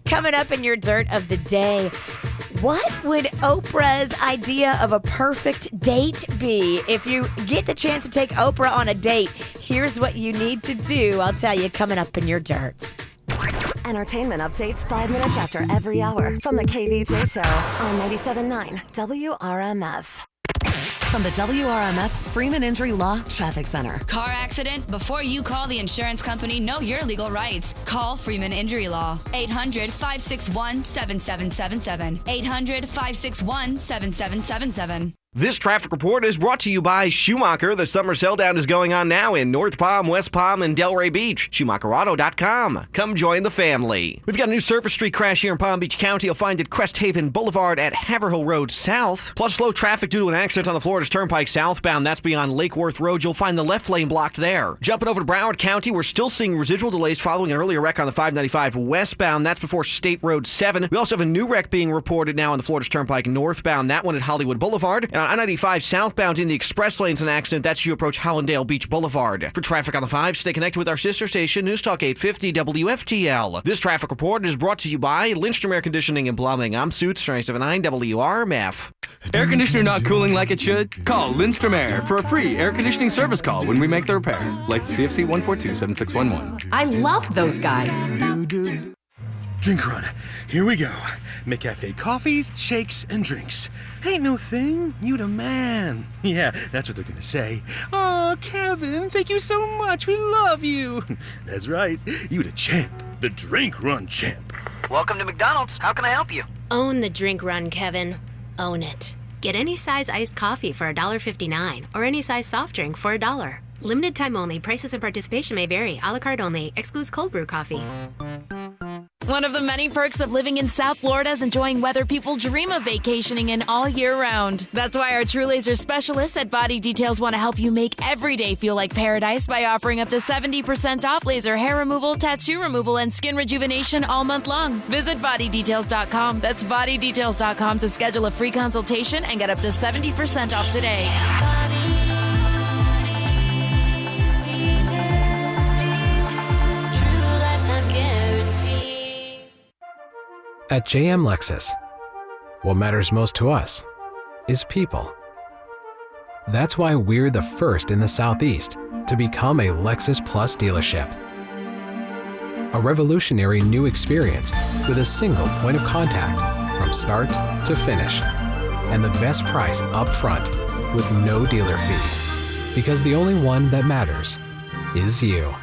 Coming up in your Dirt of the Day, what would Oprah's idea of a perfect date be? If you get the chance to take Oprah on a date, here's what you need to do. I'll tell you coming up in your Dirt. Entertainment updates 5 minutes after every hour from the KVJ Show on 97.9 WRMF. From the WRMF Freeman Injury Law Traffic Center. Car accident? Before you call the insurance company, know your legal rights. Call Freeman Injury Law. 800-561-7777. 800-561-7777. This traffic report is brought to you by Schumacher. The summer sell-down is going on now in North Palm, West Palm, and Delray Beach. SchumacherAuto.com. Come join the family. We've got a new surface street crash here in Palm Beach County. You'll find it Crest Haven Boulevard at Haverhill Road South. Plus slow traffic due to an accident on the Florida Turnpike southbound. That's beyond Lake Worth Road. You'll find the left lane blocked there. Jumping over to Broward County, we're still seeing residual delays following an earlier wreck on the 595 westbound. That's before State Road 7. We also have a new wreck being reported now on the Florida Turnpike northbound. That one at Hollywood Boulevard. And on I-95 southbound in the express lanes, an accident. That's as you approach Hollandale Beach Boulevard. For traffic on the 5, stay connected with our sister station, News Talk 850 WFTL. This traffic report is brought to you by Lindstrom Air Conditioning and Plumbing. I'm Suits, 979 WRMF. Air conditioner not cooling like it should? Call Lindstrom Air for a free air conditioning service call when we make the repair. License CFC 1427611. I love those guys. Drink run. Here we go. McCafe coffees, shakes, and drinks. Ain't no thing. You the man. Yeah, that's what they're gonna say. Oh, Kevin, thank you so much. We love you. That's right. You the champ. The drink run champ. Welcome to McDonald's. How can I help you? Own the drink run, Kevin. Own it. Get any size iced coffee for $1.59 or any size soft drink for $1. Limited time only. Prices and participation may vary. A la carte only. Excludes cold brew coffee. One of the many perks of living in South Florida is enjoying weather people dream of vacationing in all year round. That's why our True Laser specialists at Body Details want to help you make every day feel like paradise by offering up to 70% off laser hair removal, tattoo removal, and skin rejuvenation all month long. Visit bodydetails.com. That's bodydetails.com to schedule a free consultation and get up to 70% off today. At JM Lexus, what matters most to us is people. That's why we're the first in the Southeast to become a Lexus Plus dealership. A revolutionary new experience with a single point of contact from start to finish, and the best price up front with no dealer fee. Because the only one that matters is you.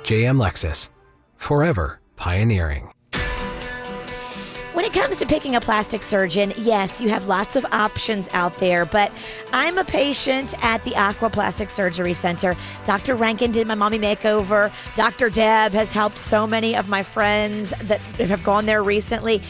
JM Lexus, forever pioneering. When it comes to picking a plastic surgeon, yes, you have lots of options out there, but I'm a patient at the Aqua Plastic Surgery Center. Dr. Rankin did my mommy makeover. Dr. Deb has helped so many of my friends that have gone there recently.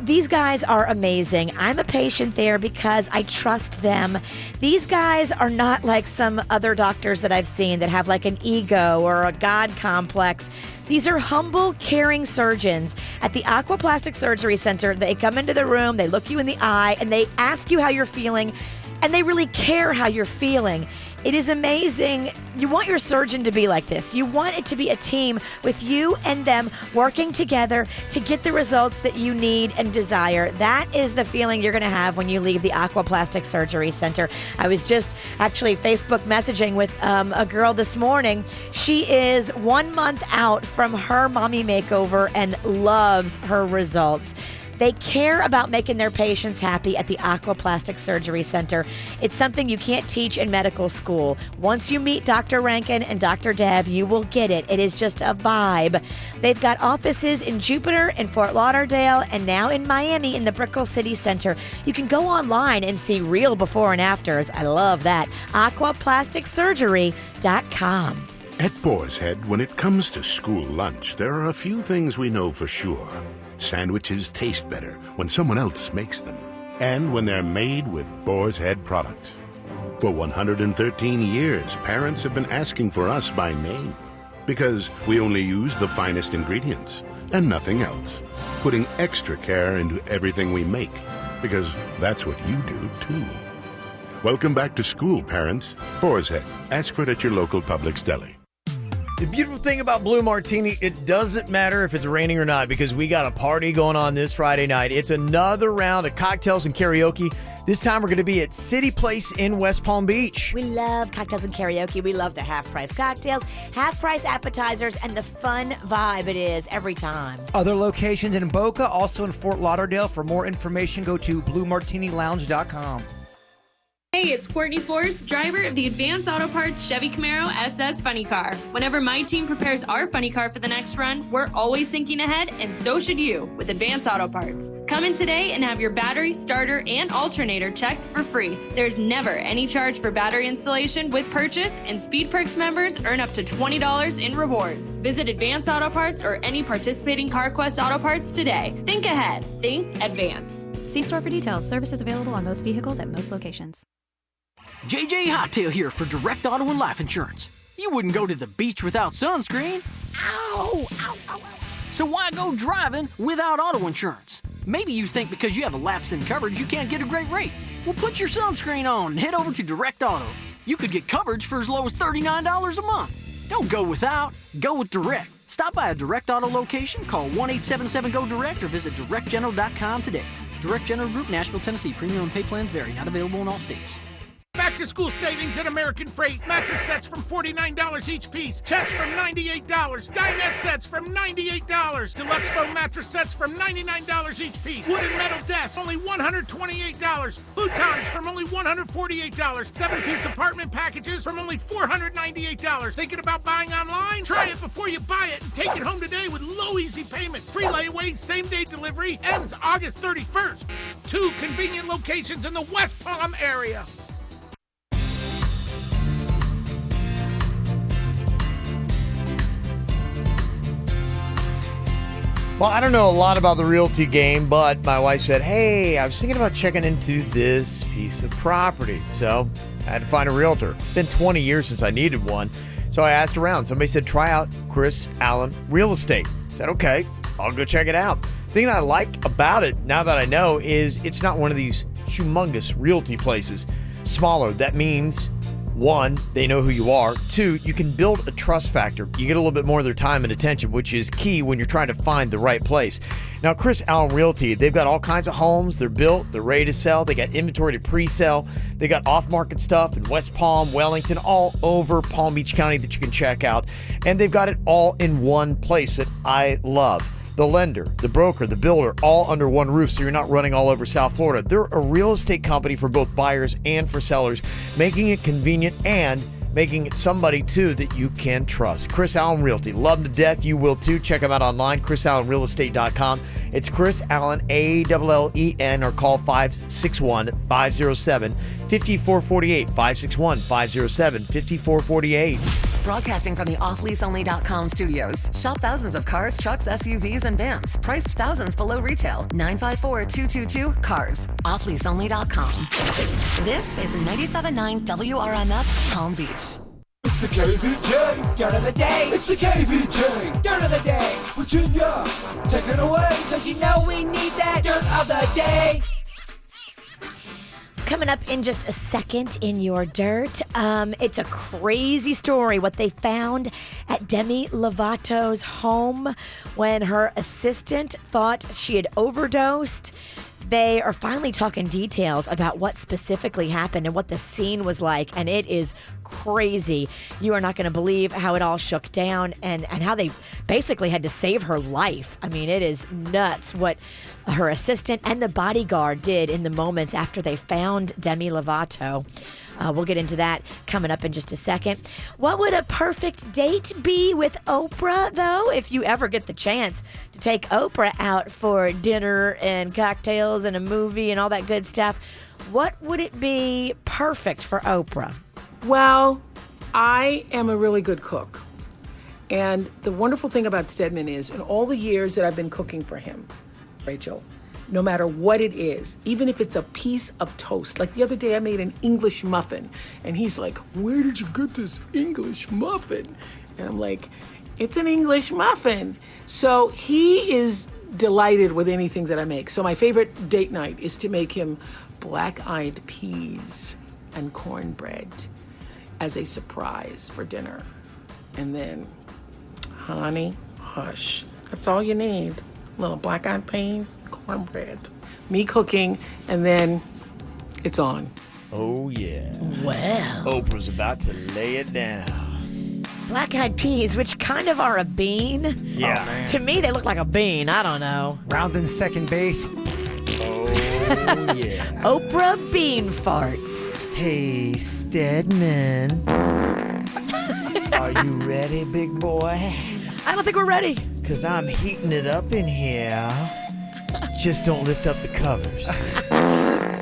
These guys are amazing. I'm a patient there because I trust them. These guys are not like some other doctors that I've seen that have like an ego or a God complex. These are humble, caring surgeons at the Aqua Plastic Surgery Center. They come into the room, they look you in the eye, and they ask you how you're feeling, and they really care how you're feeling. It is amazing. You want your surgeon to be like this. You want it to be a team with you and them working together to get the results that you need and desire. That is the feeling you're going to have when you leave the Aquaplastic Surgery Center. I was just actually Facebook messaging with a girl this morning. She is 1 month out from her mommy makeover and loves her results. They care about making their patients happy at the Aquaplastic Surgery Center. It's something you can't teach in medical school. Once you meet Dr. Rankin and Dr. Deb, you will get it. It is just a vibe. They've got offices in Jupiter, in Fort Lauderdale, and now in Miami in the Brickell City Center. You can go online and see real before and afters. I love that. Aquaplasticsurgery.com. At Boar's Head, when it comes to school lunch, there are a few things we know for sure. Sandwiches taste better when someone else makes them, and when they're made with Boar's Head products. For 113 years, parents have been asking for us by name, because we only use the finest ingredients and nothing else, putting extra care into everything we make, because that's what you do too. Welcome back to school, parents. Boar's Head. Ask for it at your local Publix deli. The beautiful thing about Blue Martini, it doesn't matter if it's raining or not, because we got a party going on this Friday night. It's another round of cocktails and karaoke. This time we're going to be at City Place in West Palm Beach. We love cocktails and karaoke. We love the half-price cocktails, half-price appetizers, and the fun vibe it is every time. Other locations in Boca, also in Fort Lauderdale. For more information, go to BlueMartiniLounge.com. Hey, it's Courtney Force, driver of the Advanced Auto Parts Chevy Camaro SS Funny Car. Whenever my team prepares our funny car for the next run, we're always thinking ahead, and so should you with Advanced Auto Parts. Come in today and have your battery, starter, and alternator checked for free. There's never any charge for battery installation with purchase, and Speed Perks members earn up to $20 in rewards. Visit Advanced Auto Parts or any participating CarQuest Auto Parts today. Think ahead. Think advance. See store for details. Services available on most vehicles at most locations. JJ Hottail here for Direct Auto and Life Insurance. You wouldn't go to the beach without sunscreen. Ow! Ow, ow, ow. So why go driving without auto insurance? Maybe you think because you have a lapse in coverage you can't get a great rate. Well, put your sunscreen on and head over to Direct Auto. You could get coverage for as low as $39 a month. Don't go without, go with Direct. Stop by a Direct Auto location, call 1-877-GO-DIRECT or visit directgeneral.com today. Direct General Group, Nashville, Tennessee. Premium and pay plans vary. Not available in all states. Back to school savings at American Freight. Mattress sets from $49 each piece. Chests from $98. Dinette sets from $98. Deluxe foam mattress sets from $99 each piece. Wood and metal desks, only $128. Futons from only $148. 7-piece apartment packages from only $498. Thinking about buying online? Try it before you buy it and take it home today with low easy payments. Free layaway, same-day delivery, ends August 31st. 2 convenient locations in the West Palm area. Well, I don't know a lot about the realty game, but my wife said, hey, I was thinking about checking into this piece of property. So I had to find a realtor. It's been 20 years since I needed one. So I asked around. Somebody said, try out Chris Allen Real Estate. I said, okay, I'll go check it out. The thing that I like about it, now that I know, is it's not one of these humongous realty places. Smaller. That means, 1, they know who you are. 2, you can build a trust factor. You get a little bit more of their time and attention, which is key when you're trying to find the right place. Now, Chris Allen Realty, they've got all kinds of homes. They're built. They're ready to sell. They got inventory to pre-sell. They got off-market stuff in West Palm, Wellington, all over Palm Beach County that you can check out. And they've got it all in one place that I love. The lender, the broker, the builder, all under one roof, so you're not running all over South Florida. They're a real estate company for both buyers and for sellers, making it convenient and making it somebody, too, that you can trust. Chris Allen Realty. Love them to death. You will, too. Check them out online, chrisallenrealestate.com. It's Chris Allen, A-L-L-E-N, or call 561-507-5448, 561-507-5448. Broadcasting from the offleaseonly.com studios. Shop thousands of cars, trucks, SUVs, and vans. Priced thousands below retail. 954-222-CARS. Offleaseonly.com. This is 97.9 WRMF Palm Beach. It's the KVJ Dirt of the Day. It's the KVJ Dirt of the Day. Virginia, take it away, because you know we need that Dirt of the Day. Coming up in just a second in your dirt. It's a crazy story what they found at Demi Lovato's home when her assistant thought she had overdosed. They are finally talking details about what specifically happened and what the scene was like, and it is crazy. You are not going to believe how it all shook down and how they basically had to save her life. I mean, it is nuts what her assistant and the bodyguard did in the moments after they found Demi Lovato. We'll get into that coming up in just a second. What would a perfect date be with Oprah, though, if you ever get the chance to take Oprah out for dinner and cocktails and a movie and all that good stuff? What would it be perfect for Oprah? Well, I am a really good cook. And the wonderful thing about Stedman is, in all the years that I've been cooking for him, Rachel, no matter what it is, even if it's a piece of toast. Like the other day I made an English muffin, and he's like, "Where did you get this English muffin?" And I'm like, "It's an English muffin." So he is delighted with anything that I make. So my favorite date night is to make him black-eyed peas and cornbread as a surprise for dinner. And then, honey, hush. That's all you need. Little black-eyed peas, cornbread, me cooking, and then it's on. Oh, yeah. Well. Oprah's about to lay it down. Black-eyed peas, which kind of are a bean. Yeah. Oh, to me, they look like a bean. I don't know. Round in second base. Oh, yeah. Oprah bean farts. Hey, Stedman. Are you ready, big boy? I don't think we're ready. Because I'm heating it up in here. Just don't lift up the covers.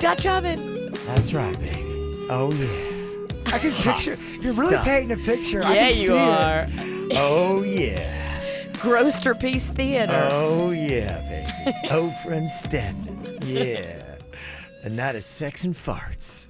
Dutch oven. That's right, baby. Oh, yeah. I can picture. You're really Stop. painting a picture. Yeah, I can you see are. It. Oh, yeah. Groster Piece Theater. Oh, yeah, baby. Oprah and Stedman. Yeah. And that is Sex and Farts.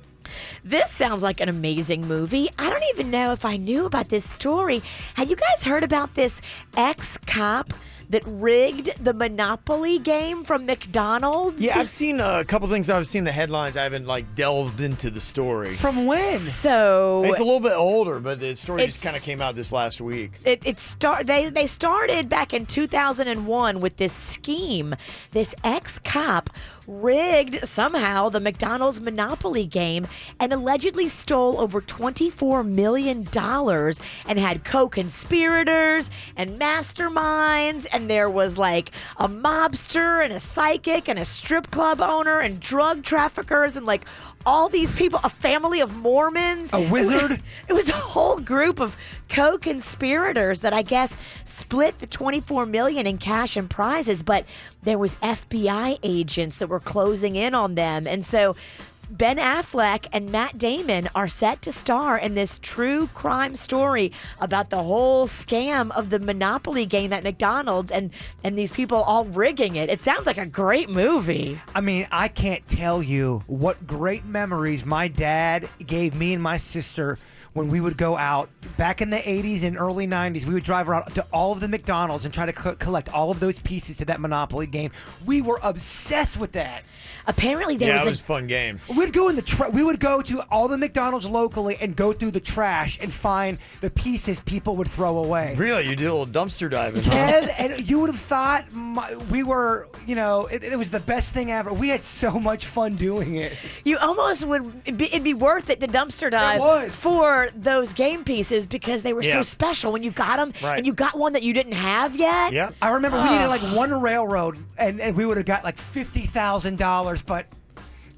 This sounds like an amazing movie. I don't even know if I knew about this story. Have you guys heard about this ex-cop that rigged the Monopoly game from McDonald's? Yeah, I've seen a couple things. I've seen the headlines. I haven't delved into the story. From when? So it's a little bit older, but the story just kind of came out this last week. They started back in 2001 with this scheme. This ex-cop rigged somehow the McDonald's Monopoly game and allegedly stole over $24 million and had co-conspirators and masterminds, and there was like a mobster and a psychic and a strip club owner and drug traffickers and like all these people, a family of Mormons. A wizard? It was a whole group of co-conspirators that I guess split the $24 million in cash and prizes, but there was FBI agents that were closing in on them. And so Ben Affleck and Matt Damon are set to star in this true crime story about the whole scam of the Monopoly game at McDonald's and these people all rigging it. It sounds like a great movie. I mean, I can't tell you what great memories my dad gave me and my sister when we would go out back in the 80s and early 90s. We would drive around to all of the McDonald's and try to collect all of those pieces to that Monopoly game. We were obsessed with that. Apparently it was a fun game. We'd go in we would go to all the McDonald's locally and go through the trash and find the pieces people would throw away. Really? You did a little dumpster diving, huh? Yes, and you would have thought we were, it was the best thing ever. We had so much fun doing it. You almost it'd be worth it to dumpster dive for those game pieces because they were so special when you got them and you got one that you didn't have yet. Yeah. I remember we needed like one railroad and we would have got like $50,000, but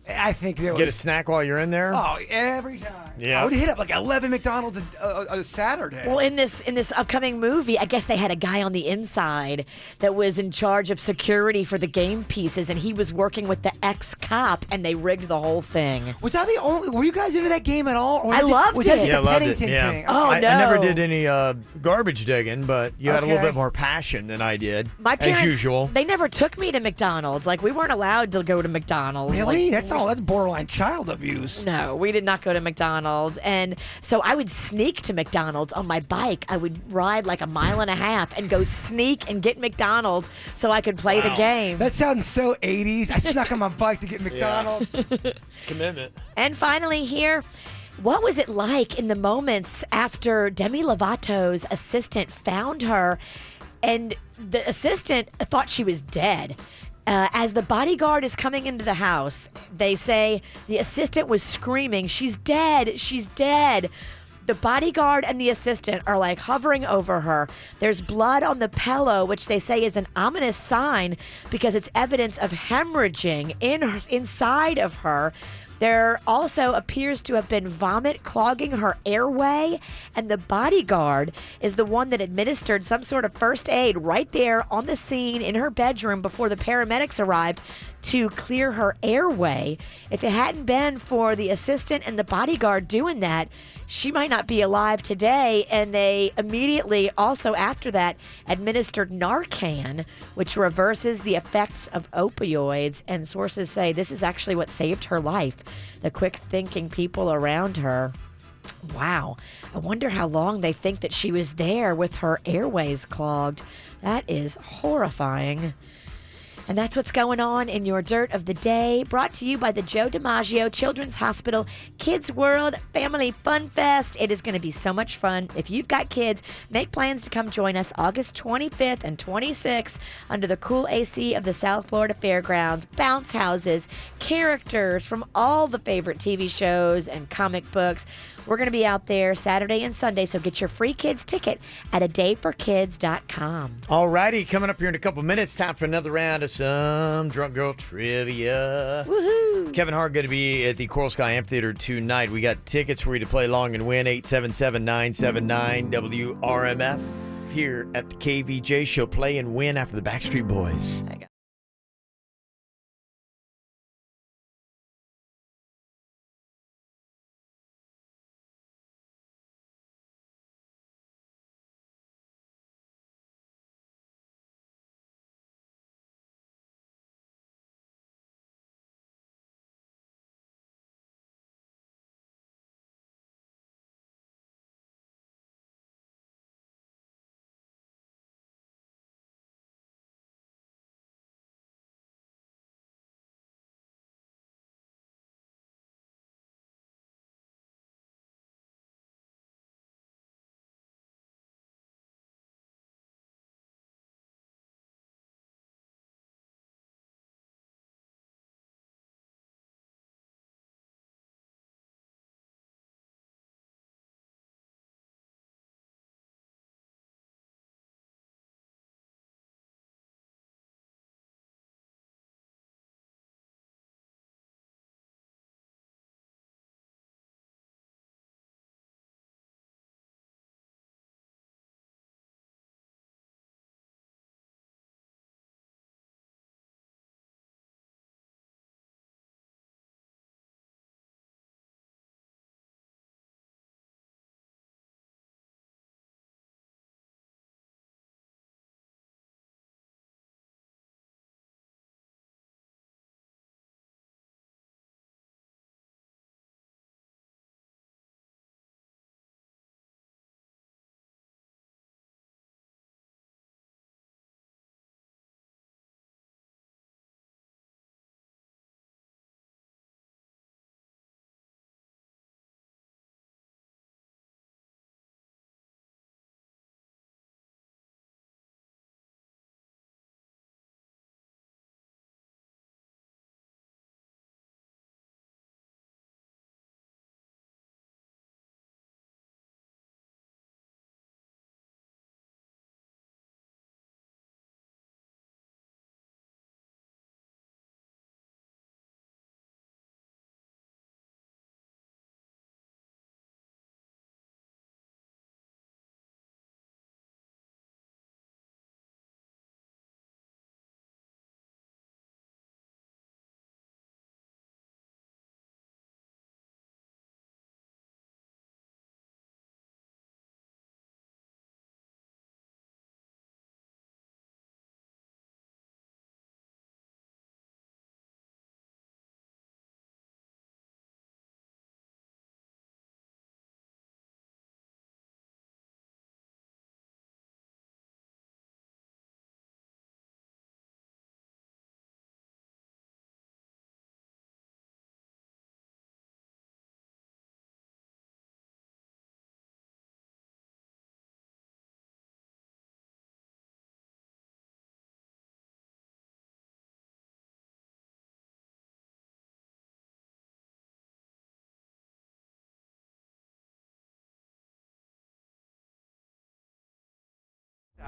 I think there was... Get a snack while you're in there? Oh, every time. Yeah. I would hit up like 11 McDonald's a Saturday. Well, in this upcoming movie, I guess they had a guy on the inside that was in charge of security for the game pieces, and he was working with the ex-cop, and they rigged the whole thing. Was that the only... Were you guys into that game at all? Or I loved was that it. just a Pennington thing? Oh, I no. never did any garbage digging, but you had a little bit more passion than I did, My parents, as usual. They never took me to McDonald's. Like, we weren't allowed to go to McDonald's. Really? Like, That's McDonald's. That's borderline child abuse. No, we did not go to McDonald's. And so I would sneak to McDonald's on my bike. I would ride like a mile and a half and go sneak and get McDonald's so I could play the game. That sounds so 80s. I snuck on my bike to get McDonald's. It's commitment. And finally here, what was it like in the moments after Demi Lovato's assistant found her and the assistant thought she was dead? As the bodyguard is coming into the house, they say the assistant was screaming, "She's dead, she's dead." The bodyguard and the assistant are like hovering over her. There's blood on the pillow, which they say is an ominous sign because it's evidence of hemorrhaging inside of her. There also appears to have been vomit clogging her airway, and the bodyguard is the one that administered some sort of first aid right there on the scene in her bedroom before the paramedics arrived to clear her airway. If it hadn't been for the assistant and the bodyguard doing that, she might not be alive today. And they immediately, also after that, administered Narcan, which reverses the effects of opioids. And sources say this is actually what saved her life. The quick thinking people around her. Wow. I wonder how long they think that she was there with her airways clogged. That is horrifying. And that's what's going on in your Dirt of the Day, brought to you by the Joe DiMaggio Children's Hospital Kids World Family Fun Fest. It is going to be so much fun. If you've got kids, make plans to come join us August 25th and 26th under the cool AC of the South Florida Fairgrounds. Bounce houses, characters from all the favorite TV shows and comic books. We're going to be out there Saturday and Sunday, so get your free kids ticket at adayforkids.com. All righty, coming up here in a couple minutes, time for another round of some Drunk Girl Trivia. Woohoo! Kevin Hart going to be at the Coral Sky Amphitheater tonight. We got tickets for you to play along and win. 877-979-WRMF here at the KVJ Show. Play and win after the Backstreet Boys.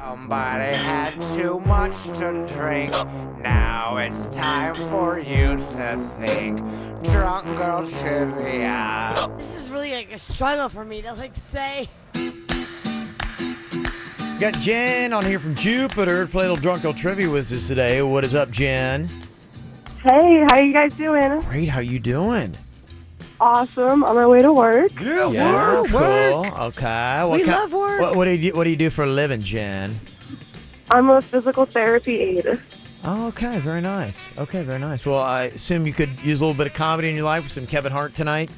Somebody had too much to drink. Now it's time for you to think. Drunk girl trivia. This is really like a struggle for me to say. Got Jen on here from Jupiter to play a little drunk girl trivia with us today. What is up, Jen? Hey, how you guys doing? Great. How you doing? Awesome. On my way to work. Yeah, cool. Okay. We love work. What do you do for a living, Jen? I'm a physical therapy aide. Oh, okay. Very nice. Okay, very nice. Well, I assume you could use a little bit of comedy in your life with some Kevin Hart tonight.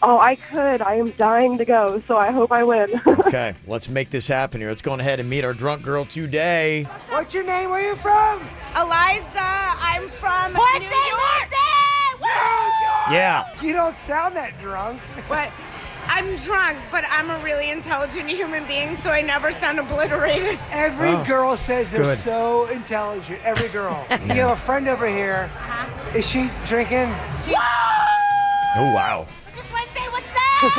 Oh, I could. I am dying to go, so I hope I win. Okay, let's make this happen here. Let's go ahead and meet our drunk girl today. What's your name? Where are you from? Eliza, I'm from New York. Yeah. You don't sound that drunk. What? I'm drunk, but I'm a really intelligent human being, so I never sound obliterated. Every girl says they're good. so intelligent. Every girl. You have a friend over here. Is she drinking? Oh, wow. Just want to say what's up!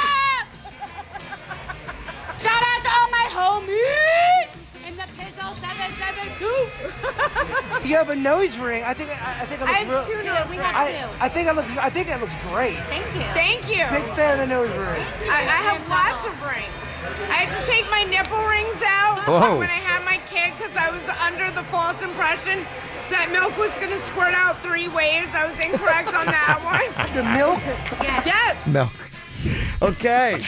Shout out to all my homies in the Pizzle 772. You have a nose ring. I think it I looks have two nose rings. I think it looks great. Thank you. Thank you. Big fan of the nose ring. I have lots of rings. I had to take my nipple rings out Whoa. when I had my kid because I was under the false impression that milk was going to squirt out 3 ways. I was incorrect on that one. The milk? Yes. Milk. Okay.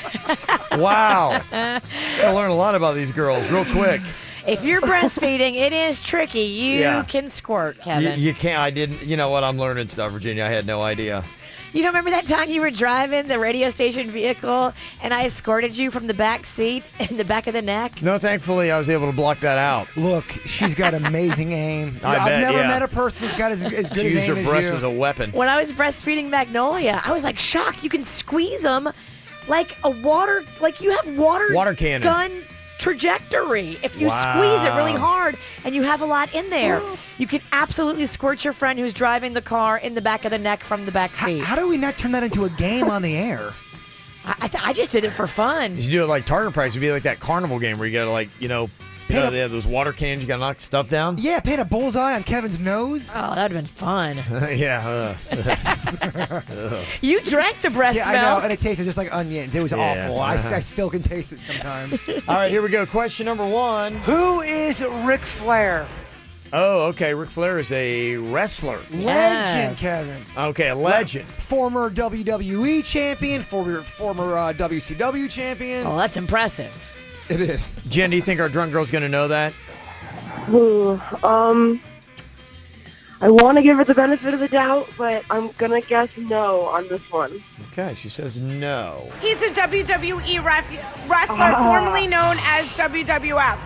Wow. I learn a lot about these girls real quick. If you're breastfeeding, it is tricky. You can squirt, Kevin. You can't. I didn't. You know what? I'm learning stuff, Virginia. I had no idea. You don't remember that time you were driving the radio station vehicle and I escorted you from the back seat in the back of the neck? No, thankfully, I was able to block that out. Look, she's got amazing aim. I bet, I've never yeah. met a person that's got as good She as used aim her as breast you. as a weapon. When I was breastfeeding Magnolia, I was like shocked. You can squeeze them like you have water cannon. gun trajectory. If you squeeze it really hard and you have a lot in there, you can absolutely squirt your friend who's driving the car in the back of the neck from the back seat. How do we not turn that into a game on the air? I just did it for fun. You should do it like Target Price. It'd be like that carnival game where you gotta they have those water cannons. You gotta knock stuff down. Yeah, paint a bullseye on Kevin's nose. Oh, that'd have been fun. Yeah. You drank the breast Yeah, milk. I know, and it tasted just like onions. It was Yeah. awful. I still can taste it sometimes. All right, here we go. Question number 1. Who is Ric Flair? Oh, okay. Ric Flair is a wrestler. Legend, Kevin. Okay, a legend. Former WWE champion, former WCW champion. Oh, that's impressive. It is. Jen, do you think our drunk girl's going to know that? Ooh, I want to give her the benefit of the doubt, but I'm going to guess no on this one. Okay, she says no. He's a WWE wrestler formerly known as WWF.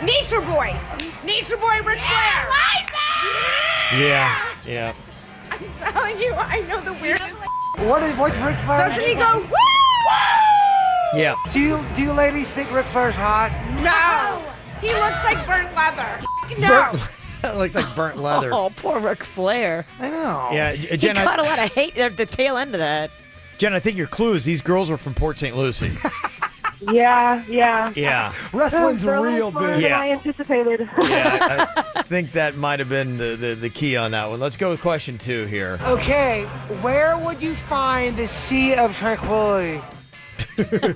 Nature Boy Ric Flair. Yeah. I'm telling you, I know the weirdest. What's Ric Flair? Doesn't he go, woo? Yeah. Do you ladies think Ric Flair's hot? No. He looks like burnt leather. No. That looks like burnt leather. Oh, poor Ric Flair. I know. Yeah, He Jen, got a lot of hate at the tail end of that. Jen, I think your clue is these girls are from Port St. Lucie. Yeah. Yeah. Wrestling's They're real more fun big. than Yeah. I anticipated. Yeah, I think that might have been the key on that one. Let's go with question 2 here. Okay, where would you find the Sea of Tranquility? A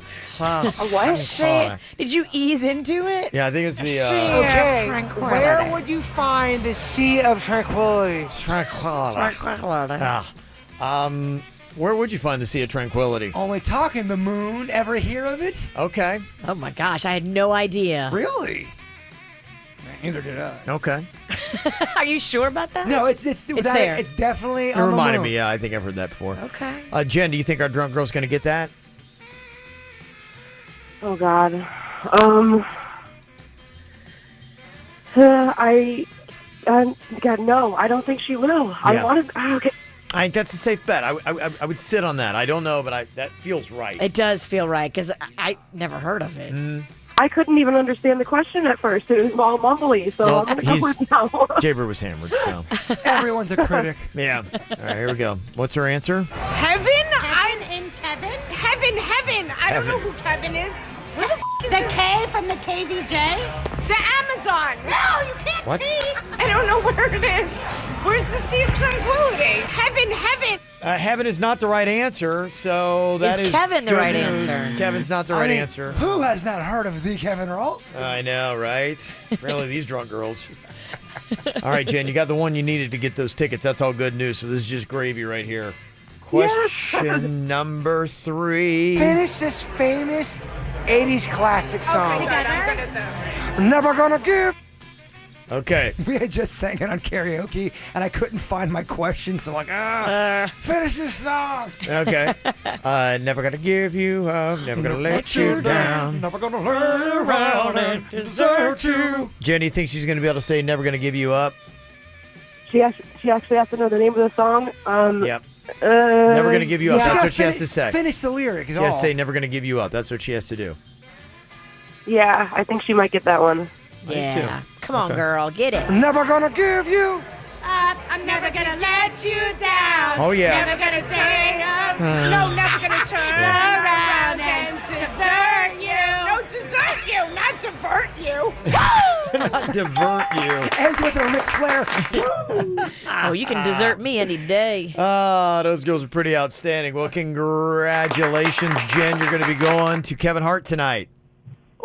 what? Shit. Did you ease into it? Yeah, I think it's the Okay, Tranquility. where would you find the Sea of Tranquility? Where would you find the Sea of Tranquility? Only talking the moon. Ever hear of it? Okay. Oh my gosh, I had no idea. Really? Neither did I. Okay. Are you sure about that? No, it's there. It's definitely It on the reminded moon. me. Yeah, I think I've heard that before. Okay. Jen, do you think our drunk girl's going to get that? Oh, God. God, no, I don't think she will. Yeah. I want to. Okay. I think that's a safe bet. I would sit on that. I don't know, but that feels right. It does feel right because I never heard of it. I couldn't even understand the question at first. It was all mumbly, so I'm going to go with no. Jaber was hammered, so. Everyone's a critic. Yeah. All right, here we go. What's her answer? Heaven? And Kevin? Heaven. I don't know who Kevin is. Where the is The K from the KVJ? The Amazon. No, you can't What? cheat. I don't know where it is. Where's the Sea of Tranquility? Heaven. Heaven is not the right answer, so that is Kevin the good right news. answer? Kevin's not the right answer. Who has not heard of the Kevin Ralston? I know, right? Really, these drunk girls. All right, Jen, you got the one you needed to get those tickets. That's all good news. So this is just gravy right here. Question number 3. Finish this famous 80s classic song. Okay, good. I'm good at this. Never gonna give. Okay. We had just sang it on karaoke, and I couldn't find my question, so I'm like, finish this song. Okay. Never gonna give you up. Never gonna let you down. Never gonna learn around and desert you. Jenny thinks she's gonna be able to say "Never gonna give you up." She actually has to know the name of the song. Yep. Never gonna give you up. Yeah. That's You what she has gotta to say. finish the lyric is She has all. to say "Never gonna give you up." That's what she has to do. Yeah, I think she might get that one. Yeah. Come on, girl. Get it. Never gonna give you. I'm never gonna let you down. Oh, yeah. Never gonna say no, never gonna turn around and desert you. No, desert you, not divert you. Not divert you. Ends with a Ric Flair. Woo! Oh, you can desert me any day. Those girls are pretty outstanding. Well, congratulations, Jen. You're going to be going to Kevin Hart tonight.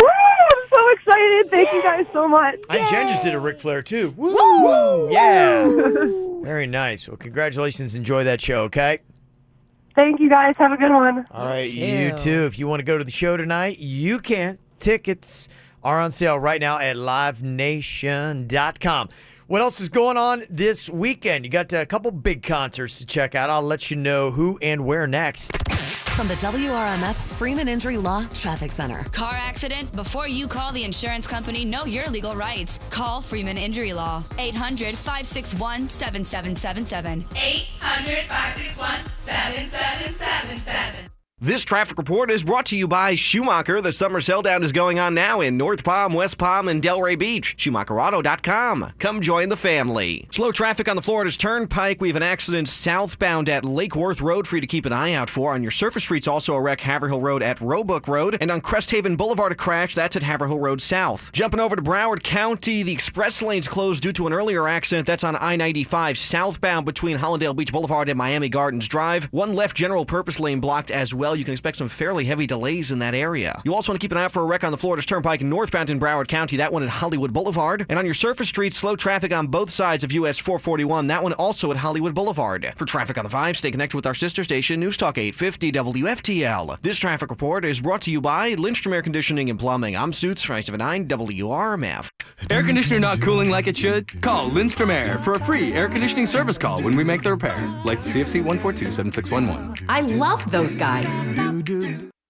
Woo! I'm so excited. Thank you guys so much. And Jen just did a Ric Flair, too. Woo! Yeah. Very nice. Well, congratulations. Enjoy that show, okay? Thank you guys. Have a good one. All right, you too. If you want to go to the show tonight, you can. Tickets are on sale right now at livenation.com. What else is going on this weekend? You got a couple big concerts to check out. I'll let you know who and where next. From the WRMF Freeman Injury Law Traffic Center. Car accident? Before you call the insurance company, know your legal rights. Call Freeman Injury Law. 800-561-7777. 800-561-7777. This traffic report is brought to you by Schumacher. The summer sell-down is going on now in North Palm, West Palm, and Delray Beach. SchumacherAuto.com. Come join the family. Slow traffic on the Florida's Turnpike. We have an accident southbound at Lake Worth Road for you to keep an eye out for. On your surface streets, also a wreck Haverhill Road at Roebuck Road. And on Cresthaven Boulevard, a crash. That's at Haverhill Road South. Jumping over to Broward County, the express lane's closed due to an earlier accident. That's on I-95 southbound between Hollandale Beach Boulevard and Miami Gardens Drive. One left general purpose lane blocked as well. You can expect some fairly heavy delays in that area. You also want to keep an eye out for a wreck on the Florida's Turnpike northbound in Broward County. That one at Hollywood Boulevard. And on your surface streets, slow traffic on both sides of US 441. That one also at Hollywood Boulevard. For traffic on the 5, stay connected with our sister station, News Talk 850 WFTL. This traffic report is brought to you by Lindstrom Air Conditioning and Plumbing. I'm Suits 579 WRMF. Air conditioner not cooling like it should? Call Lindstrom Air for a free air conditioning service call when we make the repair. Like CFC 142-7611. I love those guys.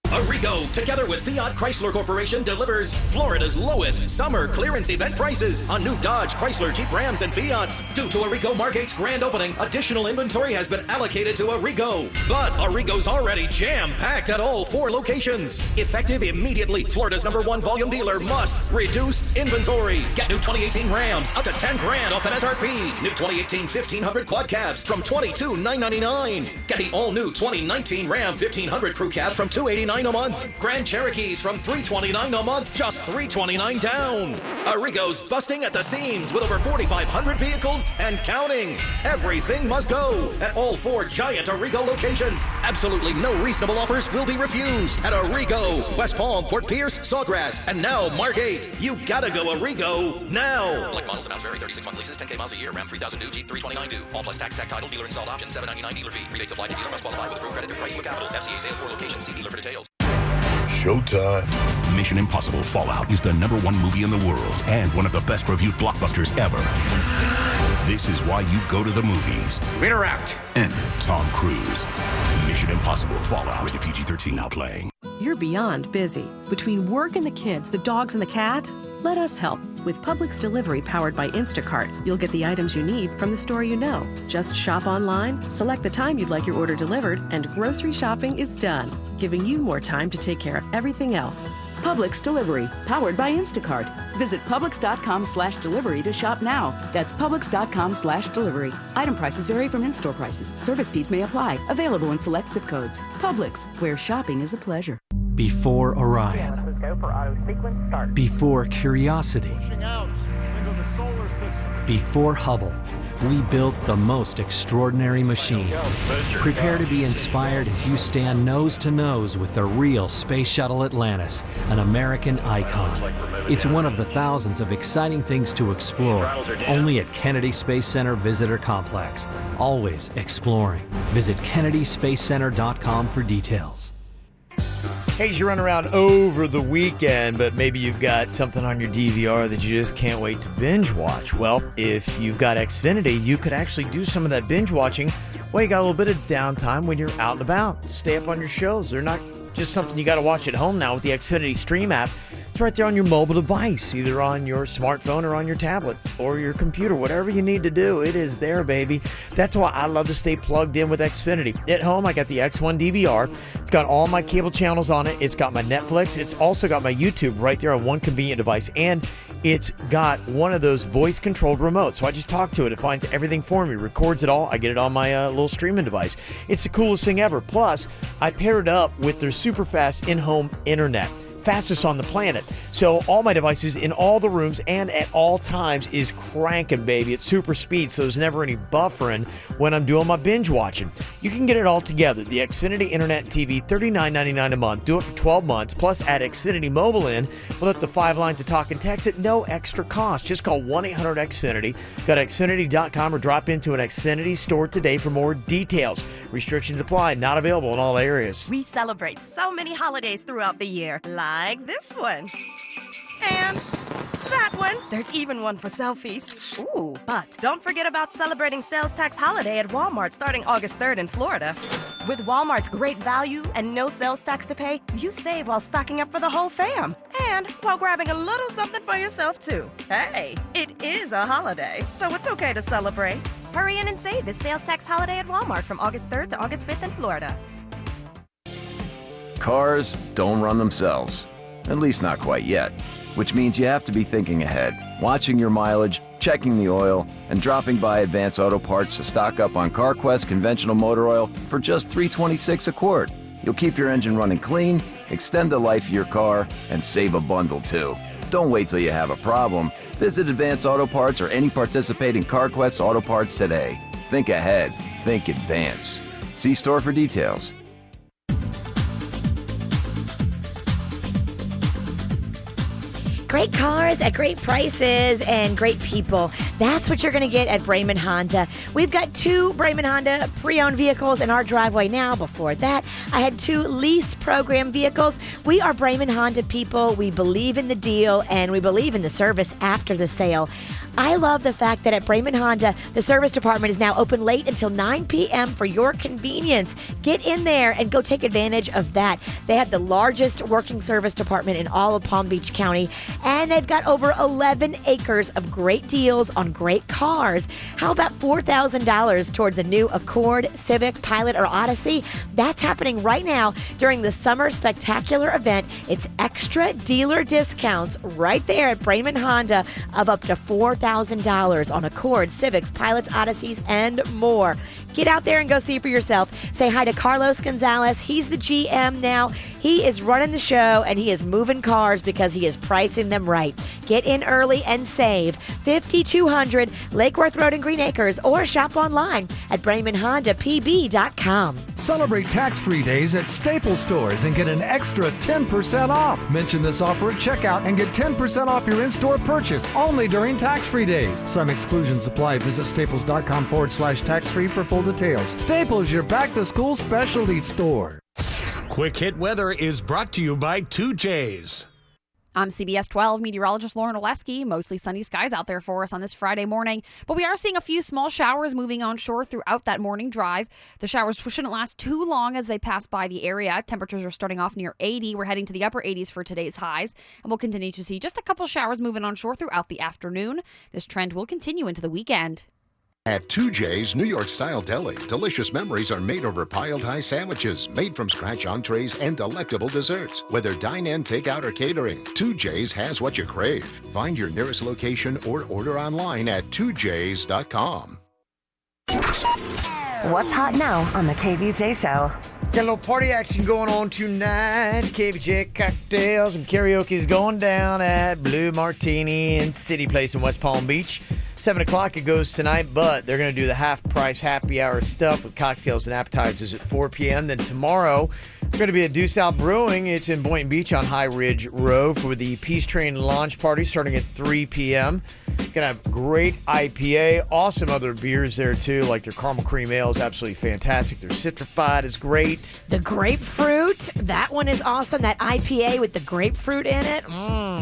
Arrigo, together with Fiat Chrysler Corporation, delivers Florida's lowest summer clearance event prices on new Dodge, Chrysler, Jeep, Rams, and Fiats. Due to Arrigo Margate's grand opening, additional inventory has been allocated to Arrigo. But Arrigo's already jam-packed at all 4 locations. Effective immediately, Florida's #1 volume dealer must reduce inventory. Get new 2018 Rams up to $10,000 off an SRP. New 2018 1500 Quad Cabs from $22,999. Get the all-new 2019 Ram 1500 Crew Cab from $289 a month. Grand Cherokees from $329 a month, just $329 down. Arrigo's busting at the seams with over 4,500 vehicles and counting. Everything must go at all 4 giant Arrigo locations. Absolutely no reasonable offers will be refused at Arrigo, West Palm, Fort Pierce, Sawgrass, and now Margate. You gotta go Arrigo now. Select models, amounts vary. 36-month leases, 10K miles a year. Ram 3000 due, Jeep 329 due. All plus tax, title, dealer installed option, $799 dealer fee. Rebates apply to dealer must qualify with approved credit through Chrysler Capital. FCA sales for location. See dealer for details. Showtime. Mission Impossible Fallout is the #1 movie in the world and one of the best reviewed blockbusters ever. This is why you go to the movies. Winner out. And Tom Cruise. Mission Impossible Fallout. Rated PG-13 now playing. You're beyond busy. Between work and the kids, the dogs and the cat, let us help. With Publix Delivery powered by Instacart, you'll get the items you need from the store you know. Just shop online, select the time you'd like your order delivered, and grocery shopping is done, giving you more time to take care of everything else. Publix Delivery, powered by Instacart. Visit Publix.com/delivery to shop now. That's Publix.com/delivery. Item prices vary from in-store prices. Service fees may apply. Available in select zip codes. Publix, where shopping is a pleasure. Before Orion, for auto sequence start. Before Curiosity. Pushing out into the solar system. Before Hubble, we built the most extraordinary machine. Prepare to be inspired as you stand nose to nose with the real Space Shuttle Atlantis, an American icon. It's one of the thousands of exciting things to explore, only at Kennedy Space Center Visitor Complex. Always exploring. Visit KennedySpaceCenter.com for details. Hey, as you run around over the weekend, but maybe you've got something on your DVR that you just can't wait to binge watch. Well, if you've got Xfinity, you could actually do some of that binge watching while you got a little bit of downtime when you're out and about. Stay up on your shows. They're not just something you got to watch at home now with the Xfinity Stream app. It's right there on your mobile device, either on your smartphone or on your tablet or your computer, whatever you need to do. It is there, baby. That's why I love to stay plugged in with Xfinity. At home, I got the X1 DVR. It's got all my cable channels on it. It's got my Netflix. It's also got my YouTube right there on one convenient device. And it's got one of those voice-controlled remotes. So I just talk to it. It finds everything for me, records it all. I get it on my little streaming device. It's the coolest thing ever. Plus, I paired it up with their super fast in-home internet. Fastest on the planet. So all my devices in all the rooms and at all times is cranking, baby. It's super speed, so there's never any buffering when I'm doing my binge watching. You can get it all together. The Xfinity Internet and TV, $39.99 a month. Do it for 12 months. Plus, add Xfinity Mobile in with up to 5 lines of talk and text at no extra cost. Just call 1-800-XFINITY. Go to Xfinity.com or drop into an Xfinity store today for more details. Restrictions apply. Not available in all areas. We celebrate so many holidays throughout the year, like this one. And that one. There's even one for selfies. Ooh, but don't forget about celebrating sales tax holiday at Walmart starting August 3rd in Florida. With Walmart's great value and no sales tax to pay, you save while stocking up for the whole fam. And while grabbing a little something for yourself, too. Hey, it is a holiday, so it's okay to celebrate. Hurry in and save this sales tax holiday at Walmart from August 3rd to August 5th in Florida. Cars don't run themselves, at least not quite yet, which means you have to be thinking ahead, watching your mileage, checking the oil, and dropping by Advance Auto Parts to stock up on CarQuest conventional motor oil for just $3.26 a quart. You'll keep your engine running clean, extend the life of your car, and save a bundle too. Don't wait till you have a problem. Visit Advance Auto Parts or any participating CarQuest Auto Parts today. Think ahead. Think Advance. See store for details. Great cars at great prices and great people. That's what you're going to get at Brayman Honda. We've got 2 Brayman Honda pre-owned vehicles in our driveway now. Before that, I had 2 lease program vehicles. We are Brayman Honda people. We believe in the deal and we believe in the service after the sale. I love the fact that at Brayman Honda, the service department is now open late until 9 p.m. for your convenience. Get in there and go take advantage of that. They have the largest working service department in all of Palm Beach County, and they've got over 11 acres of great deals on great cars. How about $4,000 towards a new Accord, Civic, Pilot, or Odyssey? That's happening right now during the Summer Spectacular event. It's extra dealer discounts right there at Brayman Honda of up to $4,000 on Accord, Civics, Pilots, Odysseys, and more. Get out there and go see for yourself. Say hi to Carlos Gonzalez. He's the GM now. He is running the show, and he is moving cars because he is pricing them right. Get in early and save. 5200 Lake Worth Road in Green Acres, or shop online at BraymanHondaPB.com. Celebrate tax-free days at Staples stores and get an extra 10% off. Mention this offer at checkout and get 10% off your in-store purchase only during tax-free days. Some exclusions apply. Visit staples.com/tax-free for full details. Staples, your back-to-school specialty store. Quick Hit Weather is brought to you by 2J's. I'm CBS 12 meteorologist Lauren Oleski. Mostly sunny skies out there for us on this Friday morning, but we are seeing a few small showers moving onshore throughout that morning drive. The showers shouldn't last too long as they pass by the area. Temperatures are starting off near 80. We're heading to the upper 80s for today's highs, and we'll continue to see just a couple showers moving onshore throughout the afternoon. This trend will continue into the weekend. At 2J's New York-style deli, delicious memories are made over piled high sandwiches, made from scratch entrees, and delectable desserts. Whether dine-in, takeout, or catering, 2J's has what you crave. Find your nearest location or order online at 2js.com. What's hot now on the KVJ Show? Got a little party action going on tonight. KVJ cocktails and karaoke is going down at Blue Martini and City Place in West Palm Beach. 7 o'clock it goes tonight, but they're going to do the half-price happy hour stuff with cocktails and appetizers at 4 p.m. Then tomorrow, we're going to be at Due South Brewing. It's in Boynton Beach on High Ridge Road for the Peace Train launch party starting at 3 p.m. Going to have great IPA, awesome other beers there too, like their caramel cream ale is absolutely fantastic. Their citrified is great. The grapefruit, that one is awesome. That IPA with the grapefruit in it.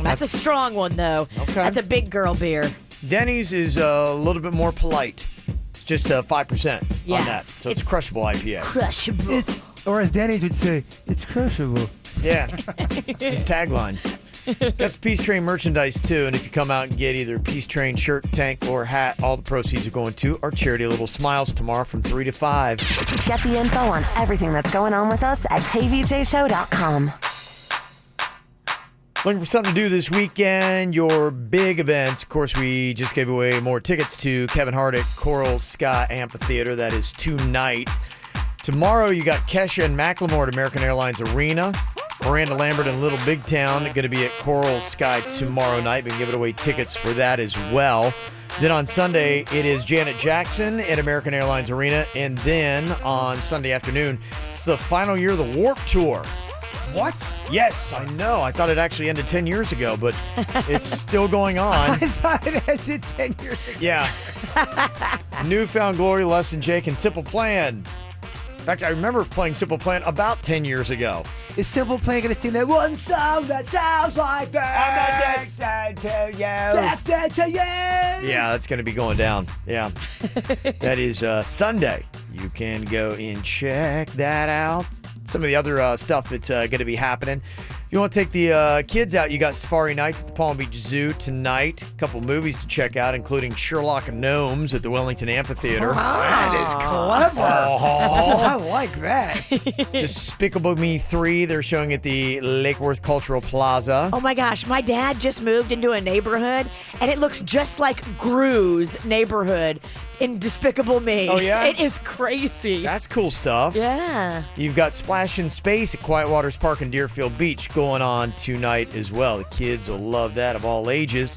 That's a strong one, though. Okay. That's a big girl beer. Denny's is a little bit more polite. It's just 5% on Yes, that. So it's crushable IPA. Crushable. Or as Denny's would say, it's crushable. Yeah. It's his tagline. Got the Peace Train merchandise too, and if you come out and get either Peace Train shirt, tank, or hat, all the proceeds are going to our charity Little Smiles tomorrow from 3 to 5. Get the info on everything that's going on with us at kvjshow.com. Looking for something to do this weekend, your big events. Of course, we just gave away more tickets to Kevin Hart at Coral Sky Amphitheater. That is tonight. Tomorrow, you got Kesha and Macklemore at American Airlines Arena. Miranda Lambert and Little Big Town going to be at Coral Sky tomorrow night. Been giving away tickets for that as well. Then on Sunday, it is Janet Jackson at American Airlines Arena. And then on Sunday afternoon, it's the final year of the Warped Tour. What? Yes, I know. I thought it actually ended 10 years ago, but it's still going on. I thought it ended 10 years ago. Yeah. Newfound Glory, Less Than Jake, and Simple Plan. In fact, I remember playing Simple Plan about 10 years ago. Is Simple Plan going to sing that one song that sounds like that? I'm addicted to you. Addicted to you. Yeah, that's going to be going down. Yeah. That is Sunday. You can go and check that out. Some of the other stuff that's going to be happening. If you want to take the kids out, you got Safari Nights at the Palm Beach Zoo tonight. A couple movies to check out, including Sherlock Gnomes at the Wellington Amphitheater. That is clever. I like that. Despicable Me 3, they're showing at the Lake Worth Cultural Plaza. Oh my gosh, my dad just moved into a neighborhood, and it looks just like Gru's neighborhood in Despicable Me. Oh, yeah? It is crazy. That's cool stuff. Yeah. You've got Splash in Space at Quiet Waters Park in Deerfield Beach going on tonight as well. The kids will love that of all ages.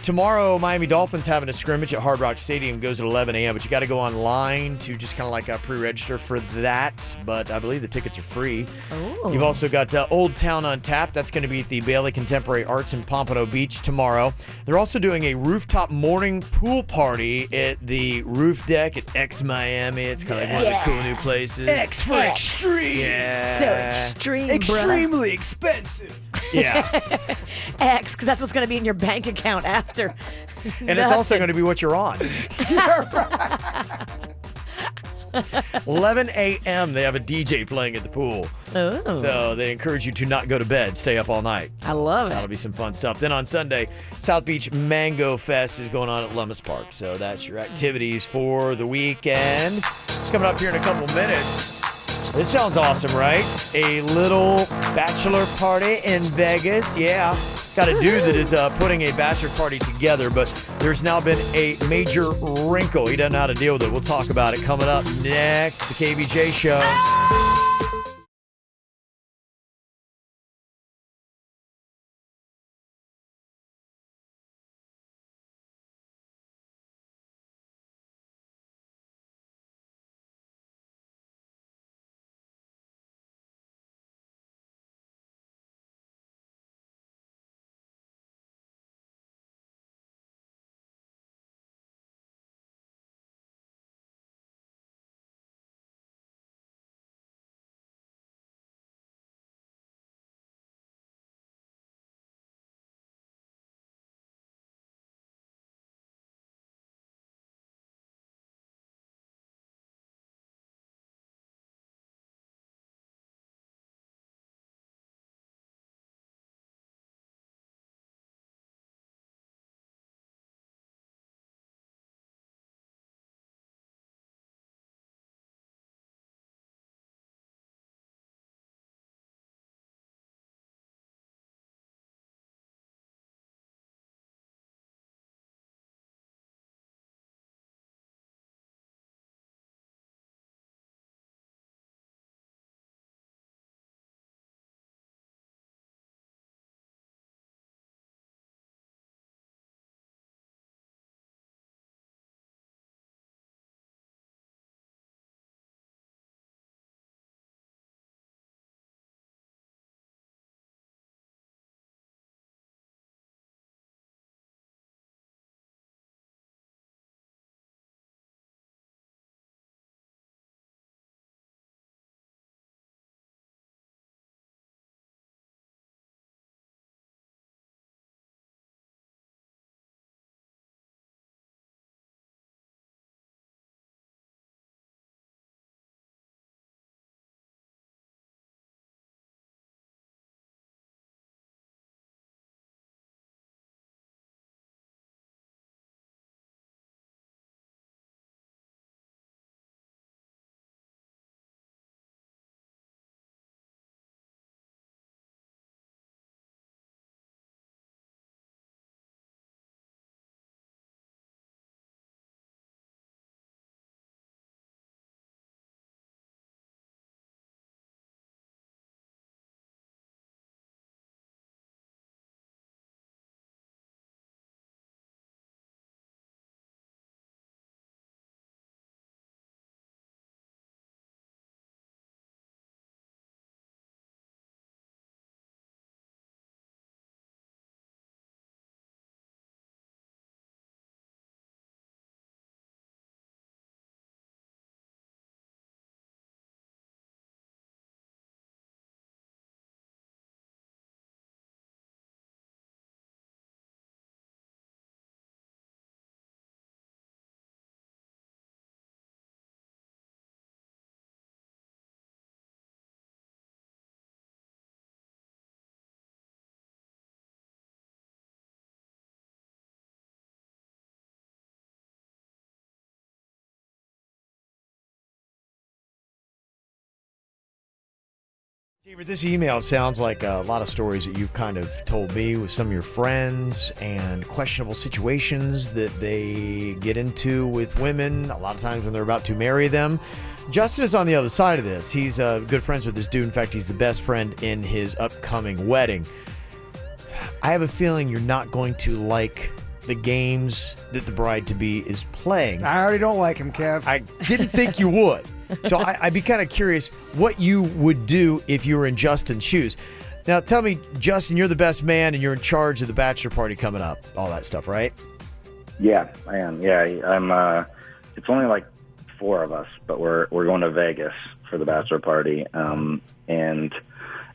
Tomorrow, Miami Dolphins having a scrimmage at Hard Rock Stadium. Goes at 11 a.m., but you got to go online to just kind of like pre-register for that. But I believe the tickets are free. Ooh. You've also got Old Town Untapped. That's going to be at the Bailey Contemporary Arts in Pompano Beach tomorrow. They're also doing a rooftop morning pool party at the roof deck at X Miami. It's kind of like one of the cool new places. X for extreme. Yeah. So extreme, Extremely expensive. Yeah. X, because that's what's going to be in your bank account after. And it's also going to be what you're on. 11 a.m. they have a DJ playing at the pool. Oh. So they encourage you to not go to bed, stay up all night. I love it. That'll be some fun stuff. Then on Sunday, South Beach Mango Fest is going on at Lummis Park. So that's your activities for the weekend. It's coming up here in a couple minutes. This sounds awesome, right? A little bachelor party in Vegas. Yeah. Got a dude that is putting a bachelor party together, but there's now been a major wrinkle. He doesn't know how to deal with it. We'll talk about it coming up next. The KVJ Show. This email sounds like a lot of stories that you've kind of told me with some of your friends and questionable situations that they get into with women a lot of times when they're about to marry them. Justin is on the other side of this. He's good friends with this dude. In fact, he's the best friend in his upcoming wedding. I have a feeling you're not going to like the games that the bride-to-be is playing. I already don't like him, Kev. I didn't think you would. So I'd be kind of curious what you would do if you were in Justin's shoes. Now, tell me, Justin, you're the best man and you're in charge of the bachelor party coming up. All that stuff, right? Yeah, I am. Yeah, I'm. It's only like 4 of us, but we're going to Vegas for the bachelor party, and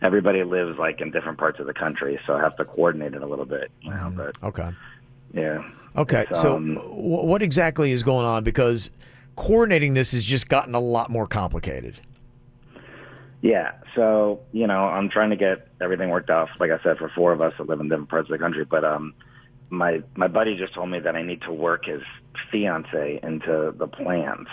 everybody lives like in different parts of the country, so I have to coordinate it a little bit. But okay. Yeah. Okay. So what exactly is going on? Because coordinating this has just gotten a lot more complicated. Yeah. So, I'm trying to get everything worked out, like I said, for 4 of us that live in different parts of the country. But my buddy just told me that I need to work his fiance into the plans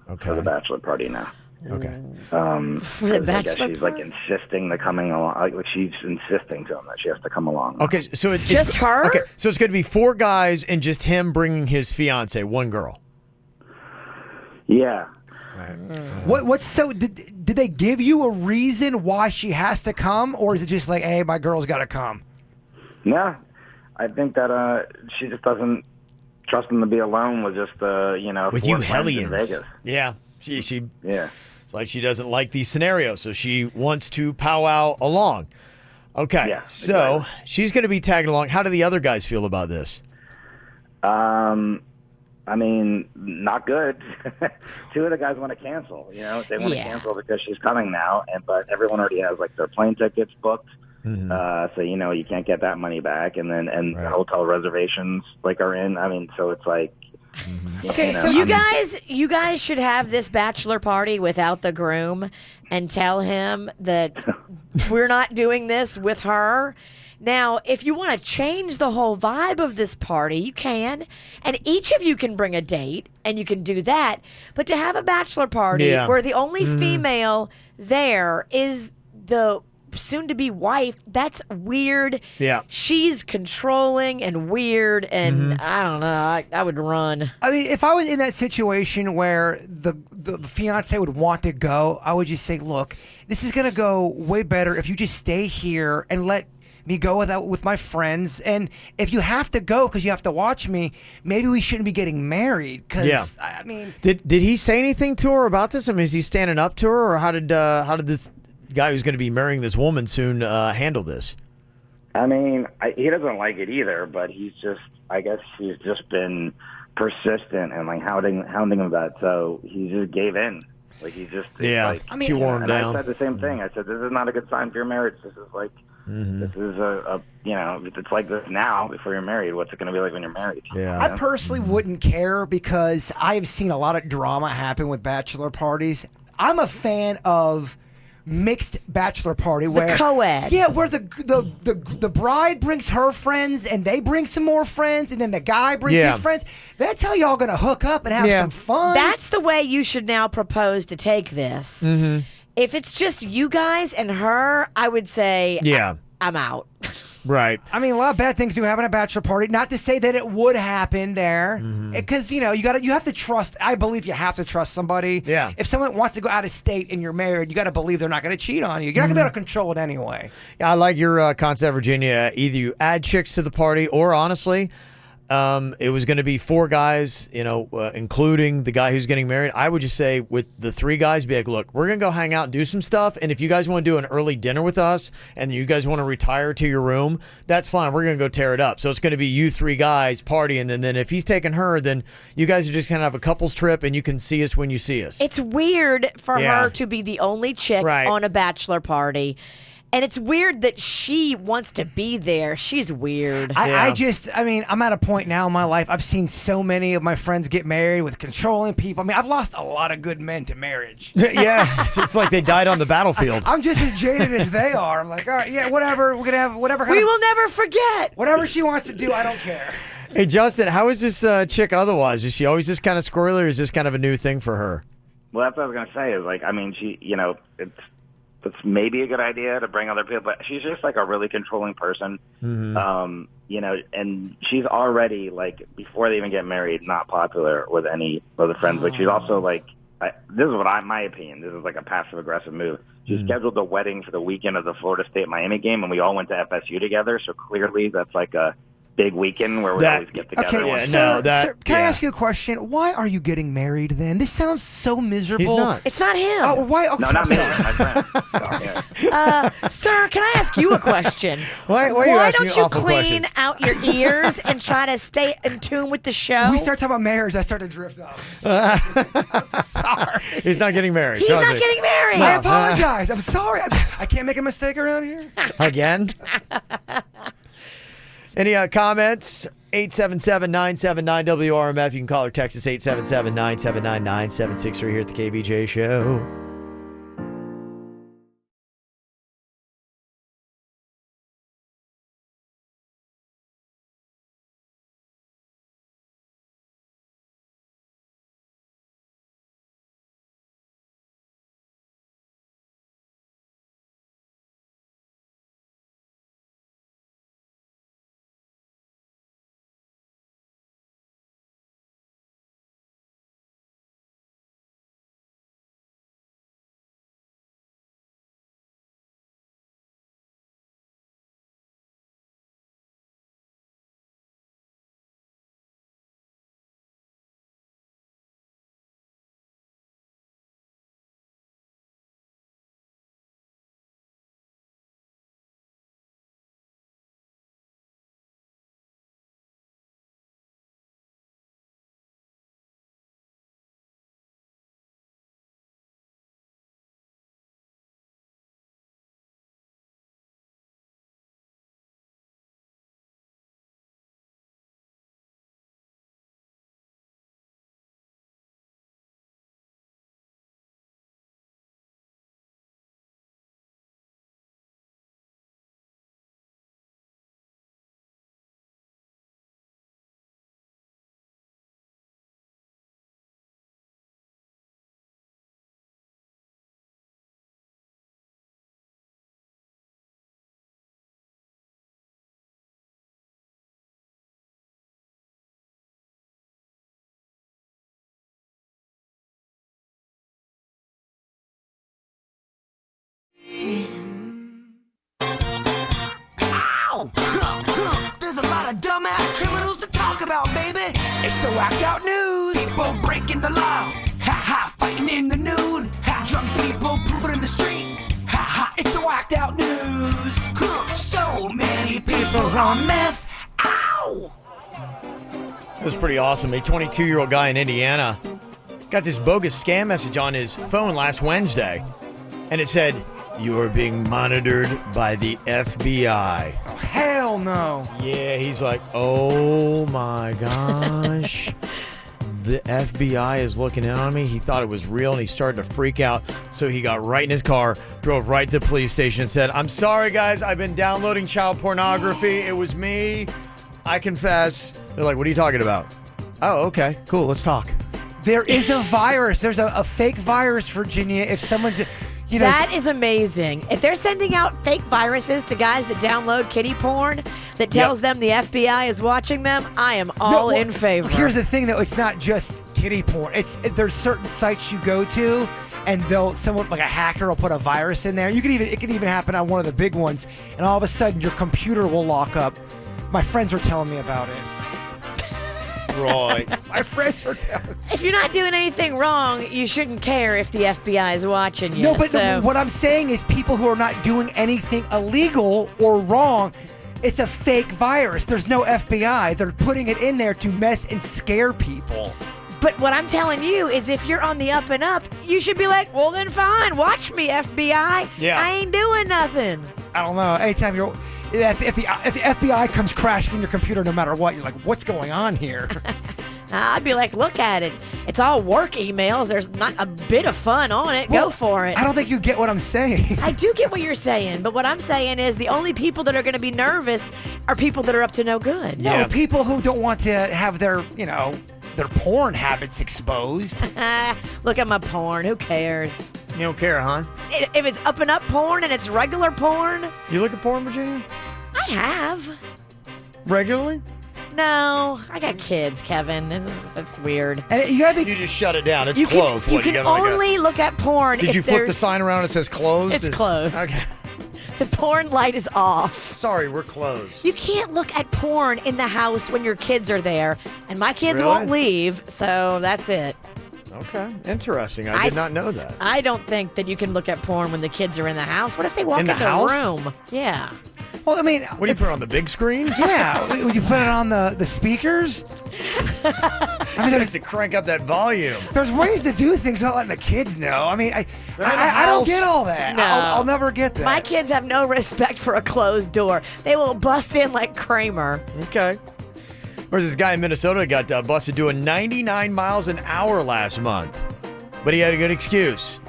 for the bachelor party now. Okay. For the bachelor she's like insisting to coming along. Like she's insisting to him that she has to come along. Okay. So it's just her? Okay. So it's going to be 4 guys and just him bringing his fiance, 1 girl. Yeah. What's so? Did they give you a reason why she has to come, or is it just like, hey, my girl's got to come? No, I think that she just doesn't trust him to be alone with just with 4 you friends in hellions. Vegas. Yeah. She yeah. It's like she doesn't like these scenarios, so she wants to powwow along. Okay. Yeah, so she's going to be tagging along. How do the other guys feel about this? I mean, not good. 2 of the guys want to cancel. They want to cancel because she's coming now, but everyone already has like their plane tickets booked. So you can't get that money back, and then the hotel reservations are in. I mean, so it's like. Okay, so you guys should have this bachelor party without the groom, and tell him that we're not doing this with her. Now, if you want to change the whole vibe of this party, you can. And each of you can bring a date, and you can do that. But to have a bachelor party where the only female there is the soon-to-be wife, that's weird. Yeah. She's controlling and weird, and I don't know. I would run. I mean, if I was in that situation where the fiance would want to go, I would just say, look, this is going to go way better if you just stay here and let me go with my friends. And if you have to go because you have to watch me, maybe we shouldn't be getting married. Because I mean, did he say anything to her about this? I mean, is he standing up to her, or how did this guy who's going to be marrying this woman soon handle this? I mean, he doesn't like it either, but I guess he's just been persistent and like hounding him about it, so he just gave in. Like he just she wore him down. I said the same thing. I said, this is not a good sign for your marriage. This is like this is if it's like this now before you're married, what's it going to be like when you're married? Yeah. I personally wouldn't care because I've seen a lot of drama happen with bachelor parties. I'm a fan of mixed bachelor party where co-ed. Yeah, where the bride brings her friends and they bring some more friends, and then the guy brings his friends. That's how y'all gonna hook up and have some fun. That's the way you should now propose to take this. If it's just you guys and her, I would say I'm out. Right. I mean, a lot of bad things do happen at a bachelor party. Not to say that it would happen there, because you have to trust. I believe you have to trust somebody. Yeah. If someone wants to go out of state and you're married, you got to believe they're not going to cheat on you. You're not going to be able to control it anyway. Yeah, I like your concept, Virginia. Either you add chicks to the party, or honestly, it was going to be 4 guys, including the guy who's getting married. I would just say with the 3 guys, be like, look, we're going to go hang out and do some stuff. And if you guys want to do an early dinner with us and you guys want to retire to your room, that's fine. We're going to go tear it up. So it's going to be you 3 guys partying. And then if he's taking her, then you guys are just going to have a couples trip and you can see us when you see us. It's weird for her to be the only chick on a bachelor party. And it's weird that she wants to be there. She's weird. I mean, I'm at a point now in my life, I've seen so many of my friends get married with controlling people. I mean, I've lost a lot of good men to marriage. Yeah, it's like they died on the battlefield. I'm just as jaded as they are. I'm like, all right, yeah, whatever. We're going to have whatever kind We will never forget. Whatever she wants to do, I don't care. Hey, Justin, how is this chick otherwise? Is she always this kind of squirrely, or is this kind of a new thing for her? Well, that's what I was going to say. Is like, I mean, she, that's maybe a good idea to bring other people, but she's just like a really controlling person. Mm-hmm. And she's already like, before they even get married, not popular with any of the friends. Like she's also like, this is my opinion. This is like a passive aggressive move. She scheduled the wedding for the weekend of the Florida State Miami game, and we all went to FSU together. So clearly that's like a big weekend where we always get together. Okay, sir, can I ask you a question? Why are you getting married then? This sounds so miserable. He's not. It's not him. Oh, why? Okay, No, not me. My friend. Sorry. Sir, can I ask you a question? Why are you asking don't you awful clean questions? out your ears and try to stay in tune with the show? We start talking about mayors, I start to drift off. Sorry. He's not getting married. He's trust not me. getting married. I apologize. I'm sorry. I can't make a mistake around here. Again? Any comments? 877-979-WRMF. You can call or text us 877-979-9763 here at the KVJ Show. There's a lot of dumbass criminals to talk about, baby. It's the whacked out news. People breaking the law. Ha ha, fighting in the nude. Ha, drunk people pooping in the street. Ha ha, it's the whacked out news. So many people on meth. Ow! This is pretty awesome. A 22-year-old guy in Indiana got this bogus scam message on his phone last Wednesday. And it said, "You are being monitored by the FBI." Oh, hell no. Yeah, he's like, oh my gosh. The FBI is looking in on me. He thought it was real, and he started to freak out. So he got right in his car, drove right to the police station, and said, "I'm sorry, guys. I've been downloading child pornography. It was me. I confess." They're like, "What are you talking about?" "Oh, okay. Cool. Let's talk." There is a virus. There's a fake virus, Virginia. If someone's... That is amazing. If they're sending out fake viruses to guys that download kiddie porn that tells them the FBI is watching them, I am all in favor. Here's the thing, though. It's not just kiddie porn. There's certain sites you go to, and someone like a hacker will put a virus in there. It can even happen on one of the big ones, and all of a sudden your computer will lock up. My friends were telling me about it. Right. My friends were telling me. If you're not doing anything wrong, you shouldn't care if the FBI is watching you. No, but what I'm saying is people who are not doing anything illegal or wrong, it's a fake virus. There's no FBI. They're putting it in there to mess and scare people. But what I'm telling you is if you're on the up and up, you should be like, well, then fine. Watch me, FBI. Yeah. I ain't doing nothing. I don't know. Anytime you're... If the FBI comes crashing in your computer no matter what, you're like, what's going on here? I'd be like, look at it. It's all work emails. There's not a bit of fun on it. Go for it. I don't think you get what I'm saying. I do get what you're saying, but what I'm saying is the only people that are going to be nervous are people that are up to no good. No, people who don't want to have their porn habits exposed. Look at my porn. Who cares? You don't care, huh? If it's up and up porn and it's regular porn. You look at porn, Virginia? I have. Regularly? No, I got kids, Kevin. That's weird. And you gotta be. You just shut it down. It's You closed. can, you What, can gotta, like, only look at porn Did if you flip the there's- sign around that says closed? It's closed. Okay. The porn light is off. Sorry, we're closed. You can't look at porn in the house when your kids are there, and my kids Really? won't leave, so that's it. Okay, interesting. I did not know that. I don't think that you can look at porn when the kids are in the house. What if they walk In in the the house? room? Yeah. Well, I mean, What do you put it on the big screen? yeah. Would you put it on the speakers? I mean, there's to crank up that volume. There's ways to do things without letting the kids know. I mean, I They're in the don't house. get all that. No. I'll never get that. My kids have no respect for a closed door. They will bust in like Kramer. Okay. There's this guy in Minnesota got busted doing 99 miles an hour last month, but he had a good excuse.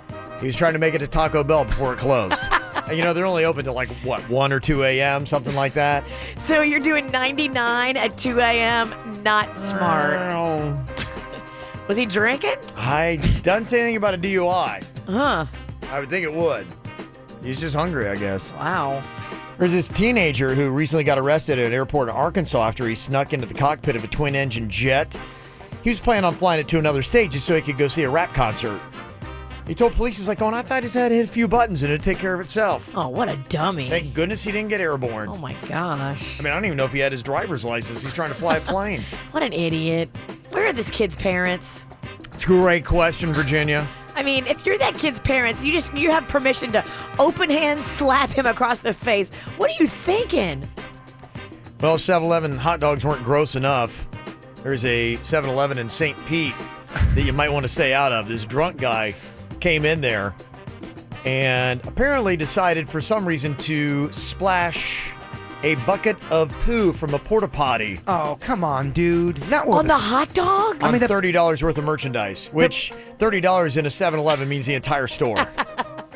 He was trying to make it to Taco Bell before it closed. And, you know, they're only open to like, what, 1 or 2 a.m., something like that? So you're doing 99 at 2 a.m.? Not smart. Was he drinking? I doesn't say anything about a DUI. Huh. I would think it would. He's just hungry, I guess. Wow. There's this teenager who recently got arrested at an airport in Arkansas after he snuck into the cockpit of a twin-engine jet. He was planning on flying it to another state just so he could go see a rap concert. He told police, he's like, I thought I just had to hit a few buttons and it'd take care of itself. Oh, what a dummy. Thank goodness he didn't get airborne. Oh, my gosh. I mean, I don't even know if he had his driver's license. He's trying to fly a plane. What an idiot. Where are this kid's parents? It's a great question, Virginia. I mean, if you're that kid's parents, you have permission to open hand slap him across the face. What are you thinking? Well, 7-Eleven hot dogs weren't gross enough. There's a 7-Eleven in St. Pete that you might want to stay out of. This drunk guy came in there and apparently decided for some reason to splash a bucket of poo from a porta potty. Oh, come on, dude. Not On the hot dog? I mean, $30 worth of merchandise, which $30 in a 7-Eleven means the entire store.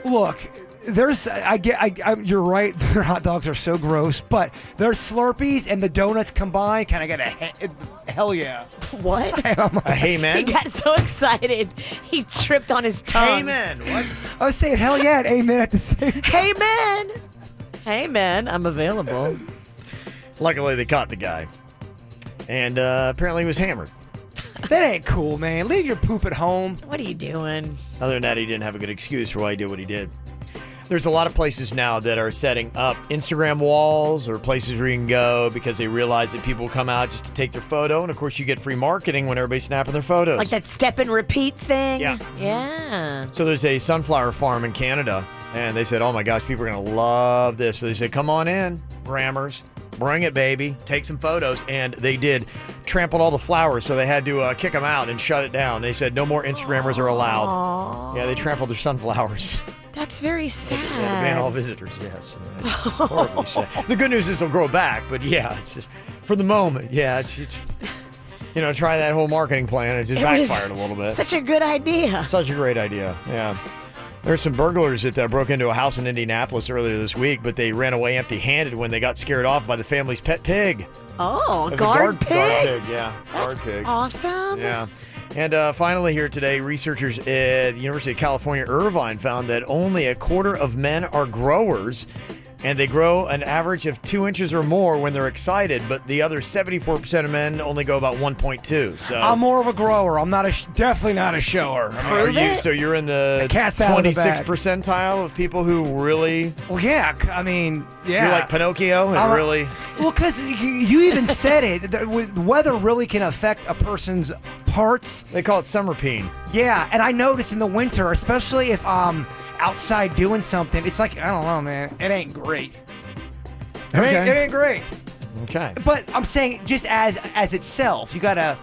Look, you're right. Their hot dogs are so gross, but their Slurpees and the donuts combined kind of got a hell yeah. What? A hey man? He got so excited, he tripped on his tongue. Hey man, what? I was saying hell yeah and amen at the same time. Hey man. Hey man, I'm available. Luckily, they caught the guy. And apparently he was hammered. That ain't cool, man. Leave your poop at home. What are you doing? Other than that, he didn't have a good excuse for why he did what he did. There's a lot of places now that are setting up Instagram walls or places where you can go because they realize that people come out just to take their photo. And, of course, you get free marketing when everybody's snapping their photos. Like that step and repeat thing? Yeah. Yeah. So there's a sunflower farm in Canada, and they said, oh, my gosh, people are going to love this. So they said, come on in, Grammars. Bring it, baby. Take some photos. And they did. Trampled all the flowers, so they had to kick them out and shut it down. They said no more Instagrammers are allowed. Aww. Yeah, they trampled their sunflowers. That's very sad. They had to ban all visitors, yes. It's horribly sad. The good news is they'll grow back, but yeah, it's just, for the moment, yeah, it's you know, try that whole marketing plan. It just backfired a little bit. Such a good idea. Such a great idea, yeah. There's some burglars that broke into a house in Indianapolis earlier this week, but they ran away empty-handed when they got scared off by the family's pet pig. Oh, That's guard a pig? guard pig, yeah. Guard pig. Awesome. Yeah. And finally here today, researchers at the University of California, Irvine found that only a quarter of men are growers, and they grow an average of 2 inches or more when they're excited, but the other 74% of men only go about 1.2. So I'm more of a grower. I'm not definitely not a shower. So you're in the cat's out of the 26th bag. percentile of people who really... Well, yeah. I mean, yeah. You're like Pinocchio and really... Well, because you even said it. The weather really can affect a person's parts. They call it summer peen. Yeah, and I notice in the winter, especially if outside doing something, it's like, I don't know, man. It ain't great. It ain't great. Okay. But I'm saying just as itself, you gotta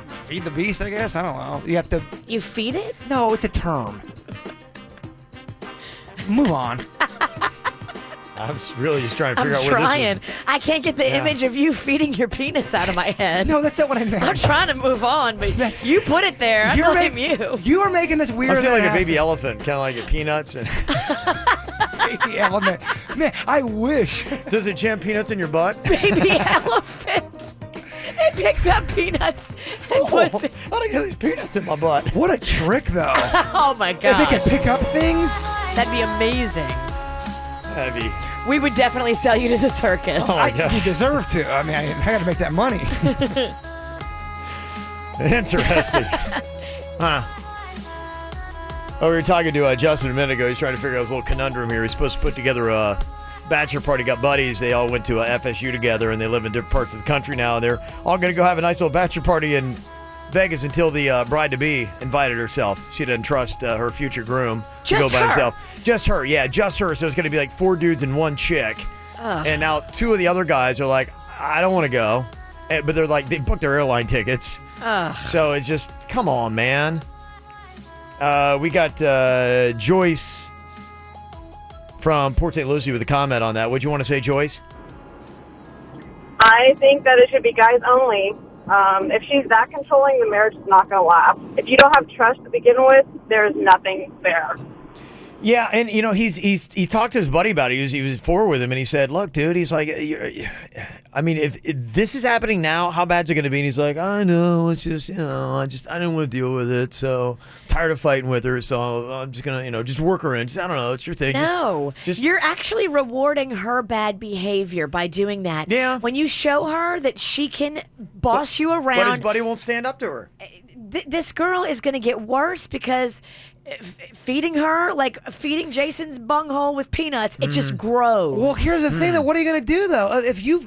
feed the beast, I guess. I don't know. You have to. You feed it? No, it's a term. Move on. I'm really just trying to figure I'm out where trying. this is. I can't get the image of you feeding your penis out of my head. No, that's not what I meant. I'm trying to move on, but you put it there. I blame you. You are making this I weirder feel than like a it baby has elephant, kind of like a peanuts. And to- baby element. Man, I wish. Does it jam peanuts in your butt? Baby elephant. It picks up peanuts and puts it. How do I get these peanuts in my butt? What a trick, though. Oh my god! If it can pick up things, that'd be amazing. Heavy. We would definitely sell you to the circus. Oh my God. you deserve to. I mean, I got to make that money. Interesting. Huh. Oh, we were talking to Justin a minute ago. He's trying to figure out his little conundrum here. He's supposed to put together a bachelor party. Got buddies. They all went to FSU together, and they live in different parts of the country now. They're all going to go have a nice little bachelor party in Vegas until the bride-to-be invited herself. She didn't trust her future groom to go by himself. Just her. Yeah, just her. So it's going to be like 4 dudes and 1 chick. Ugh. And now 2 of the other guys are like, I don't want to go. But they're like, they booked their airline tickets. Ugh. So it's just, come on, man. We got Joyce from Port St. Lucie with a comment on that. What'd you want to say, Joyce? I think that it should be guys only. If she's that controlling, the marriage is not going to last. If you don't have trust to begin with, there's nothing there. Yeah, and you know he talked to his buddy about it. He was forward with him, and he said, "Look, dude," he's like, I mean, if this is happening now, how bad's it going to be? And he's like, I know, it's just, I didn't want to deal with it, so tired of fighting with her, so I'm just gonna, just work her in. Just, I don't know, it's your thing. No, you're actually rewarding her bad behavior by doing that. Yeah. When you show her that she can boss you around, But his buddy won't stand up to her. This girl is going to get worse because feeding her, like feeding Jason's bunghole with peanuts, it just grows. Well, here's the thing, though. What are you going to do, though? If you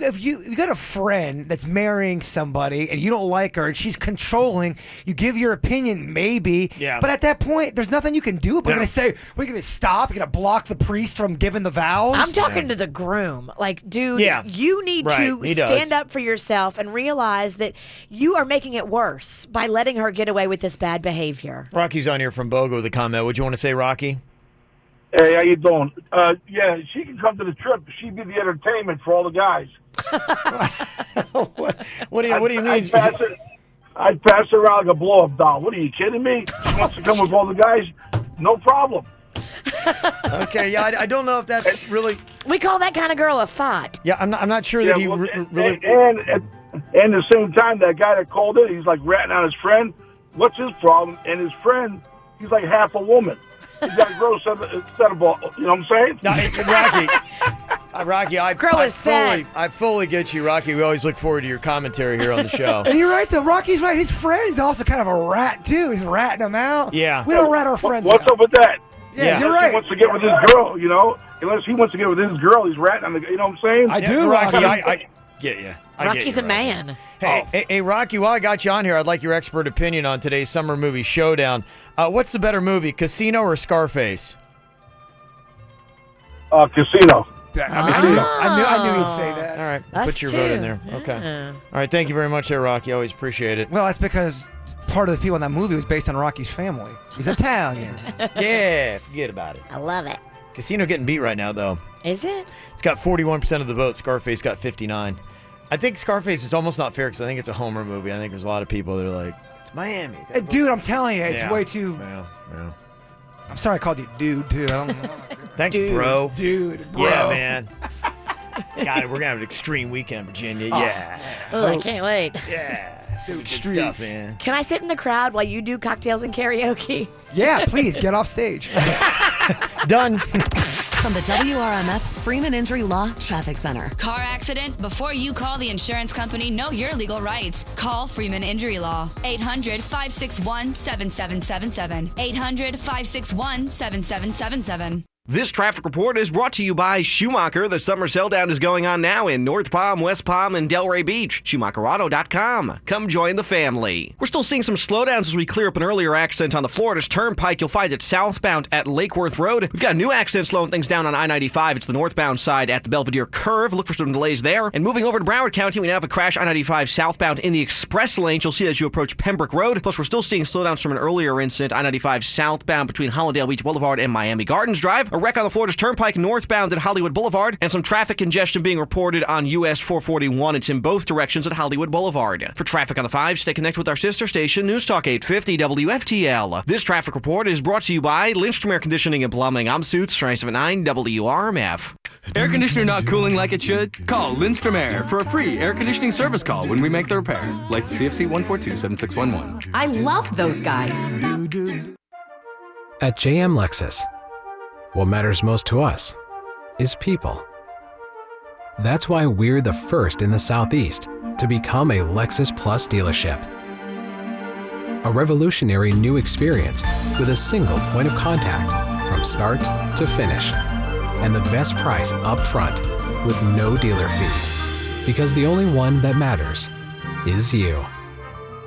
got a friend that's marrying somebody and you don't like her and she's controlling, you give your opinion, maybe. Yeah. But at that point, there's nothing you can do. We're going to say, we're going to stop. You're going to block the priest from giving the vows. I'm talking to the groom. Like, dude, Yeah. you need to stand up for yourself and realize that you are making it worse by letting her get away with this bad behavior. Rocky's on here from Bogo with a comment. What do you want to say, Rocky? Hey, how you doing? Yeah, she can come to the trip. She'd be the entertainment for all the guys. What do you mean? I'd pass her around like a blow-up doll. What are you kidding me? She wants to come with all the guys. No problem. Okay, yeah, I don't know if that's really. We call that kind of girl a thought. Yeah, I'm not sure that he really. And at the same time, that guy that called in, he's like ratting on his friend. What's his problem? And his friend, he's like half a woman. He's got a gross set of balls. You know what I'm saying? No, Rocky, I fully get you, Rocky. We always look forward to your commentary here on the show. And you're right, though. Rocky's right. His friend's also kind of a rat, too. He's ratting them out. Yeah. We don't rat our friends What's out. up with that? Yeah, you're Unless right. he wants to get with this girl, Unless he wants to get with this girl, he's ratting on the. You know what I'm saying? I do, Rocky. Rocky. I get you. Rocky's a man. Hey, Rocky, while I got you on here, I'd like your expert opinion on today's summer movie Showdown. What's the better movie, Casino or Scarface? Casino. I knew you'd say that. All right, Us put your vote in too. there. Okay. Yeah. All right, thank you very much there, Rocky. Always appreciate it. Well, that's because part of the people in that movie was based on Rocky's family. He's Italian. Yeah, forget about it. I love it. Casino getting beat right now, though. Is it? It's got 41% of the vote. Scarface got 59. I think Scarface is almost not fair because I think it's a Homer movie. I think there's a lot of people that are like, it's Miami. Dude, I'm telling you, it's way too... Yeah. I'm sorry I called you dude, too. I don't know. Thanks, bro. Dude, bro. Yeah, man. God, we're going to have an extreme weekend, Virginia. Yeah. Oh, I can't wait. Yeah. So Good extreme. stuff, man. Can I sit in the crowd while you do cocktails and karaoke? Yeah, please, get off stage. Done. From the WRMF Freeman Injury Law Traffic Center. Car accident? Before you call the insurance company, know your legal rights. Call Freeman Injury Law. 800-561-7777. 800-561-7777. This traffic report is brought to you by Schumacher. The summer sell-down is going on now in North Palm, West Palm, and Delray Beach. SchumacherAuto.com. Come join the family. We're still seeing some slowdowns as we clear up an earlier accident on the Florida's Turnpike. You'll find it southbound at Lake Worth Road. We've got a new accident slowing things down on I-95. It's the northbound side at the Belvedere Curve. Look for some delays there. And moving over to Broward County, we now have a crash I-95 southbound in the express lanes. You'll see it as you approach Pembroke Road. Plus, we're still seeing slowdowns from an earlier incident, I-95 southbound between Hollandale Beach Boulevard and Miami Gardens Drive. A wreck on the Florida's Turnpike northbound at Hollywood Boulevard, and some traffic congestion being reported on US 441. It's in both directions at Hollywood Boulevard. For traffic on the 5, stay connected with our sister station, News Talk 850 WFTL. This traffic report is brought to you by Lindstrom Air Conditioning and Plumbing. I'm Suits, 979 WRMF. Air conditioner not cooling like it should? Call Lindstrom Air for a free air conditioning service call when we make the repair. License CFC 1427611. I love those guys. At JM Lexus, what matters most to us is people. That's why we're the first in the Southeast to become a Lexus Plus dealership. A revolutionary new experience with a single point of contact from start to finish, and the best price up front with no dealer fee. Because the only one that matters is you.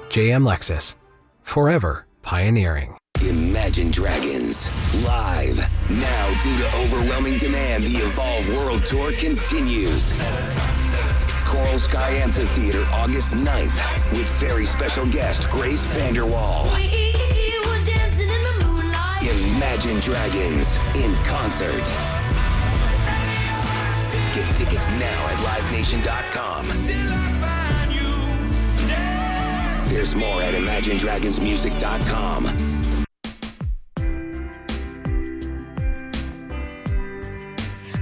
JM Lexus, forever pioneering. Imagine Dragons, live. Now, due to overwhelming demand, the Evolve World Tour continues. Coral Sky Amphitheater, August 9th, with very special guest Grace Vanderwall. Imagine Dragons in concert. Get tickets now at livenation.com. There's more at imaginedragonsmusic.com.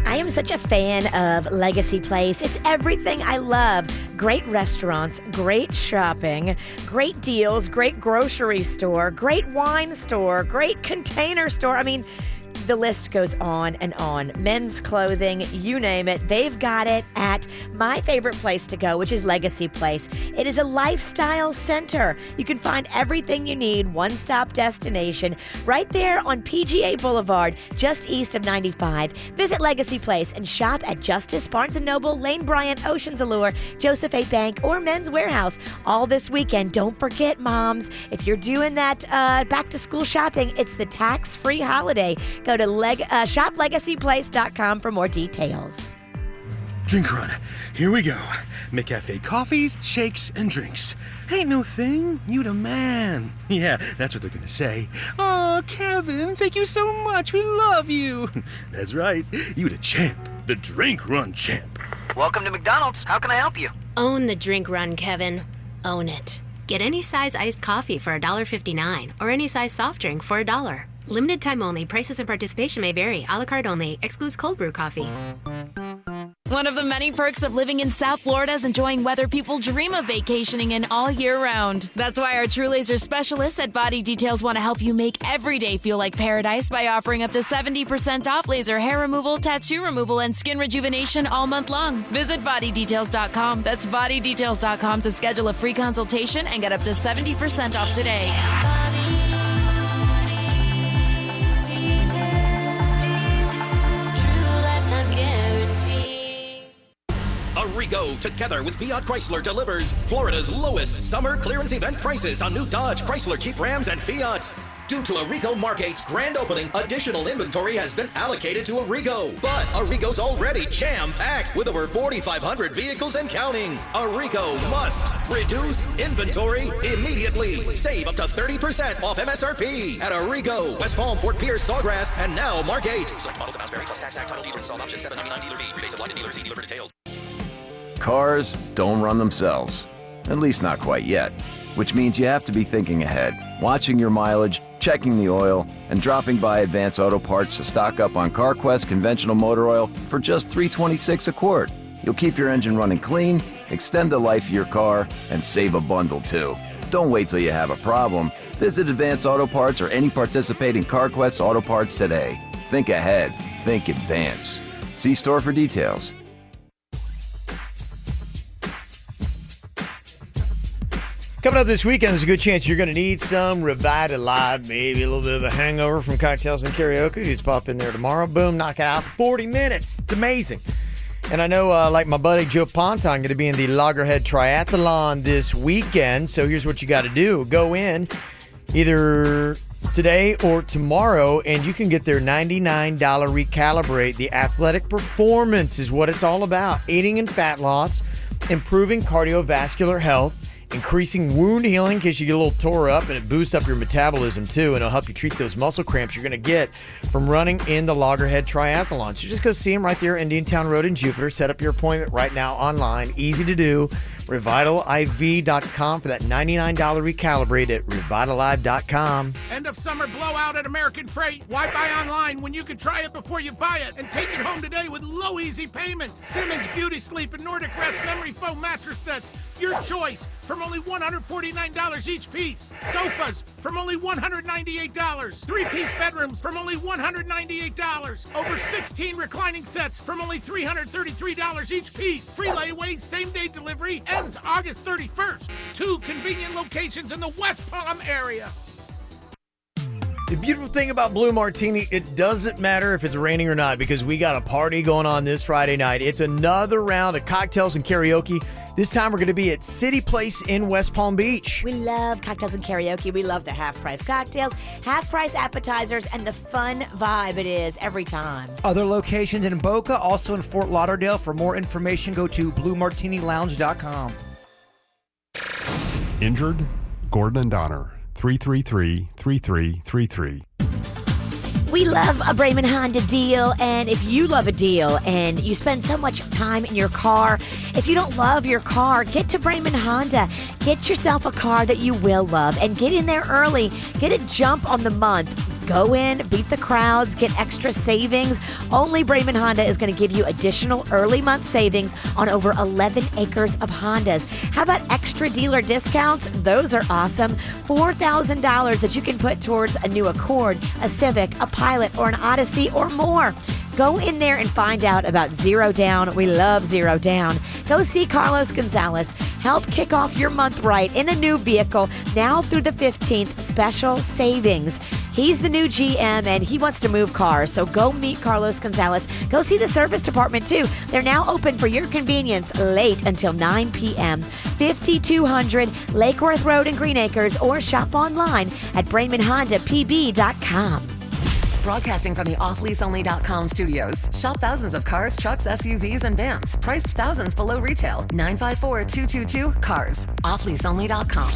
I am such a fan of Legacy Place. It's everything I love. Great restaurants, great shopping, great deals, great grocery store, great wine store, great container store. I mean, the list goes on and on. Men's clothing, you name it, they've got it at my favorite place to go, which is Legacy Place. It is a lifestyle center. You can find everything you need, one-stop destination, right there on PGA Boulevard, just east of 95. Visit Legacy Place and shop at Justice, Barnes & Noble, Lane Bryant, Ocean's Allure, Joseph A. Bank, or Men's Warehouse all this weekend. Don't forget, moms, if you're doing that back-to-school shopping, it's the tax-free holiday. Go to shoplegacyplace.com for more details. Drink run. Here we go. McCafe coffees, shakes, and drinks. Ain't no thing. You the man. Yeah, that's what they're gonna say. Oh, Kevin, thank you so much. We love you. That's right. You the champ. The drink run champ. Welcome to McDonald's. How can I help you? Own the drink run, Kevin. Own it. Get any size iced coffee for $1.59 or any size soft drink for $1. Limited time only. Prices and participation may vary. A la carte only. Excludes cold brew coffee. One of the many perks of living in South Florida is enjoying weather people dream of vacationing in all year round. That's why our True Laser specialists at Body Details want to help you make every day feel like paradise by offering up to 70% off laser hair removal, tattoo removal, and skin rejuvenation all month long. Visit bodydetails.com. That's bodydetails.com to schedule a free consultation and get up to 70% off today. Arrigo, together with Fiat Chrysler, delivers Florida's lowest summer clearance event prices on new Dodge, Chrysler, Jeep, Rams, and Fiats. Due to Arrigo Margate's grand opening, additional inventory has been allocated to Arrigo. But Arrigo's already jam-packed with over 4,500 vehicles and counting. Arrigo must reduce inventory immediately. Save up to 30% off MSRP at Arrigo, West Palm, Fort Pierce, Sawgrass, and now Margate. Select models, amounts vary, plus tax, title, dealer installed option, $7.99 dealer fee. Rebates apply to dealer. See dealer for details. Cars don't run themselves, at least not quite yet, which means you have to be thinking ahead, watching your mileage, checking the oil, and dropping by Advance Auto Parts to stock up on CarQuest conventional motor oil for just $3.26 a quart. You'll keep your engine running clean, extend the life of your car, and save a bundle too. Don't wait till you have a problem. Visit Advance Auto Parts or any participating CarQuest Auto Parts today. Think ahead. Think Advance. See store for details. Coming up this weekend, there's a good chance you're going to need some Revitalize, maybe a little bit of a hangover from cocktails and karaoke. Just pop in there tomorrow. Boom, knock it out. 40 minutes. It's amazing. And I know, like my buddy Joe Ponta, I'm going to be in the Loggerhead Triathlon this weekend. So here's what you got to do. Go in either today or tomorrow, and you can get their $99 Recalibrate. The athletic performance is what it's all about. Eating and fat loss, improving cardiovascular health, increasing wound healing in case you get a little tore up, and it boosts up your metabolism too, and it'll help you treat those muscle cramps you're going to get from running in the Loggerhead Triathlon. So just go see them right there, Indiantown Road in Jupiter. Set up your appointment right now online. Easy to do. Revitaliv.com for that $99 recalibrate at revitalive.com. End of summer blowout at American Freight. Why buy online when you can try it before you buy it and take it home today with low, easy payments? Simmons Beauty Sleep and Nordic Rest memory foam mattress sets. Your choice from only $149 each piece. Sofas from only $198. Three-piece bedrooms from only $198. Over 16 reclining sets from only $333 each piece. Free layaways, same-day delivery, ends August 31st. 2 convenient locations in the West Palm area. The beautiful thing about Blue Martini, it doesn't matter if it's raining or not, because we got a party going on this Friday night. It's another round of cocktails and karaoke. This time we're going to be at City Place in West Palm Beach. We love cocktails and karaoke. We love the half-price cocktails, half-price appetizers, and the fun vibe it is every time. Other locations in Boca, also in Fort Lauderdale. For more information, go to BlueMartiniLounge.com. Injured? Gordon and Donner, 333-3333. We love a Brayman Honda deal, and if you love a deal and you spend so much time in your car, if you don't love your car, get to Brayman Honda. Get yourself a car that you will love and get in there early. Get a jump on the month. Go in, beat the crowds, get extra savings. Only Brayman Honda is going to give you additional early month savings on over 11 acres of Hondas. How about extra dealer discounts? Those are awesome. $4,000 that you can put towards a new Accord, a Civic, a Pilot, or an Odyssey, or more. Go in there and find out about Zero Down. We love Zero Down. Go see Carlos Gonzalez. Help kick off your month right in a new vehicle now through the 15th. Special savings. He's the new GM, and he wants to move cars, so go meet Carlos Gonzalez. Go see the service department, too. They're now open for your convenience late until 9 p.m. 5200 Lake Worth Road in Green Acres, or shop online at BraymanHondaPB.com. Broadcasting from the offleaseonly.com studios. Shop thousands of cars, trucks, SUVs, and vans. Priced thousands below retail. 954-222-CARS. Offleaseonly.com.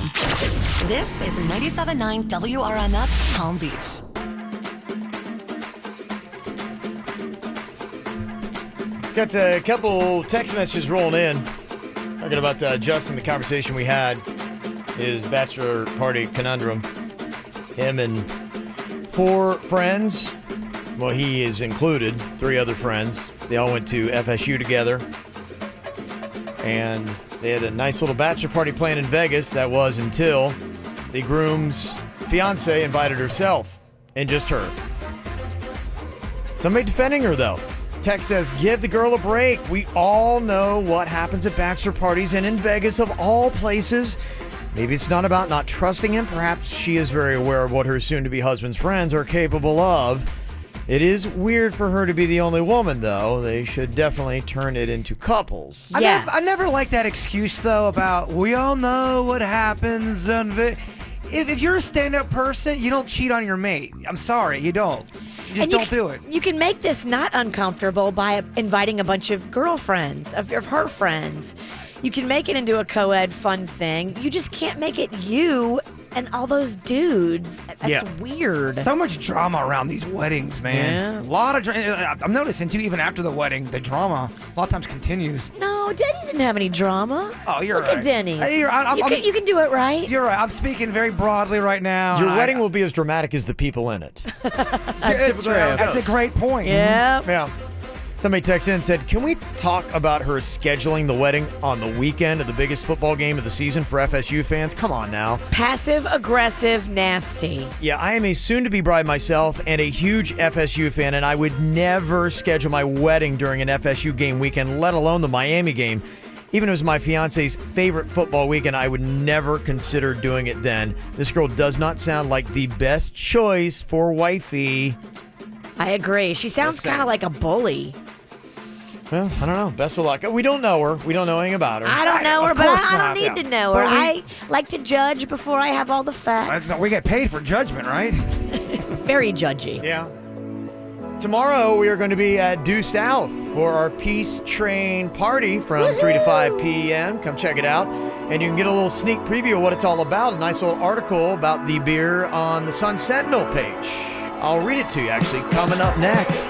This is 97.9 WRMF Palm Beach. Got a couple text messages rolling in. Talking about Justin, the conversation we had, his bachelor party conundrum. Him and 4 friends, well, he is included, 3 other friends. They all went to FSU together, and they had a nice little bachelor party planned in Vegas. That was until the groom's fiance invited herself, and just her. Somebody defending her, though. Text says, give the girl a break. We all know what happens at bachelor parties, and in Vegas of all places. Maybe it's not about not trusting him. Perhaps she is very aware of what her soon-to-be husband's friends are capable of. It is weird for her to be the only woman, though. They should definitely turn it into couples. Yes. I never like that excuse, though, about we all know what happens. If you're a stand-up person, you don't cheat on your mate. I'm sorry, you don't. You just don't do it. You can make this not uncomfortable by inviting a bunch of girlfriends, of her friends. You can make it into a co-ed fun thing. You just can't make it you and all those dudes. That's weird. So much drama around these weddings, man. Yeah. A lot of drama. I'm noticing, too, even after the wedding, the drama a lot of times continues. No, Denny didn't have any drama. Oh, you're Look right. at Denny. You can do it right. You're right. I'm speaking very broadly right now. Your wedding will be as dramatic as the people in it. That's true. That's a great point. Yeah. Yeah. Somebody texted in and said, can we talk about her scheduling the wedding on the weekend of the biggest football game of the season for FSU fans? Come on now. Passive, aggressive, nasty. Yeah, I am a soon-to-be bride myself and a huge FSU fan, and I would never schedule my wedding during an FSU game weekend, let alone the Miami game. Even if it was my fiance's favorite football weekend, I would never consider doing it then. This girl does not sound like the best choice for wifey. I agree. She sounds kind of like a bully. Well, I don't know. Best of luck. We don't know her. We don't know anything about her. I don't know her, but I don't need to know her. But I like to judge before I have all the facts. We get paid for judgment, right? Very judgy. Yeah. Tomorrow, we are going to be at Due South for our Peace Train party from 3 to 5 p.m. Come check it out. And you can get a little sneak preview of what it's all about. A nice little article about the beer on the Sun Sentinel page. I'll read it to you, actually, coming up next.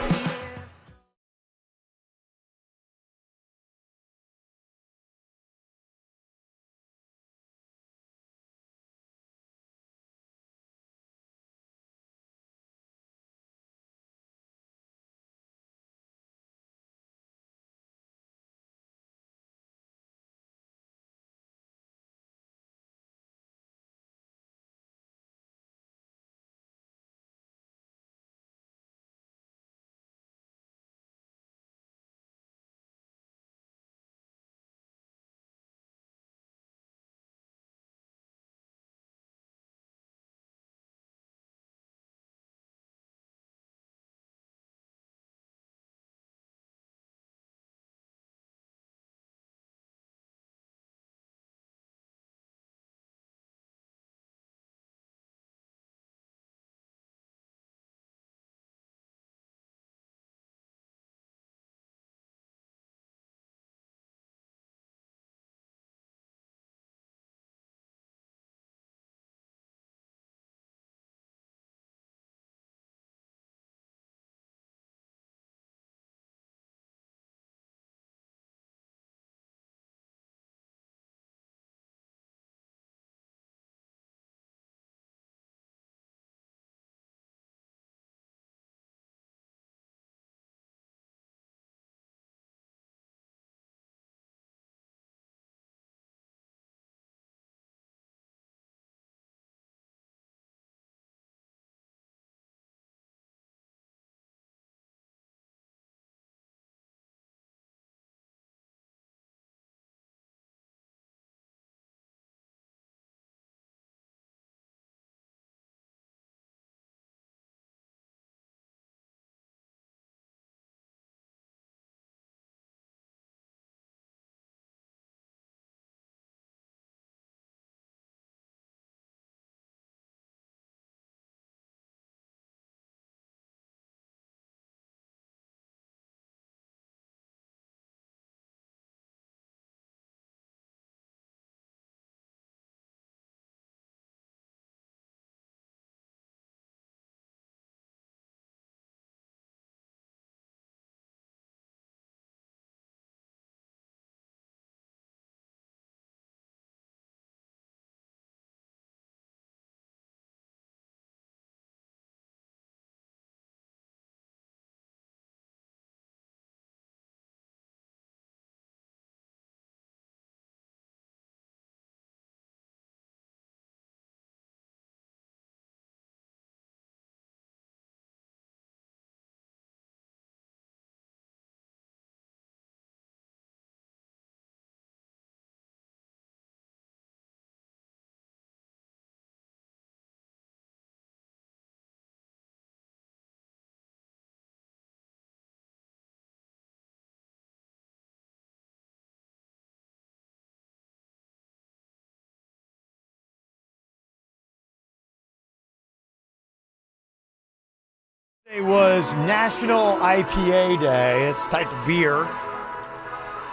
It was National IPA Day. It's a type of beer.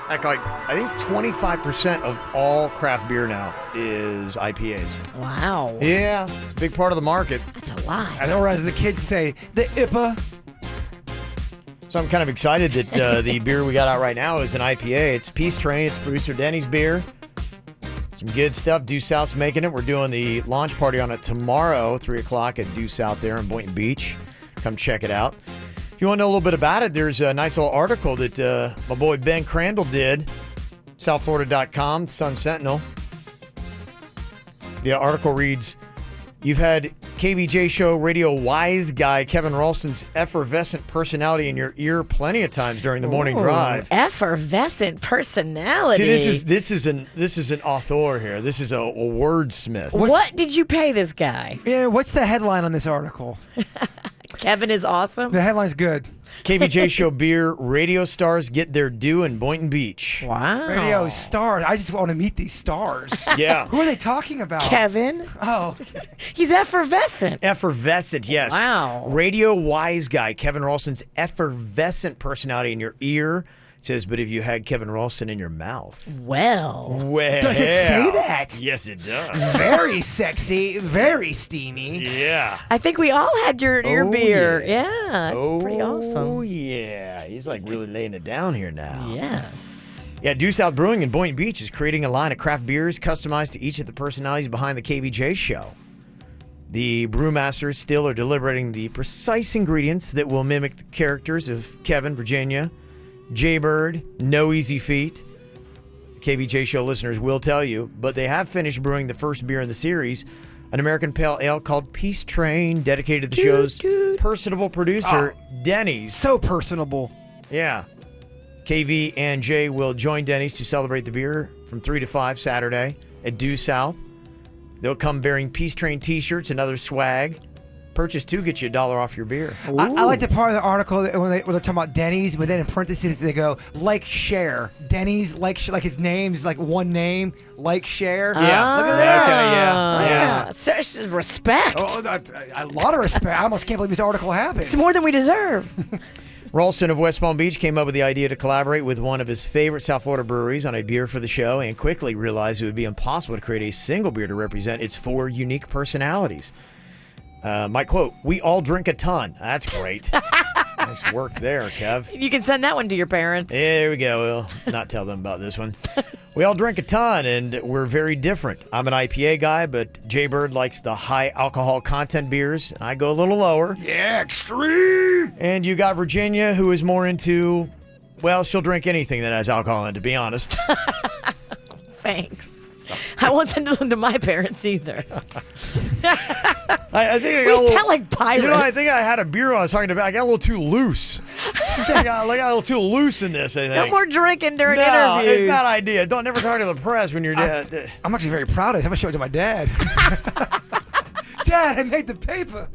Like I think 25% of all craft beer now is IPAs. Wow. Yeah, it's a big part of the market. That's a lot. And or as the kids say, the IPA. So I'm kind of excited that the beer we got out right now is an IPA. It's Peace Train. It's Producer Denny's beer. Some good stuff. Due South's making it. We're doing the launch party on it tomorrow, 3 o'clock at Due South there in Boynton Beach. Come check it out. If you want to know a little bit about it, there's a nice little article that my boy Ben Crandall did. SouthFlorida.com, Sun Sentinel. The article reads, you've had KVJ show radio wise guy Kevin Ralston's effervescent personality in your ear plenty of times during the morning drive. Effervescent personality. See, this is an author here. This is a wordsmith. What did you pay this guy? Yeah, what's the headline on this article? Kevin is awesome. The headline's good. KVJ show beer, radio stars get their due in Boynton Beach. Wow. Radio stars. I just want to meet these stars. Yeah. Who are they talking about? Kevin. Oh. He's effervescent. Effervescent, yes. Wow. Radio wise guy, Kevin Ralston's effervescent personality in your ear. Says, but if you had Kevin Ralston in your mouth. Well. Does it say that? Yes, it does. Very sexy, very steamy. Yeah. I think we all had your beer. Yeah. Yeah, it's pretty awesome. Oh, yeah. He's like really laying it down here now. Yes. Yeah, Due South Brewing in Boynton Beach is creating a line of craft beers customized to each of the personalities behind the KVJ show. The brewmasters still are deliberating the precise ingredients that will mimic the characters of Kevin, Virginia, Jaybird, No Easy Feat. KVJ show listeners will tell you, but they have finished brewing the first beer in the series, an American Pale Ale called Peace Train, dedicated to the show's personable producer, Denny's. So personable. Yeah. KV and Jay will join Denny's to celebrate the beer from 3 to 5 Saturday at Due South. They'll come bearing Peace Train t-shirts and other swag. Purchase 2, get you $1 off your beer. I like the part of the article that when they're talking about Denny's, but then in parentheses they go, like, share. Denny's, like his name's like one name, like, share. Yeah. Look at that. Okay, yeah. So it's just respect. Oh, a lot of respect. I almost can't believe this article happened. It's more than we deserve. Ralston of West Palm Beach came up with the idea to collaborate with one of his favorite South Florida breweries on a beer for the show and quickly realized it would be impossible to create a single beer to represent its 4 unique personalities. My quote, we all drink a ton. That's great. Nice work there, Kev. You can send that one to your parents. There we go. We'll not tell them about this one. We all drink a ton, and we're very different. I'm an IPA guy, but Jaybird likes the high alcohol content beers, and I go a little lower. Yeah, extreme. And you got Virginia, who is more into, well, she'll drink anything that has alcohol in it, to be honest. Thanks. I won't send them to my parents either. I think I got We a little, sound like pirates. You know, I think I had a beer I was talking about. I got a little too loose. I got a little too loose in this, I think. No more drinking during No, interviews. it's not idea. Don't never talk to the press when you're dead. I'm actually very proud of it. I'm going to show it to my dad. Dad, I made the paper.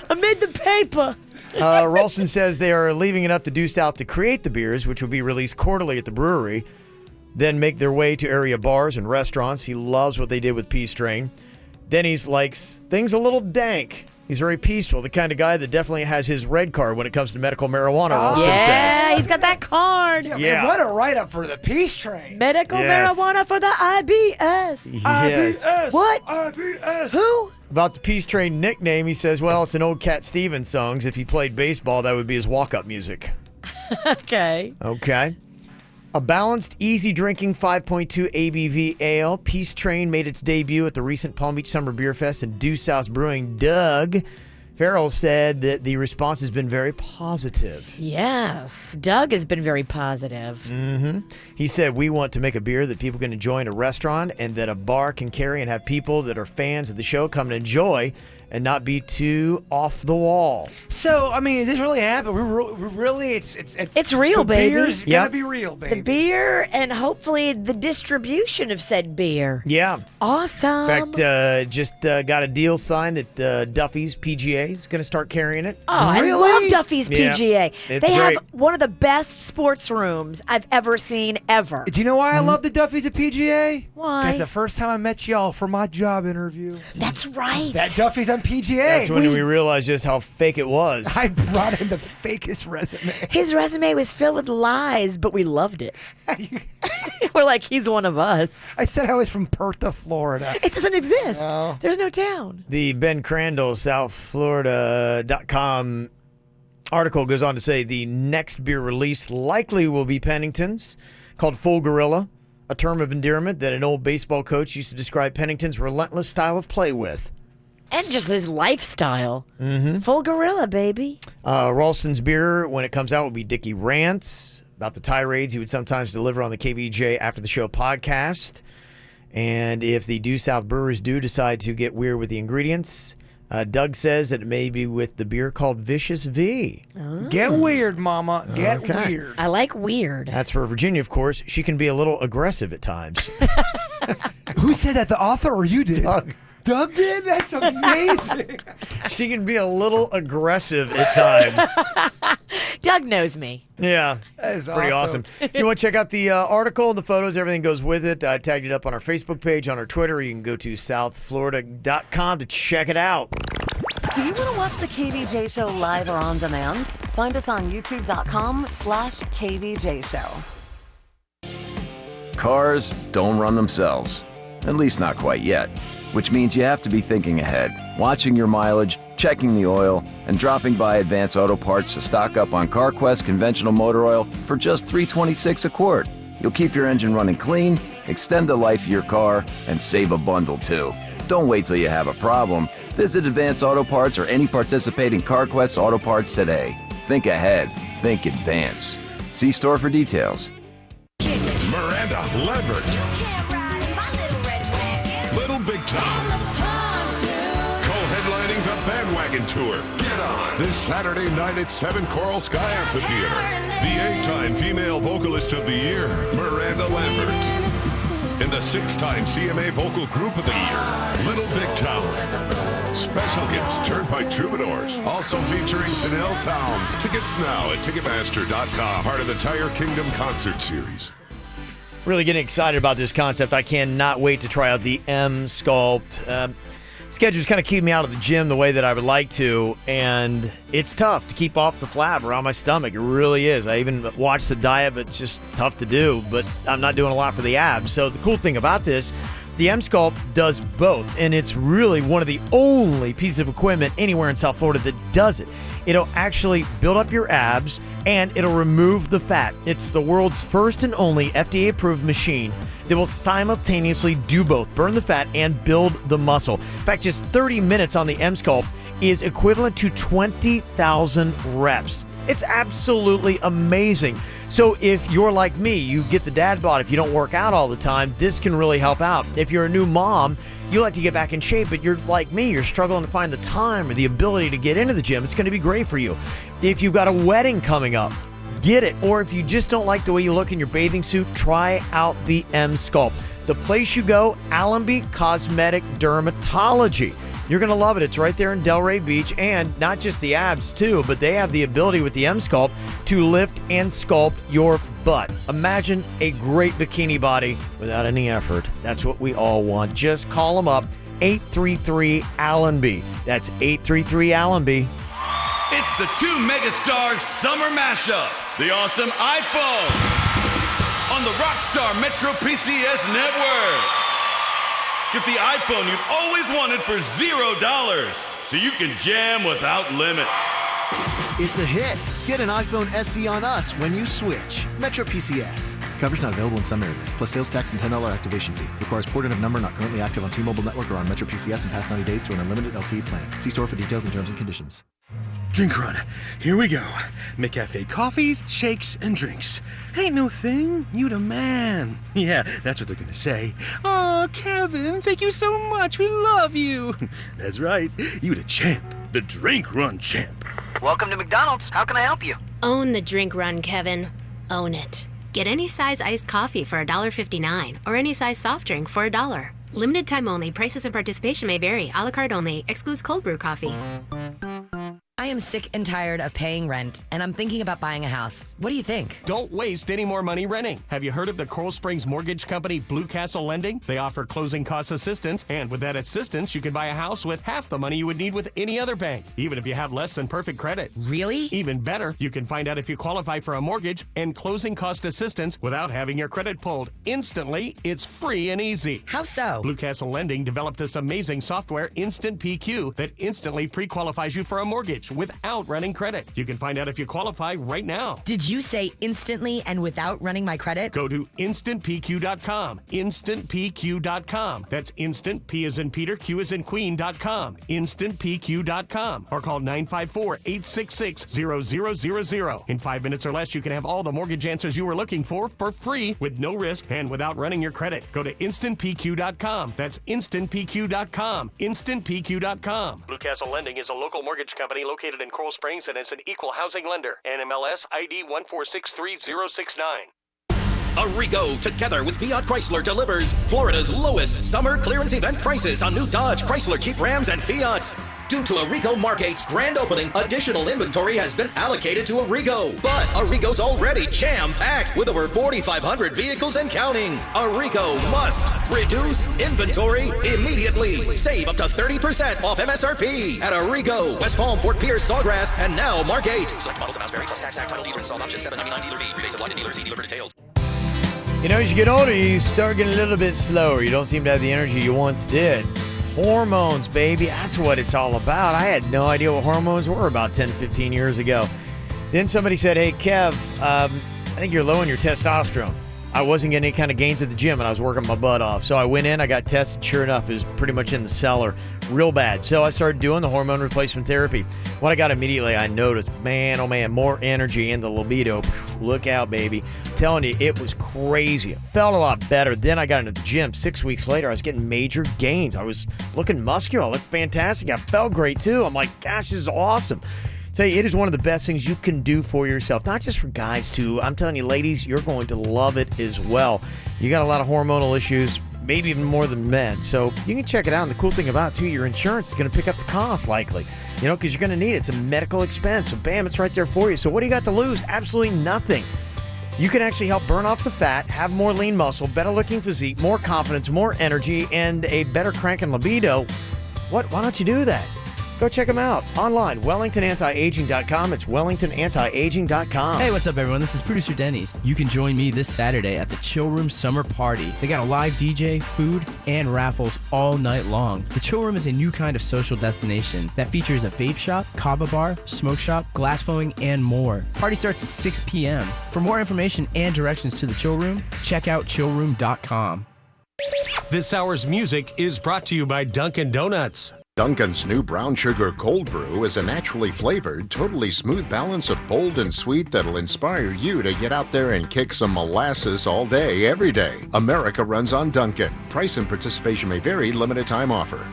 I made the paper. Ralston says they are leaving it up to Due South to create the beers, which will be released quarterly at the brewery, then make their way to area bars and restaurants. He loves what they did with Peace Train. Denny's likes things a little dank. He's very peaceful, the kind of guy that definitely has his red card when it comes to medical marijuana, Ralston says. He's got that card. Yeah. What a write-up for the Peace Train. Medical Yes. marijuana for the IBS. Yes. IBS. What? IBS. Who? About the Peace Train nickname, he says, well, it's an old Cat Stevens song. If he played baseball, that would be his walk-up music. Okay. Okay. A balanced, easy-drinking 5.2 ABV ale, Peace Train made its debut at the recent Palm Beach Summer Beer Fest, and Due South Brewing Doug Farrell said that the response has been very positive. Yes. Doug has been very positive. Mm-hmm. He said, we want to make a beer that people can enjoy in a restaurant and that a bar can carry and have people that are fans of the show come and enjoy and not be too off the wall. So, I mean, is this really happened? We're really, it's real, the baby. beer's Yep. gonna be real, baby. The beer and hopefully the distribution of said beer. Yeah. Awesome. In fact, just got a deal signed that Duffy's PGA is going to start carrying it. Oh, I Really? love Duffy's Yeah. PGA. It's They have great. one of the best sports rooms I've ever seen ever. Do you know why I love the Duffy's at PGA? Why? Because the first time I met y'all for my job interview, That's right. that Duffy's on PGA. That's when we realized just how fake it was. I brought in the fakest resume. His resume was filled with lies, but we loved it. We're like, he's one of us. I said I was from Perth, Florida. It doesn't exist. No. There's no town. The Ben Crandall, SouthFlorida.com article goes on to say the next beer release likely will be Pennington's, called Full Gorilla, a term of endearment that an old baseball coach used to describe Pennington's relentless style of play with. And just his lifestyle. Mm-hmm. Full gorilla, baby. Ralston's beer, when it comes out, will be Dickie Rants, about the tirades he would sometimes deliver on the KVJ After the Show podcast. And if the Due South Brewers do decide to get weird with the ingredients, Doug says that it may be with the beer called Vicious V. Oh. Get weird, mama. Get Okay. weird. I like weird. That's for Virginia, of course. She can be a little aggressive at times. Who said that? The author or you did? Doug did? That's amazing. She can be a little aggressive at times. Doug knows me. Yeah, that is pretty awesome. You want to check out the article, the photos, everything goes with it. I tagged it up on our Facebook page, on our Twitter. You can go to southflorida.com to check it out. Do you want to watch the KVJ Show live or on demand? Find us on youtube.com/KVJ Show. Cars don't run themselves. At least not quite yet. Which means you have to be thinking ahead, watching your mileage, checking the oil, and dropping by Advance Auto Parts to stock up on CarQuest conventional motor oil for just $3.26 a quart. You'll keep your engine running clean, extend the life of your car, and save a bundle too. Don't wait till you have a problem. Visit Advance Auto Parts or any participating CarQuest Auto Parts today. Think ahead. Think Advance. See store for details. Miranda Lambert. Little Big Town. Co-headlining the Bandwagon Tour. Get on. This Saturday night at 7 Coral Sky Amphitheater. The 8-time Female Vocalist of the Year, Miranda Lambert. And the 6-time CMA Vocal Group of the Year, Little Big Town. Special guest Turnpike Troubadours. Also featuring Tanel Towns. Tickets now at Ticketmaster.com. Part of the Tire Kingdom Concert Series. Really getting excited about this concept. I cannot wait to try out the M Sculpt. Schedule's kind of keeping me out of the gym the way that I would like to, and it's tough to keep off the flab around my stomach. It really is. I even watched the diet, but it's just tough to do, but I'm not doing a lot for the abs. So the cool thing about this, the M Sculpt does both, and it's really one of the only pieces of equipment anywhere in South Florida that does it. It'll actually build up your abs, and it'll remove the fat. It's the world's first and only FDA-approved machine that will simultaneously do both, burn the fat and build the muscle. In fact, just 30 minutes on the M Sculpt is equivalent to 20,000 reps. It's absolutely amazing. So if you're like me, you get the dad bod. If you don't work out all the time, this can really help out. If you're a new mom, you like to get back in shape, but you're like me, you're struggling to find the time or the ability to get into the gym, it's going to be great for you. If you've got a wedding coming up, get it. Or if you just don't like the way you look in your bathing suit, try out the M Sculpt. The place you go, Allenby Cosmetic Dermatology. You're going to love it. It's right there in Delray Beach, and not just the abs too, but they have the ability with the M Sculpt to lift and sculpt your butt. Imagine a great bikini body without any effort. That's what we all want. Just call them up, 833-ALLENBY. That's 833-ALLENBY. It's the two megastars summer mashup. The awesome iPhone on the Rockstar Metro PCS network. Get the iPhone you've always wanted for $0, so you can jam without limits. It's a hit. Get an iPhone SE on us when you switch. Metro PCS. Coverage not available in some areas, plus sales tax and $10 activation fee. Requires port of number not currently active on T-Mobile network or on Metro PCS in past 90 days to an unlimited LTE plan. See store for details and terms and conditions. Drink run. Here we go. McCafe coffees, shakes, and drinks. Ain't no thing. You the man. Yeah, that's what they're gonna say. Oh, Kevin, thank you so much. We love you. That's right. You the champ. The drink run champ. Welcome to McDonald's. How can I help you? Own the drink run, Kevin. Own it. Get any size iced coffee for $1.59 or any size soft drink for $1. Limited time only. Prices and participation may vary. A la carte only. Excludes cold brew coffee. I am sick and tired of paying rent, and I'm thinking about buying a house. What do you think? Don't waste any more money renting. Have you heard of the Coral Springs mortgage company, Blue Castle Lending? They offer closing cost assistance, and with that assistance, you can buy a house with half the money you would need with any other bank, even if you have less than perfect credit. Really? Even better, you can find out if you qualify for a mortgage and closing cost assistance without having your credit pulled. Instantly, it's free and easy. How so? Blue Castle Lending developed this amazing software, Instant PQ, that instantly pre-qualifies you for a mortgage without running credit. You can find out if you qualify right now. Did you say instantly and without running my credit? Go to instantpq.com. Instantpq.com. That's instant, P as in Peter, Q as in Queen.com. Instantpq.com. Or call 954-866-0000. In 5 minutes or less, you can have all the mortgage answers you were looking for free with no risk and without running your credit. Go to instantpq.com. That's instantpq.com. Instantpq.com. Blue Castle Lending is a local mortgage company located in Coral Springs and is an equal housing lender. NMLS ID 1463069. Arrigo, together with Fiat Chrysler, delivers Florida's lowest summer clearance event prices on new Dodge, Chrysler, Jeep, Rams, and Fiats. Due to Arrigo Margate's grand opening, additional inventory has been allocated to Arrigo. But Arrigo's already jam-packed with over 4,500 vehicles and counting. Arrigo must reduce inventory immediately. Save up to 30% off MSRP at Arrigo, West Palm, Fort Pierce, Sawgrass, and now Margate. Select models, amounts vary, plus tax, title, dealer installed option, $7.99 dealer fee. Rebates applied to dealer. See dealer for details. You know, as you get older, you start getting a little bit slower. You don't seem to have the energy you once did. Hormones, baby. That's what it's all about. I had no idea what hormones were about 10, 15 years ago. Then somebody said, hey, Kev, I think you're low in your testosterone. I wasn't getting any kind of gains at the gym, and I was working my butt off. So I went in, I got tested. Sure enough, it was pretty much in the cellar. Real bad. So I started doing the hormone replacement therapy. What I got immediately, I noticed, man, oh man, more energy in the libido. Look out, baby. I'm telling you, it was crazy. It felt a lot better. Then I got into the gym. 6 weeks later, I was getting major gains. I was looking muscular. I looked fantastic. I felt great, too. I'm like, gosh, this is awesome. Tell you, it is one of the best things you can do for yourself, not just for guys, too. I'm telling you, ladies, you're going to love it as well. You got a lot of hormonal issues, maybe even more than men. So you can check it out. And the cool thing about it, too, your insurance is going to pick up the cost, likely. You know, because you're going to need it. It's a medical expense. So, bam, it's right there for you. So what do you got to lose? Absolutely nothing. You can actually help burn off the fat, have more lean muscle, better looking physique, more confidence, more energy, and a better cranking libido. Why don't you do that? Go check them out online, WellingtonAntiAging.com. It's WellingtonAntiAging.com. Hey, what's up, everyone? This is producer Denny's. You can join me this Saturday at the Chill Room Summer Party. They got a live DJ, food, and raffles all night long. The Chill Room is a new kind of social destination that features a vape shop, kava bar, smoke shop, glass blowing, and more. Party starts at 6 p.m. For more information and directions to the Chill Room, check out chillroom.com. This hour's music is brought to you by Dunkin' Donuts. Dunkin's new brown sugar cold brew is a naturally flavored, totally smooth balance of bold and sweet that'll inspire you to get out there and kick some molasses all day, every day. America runs on Dunkin'. Price and participation may vary. Limited time offer.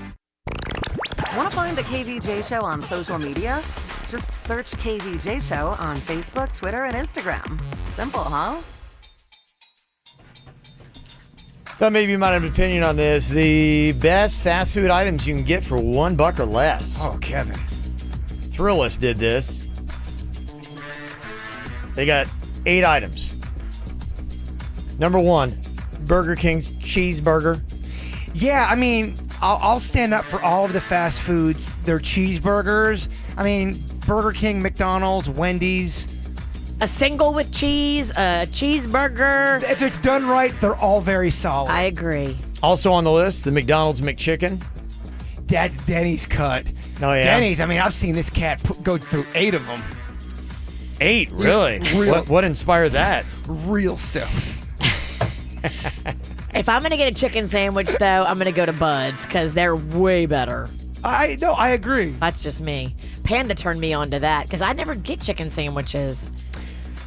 Want to find the KVJ Show on social media? Just search KVJ Show on Facebook, Twitter, and Instagram. Simple, huh? Thought maybe you might have an opinion on this. The best fast food items you can get for $1 or less. Oh, Kevin. Thrillist did this. They got 8 items. Number 1, Burger King's cheeseburger. Yeah, I mean, I'll stand up for all of the fast foods. Their cheeseburgers. I mean, Burger King, McDonald's, Wendy's. A single with cheese, a cheeseburger. If it's done right, they're all very solid. I agree. Also on the list, the McDonald's McChicken. That's Denny's cut. Oh, yeah? Denny's, I mean, I've seen this cat go through 8 of them. 8? Really? What inspired that? Real stuff. If I'm going to get a chicken sandwich, though, I'm going to go to Bud's because they're way better. I agree. That's just me. Panda turned me on to that because I never get chicken sandwiches.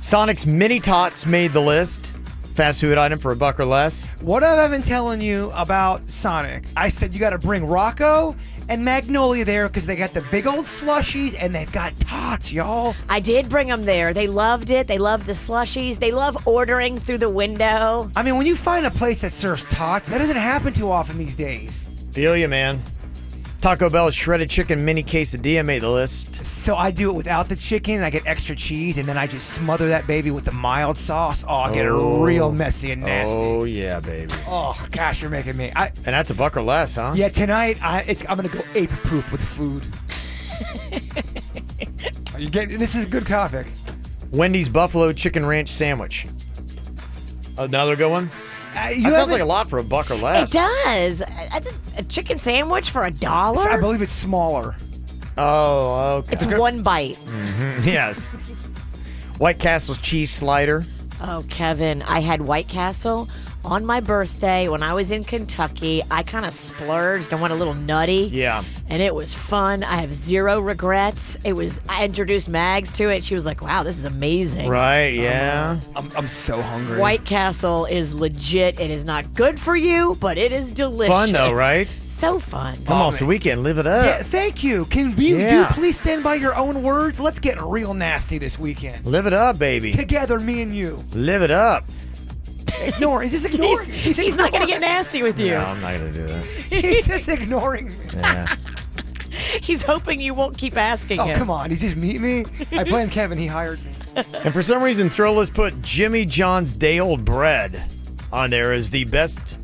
Sonic's Mini Tots made the list. Fast food item for $1 or less. What have I been telling you about Sonic? I said you got to bring Rocco and Magnolia there because they got the big old slushies and they've got tots, y'all. I did bring them there. They loved it. They loved the slushies. They love ordering through the window. I mean, when you find a place that serves tots, that doesn't happen too often these days. Feel you, man. Taco Bell's shredded chicken mini quesadilla made the list. So I do it without the chicken, I get extra cheese, and then I just smother that baby with the mild sauce. Oh, I get it real messy and nasty. Oh, yeah, baby. Oh, gosh, you're making me. And that's $1 or less, huh? Yeah, tonight, I'm going to go ape poop with food. This is a good topic. Wendy's Buffalo Chicken Ranch Sandwich. Another good one? That sounds like a lot for $1 or less. It does. A chicken sandwich for $1? I believe it's smaller. Oh, okay. It's one bite. Mm-hmm. Yes. White Castle's cheese slider. Oh, Kevin, I had White Castle on my birthday when I was in Kentucky. I kind of splurged and went a little nutty. Yeah. And it was fun. I have zero regrets. I introduced Mags to it. She was like, wow, this is amazing. Right, yeah. I'm so hungry. White Castle is legit. It is not good for you, but it is delicious. Fun though, right? So fun. Come on, it's the weekend. Live it up. Yeah, thank you. Can you please stand by your own words? Let's get real nasty this weekend. Live it up, baby. Together, me and you. Live it up. Ignore. He's just ignoring. He's not going to get nasty with you. No, I'm not going to do that. He's just ignoring me. Yeah. He's hoping you won't keep asking him. Oh, come on. He just meet me? I blame Kevin. He hired me. And for some reason, Thrillers put Jimmy John's day-old bread on there as the best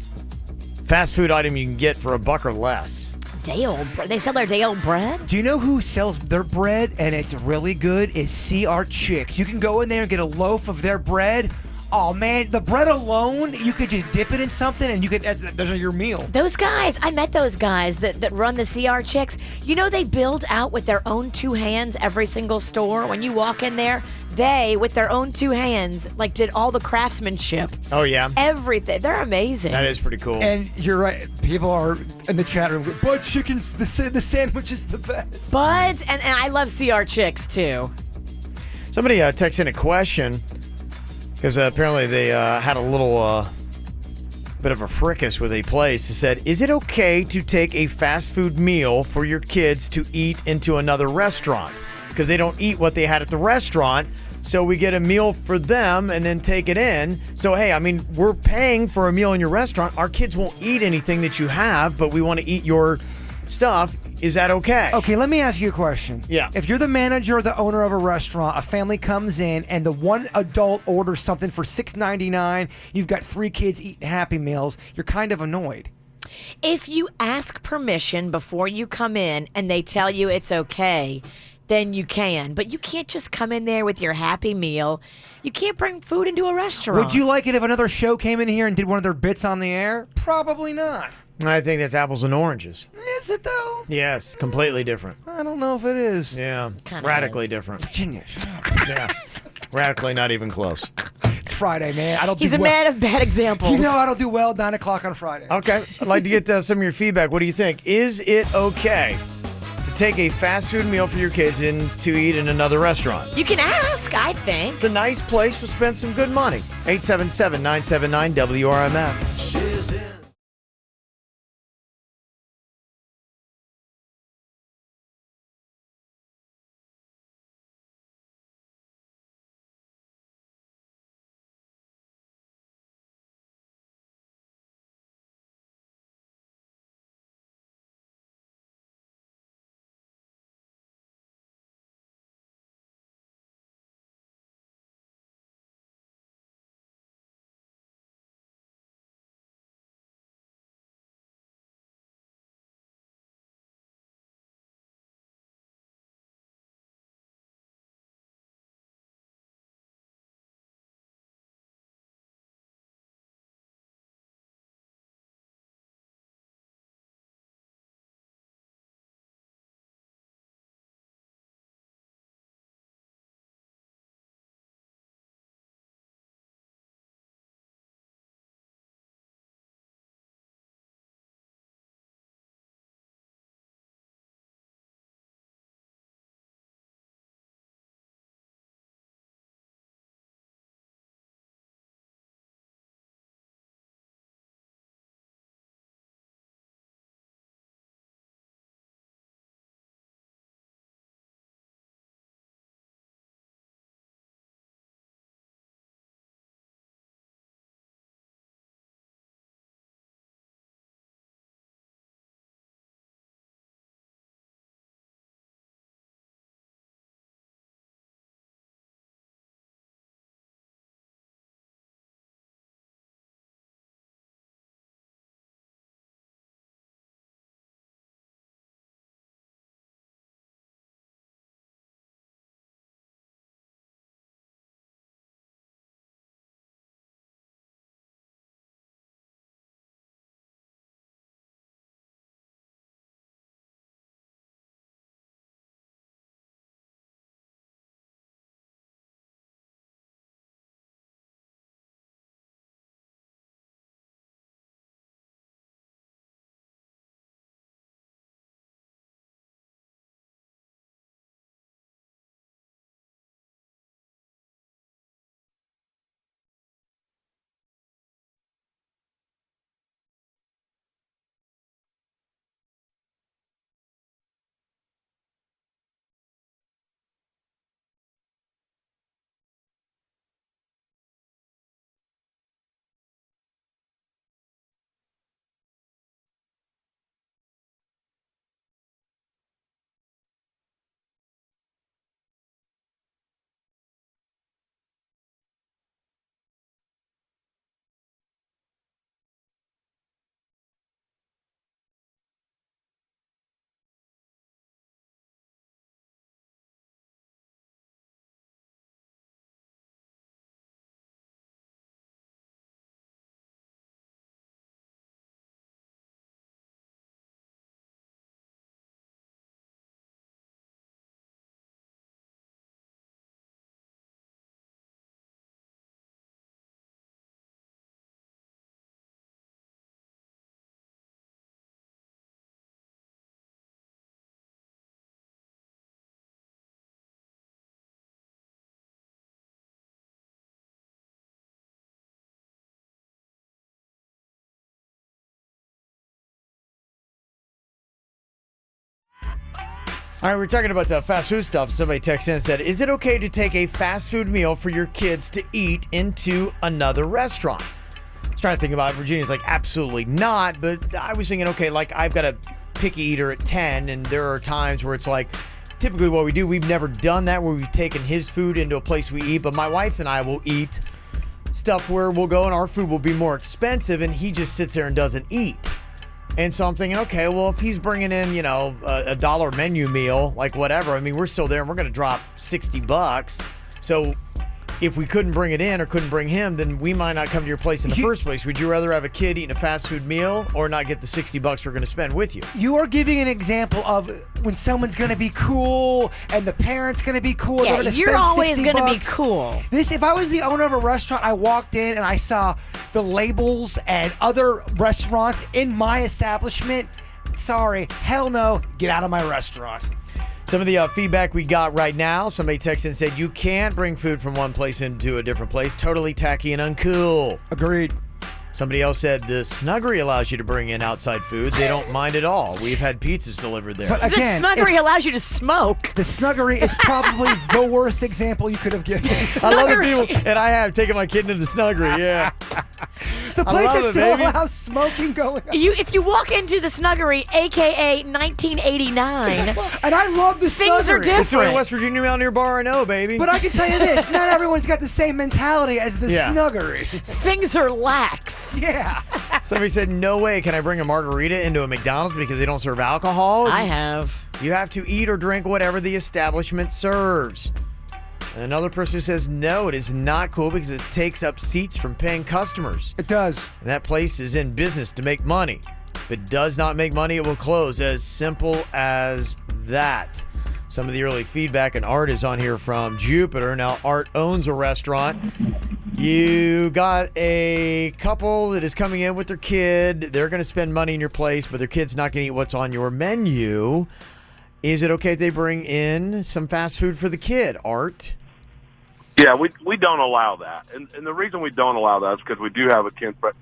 fast food item you can get for $1 or less. Day-old bread? They sell their day-old bread? Do you know who sells their bread and it's really good? Is CR Chicks. You can go in there and get a loaf of their bread. Oh, man, the bread alone, you could just dip it in something and you could, those are your meal. Those guys, I met those guys that run the CR Chicks. You know they build out with their own 2 hands every single store. When you walk in there, they, with their own 2 hands, like did all the craftsmanship. Oh, yeah? Everything. They're amazing. That is pretty cool. And you're right. People are in the chat room going, Bud's Chicken's, the sandwich is the best. Buds, and I love CR Chicks, too. Somebody texted in a question. Because apparently they had a little bit of a fricas with a place. It said, is it okay to take a fast food meal for your kids to eat into another restaurant? Because they don't eat what they had at the restaurant. So we get a meal for them and then take it in. So, hey, I mean, we're paying for a meal in your restaurant. Our kids won't eat anything that you have, but we want to eat your stuff. Is that okay? Okay, let me ask you a question. Yeah. If you're the manager or the owner of a restaurant, a family comes in and the one adult orders something for $6.99, you've got 3 kids eating Happy Meals, you're kind of annoyed. If you ask permission before you come in and they tell you it's okay, then you can. But you can't just come in there with your Happy Meal. You can't bring food into a restaurant. Would you like it if another show came in here and did one of their bits on the air? Probably not. I think that's apples and oranges. Is it though? Yes, completely different. I don't know if it is. Yeah, Kinda radically is. different. Virginia, shut up. Yeah, radically not even close. It's Friday, man. I don't. He's do a well. man of bad examples. You know I don't do well at 9 o'clock on Friday. Okay, I'd like to get some of your feedback. What do you think? Is it okay to take a fast food meal for your kids in to eat in another restaurant? You can ask, I think. It's a nice place to spend some good money. 877-979-WRMF. All right, we're talking about the fast food stuff. Somebody texted in and said, is it okay to take a fast food meal for your kids to eat into another restaurant? I was trying to think about it. Virginia's like, absolutely not. But I was thinking, okay, like I've got a picky eater at 10, and there are times where it's like, typically what we do, we've never done that where we've taken his food into a place we eat, but my wife and I will eat stuff where we'll go and our food will be more expensive, and he just sits there and doesn't eat. And so I'm thinking, okay, well, if he's bringing in, you know, a $1 menu meal, like whatever, I mean, we're still there and we're going to drop $60. So if we couldn't bring it in or couldn't bring him, then we might not come to your place in the first place. Would you rather have a kid eating a fast food meal or not get the $60 we're going to spend with you? You are giving an example of when someone's going to be cool and the parent's going to be cool. Yeah, they're you're spend always $60. going to be cool. If I was the owner of a restaurant, I walked in and I saw the labels and other restaurants in my establishment. Sorry, hell no, get out of my restaurant. Some of the feedback we got right now, somebody texted and said, you can't bring food from one place into a different place. Totally tacky and uncool. Agreed. Somebody else said the Snuggery allows you to bring in outside food. They don't mind at all. We've had pizzas delivered there. But again, the Snuggery allows you to smoke. The Snuggery is probably the worst example you could have given. I love the people, and I have taken my kid into the Snuggery, yeah. The place I love that it, still baby. allows smoking going on. If you walk into the Snuggery, a.k.a. 1989, and I love the things are Snuggery. It's the only different. West Virginia Mountaineer bar I know, baby. But I can tell you this, not everyone's got the same mentality as the Snuggery. Things are lax. Yeah. Somebody said, no way can I bring a margarita into a McDonald's because they don't serve alcohol. I have. You have to eat or drink whatever the establishment serves. Another person says, no, it is not cool because it takes up seats from paying customers. It does. And that place is in business to make money. If it does not make money, it will close. As simple as that. Some of the early feedback, and Art is on here from Jupiter. Now, Art owns a restaurant. You got a couple that is coming in with their kid. They're going to spend money in your place, but their kid's not going to eat what's on your menu. Is it okay if they bring in some fast food for the kid, Art? Yeah, we don't allow that. And the reason we don't allow that is because we do have a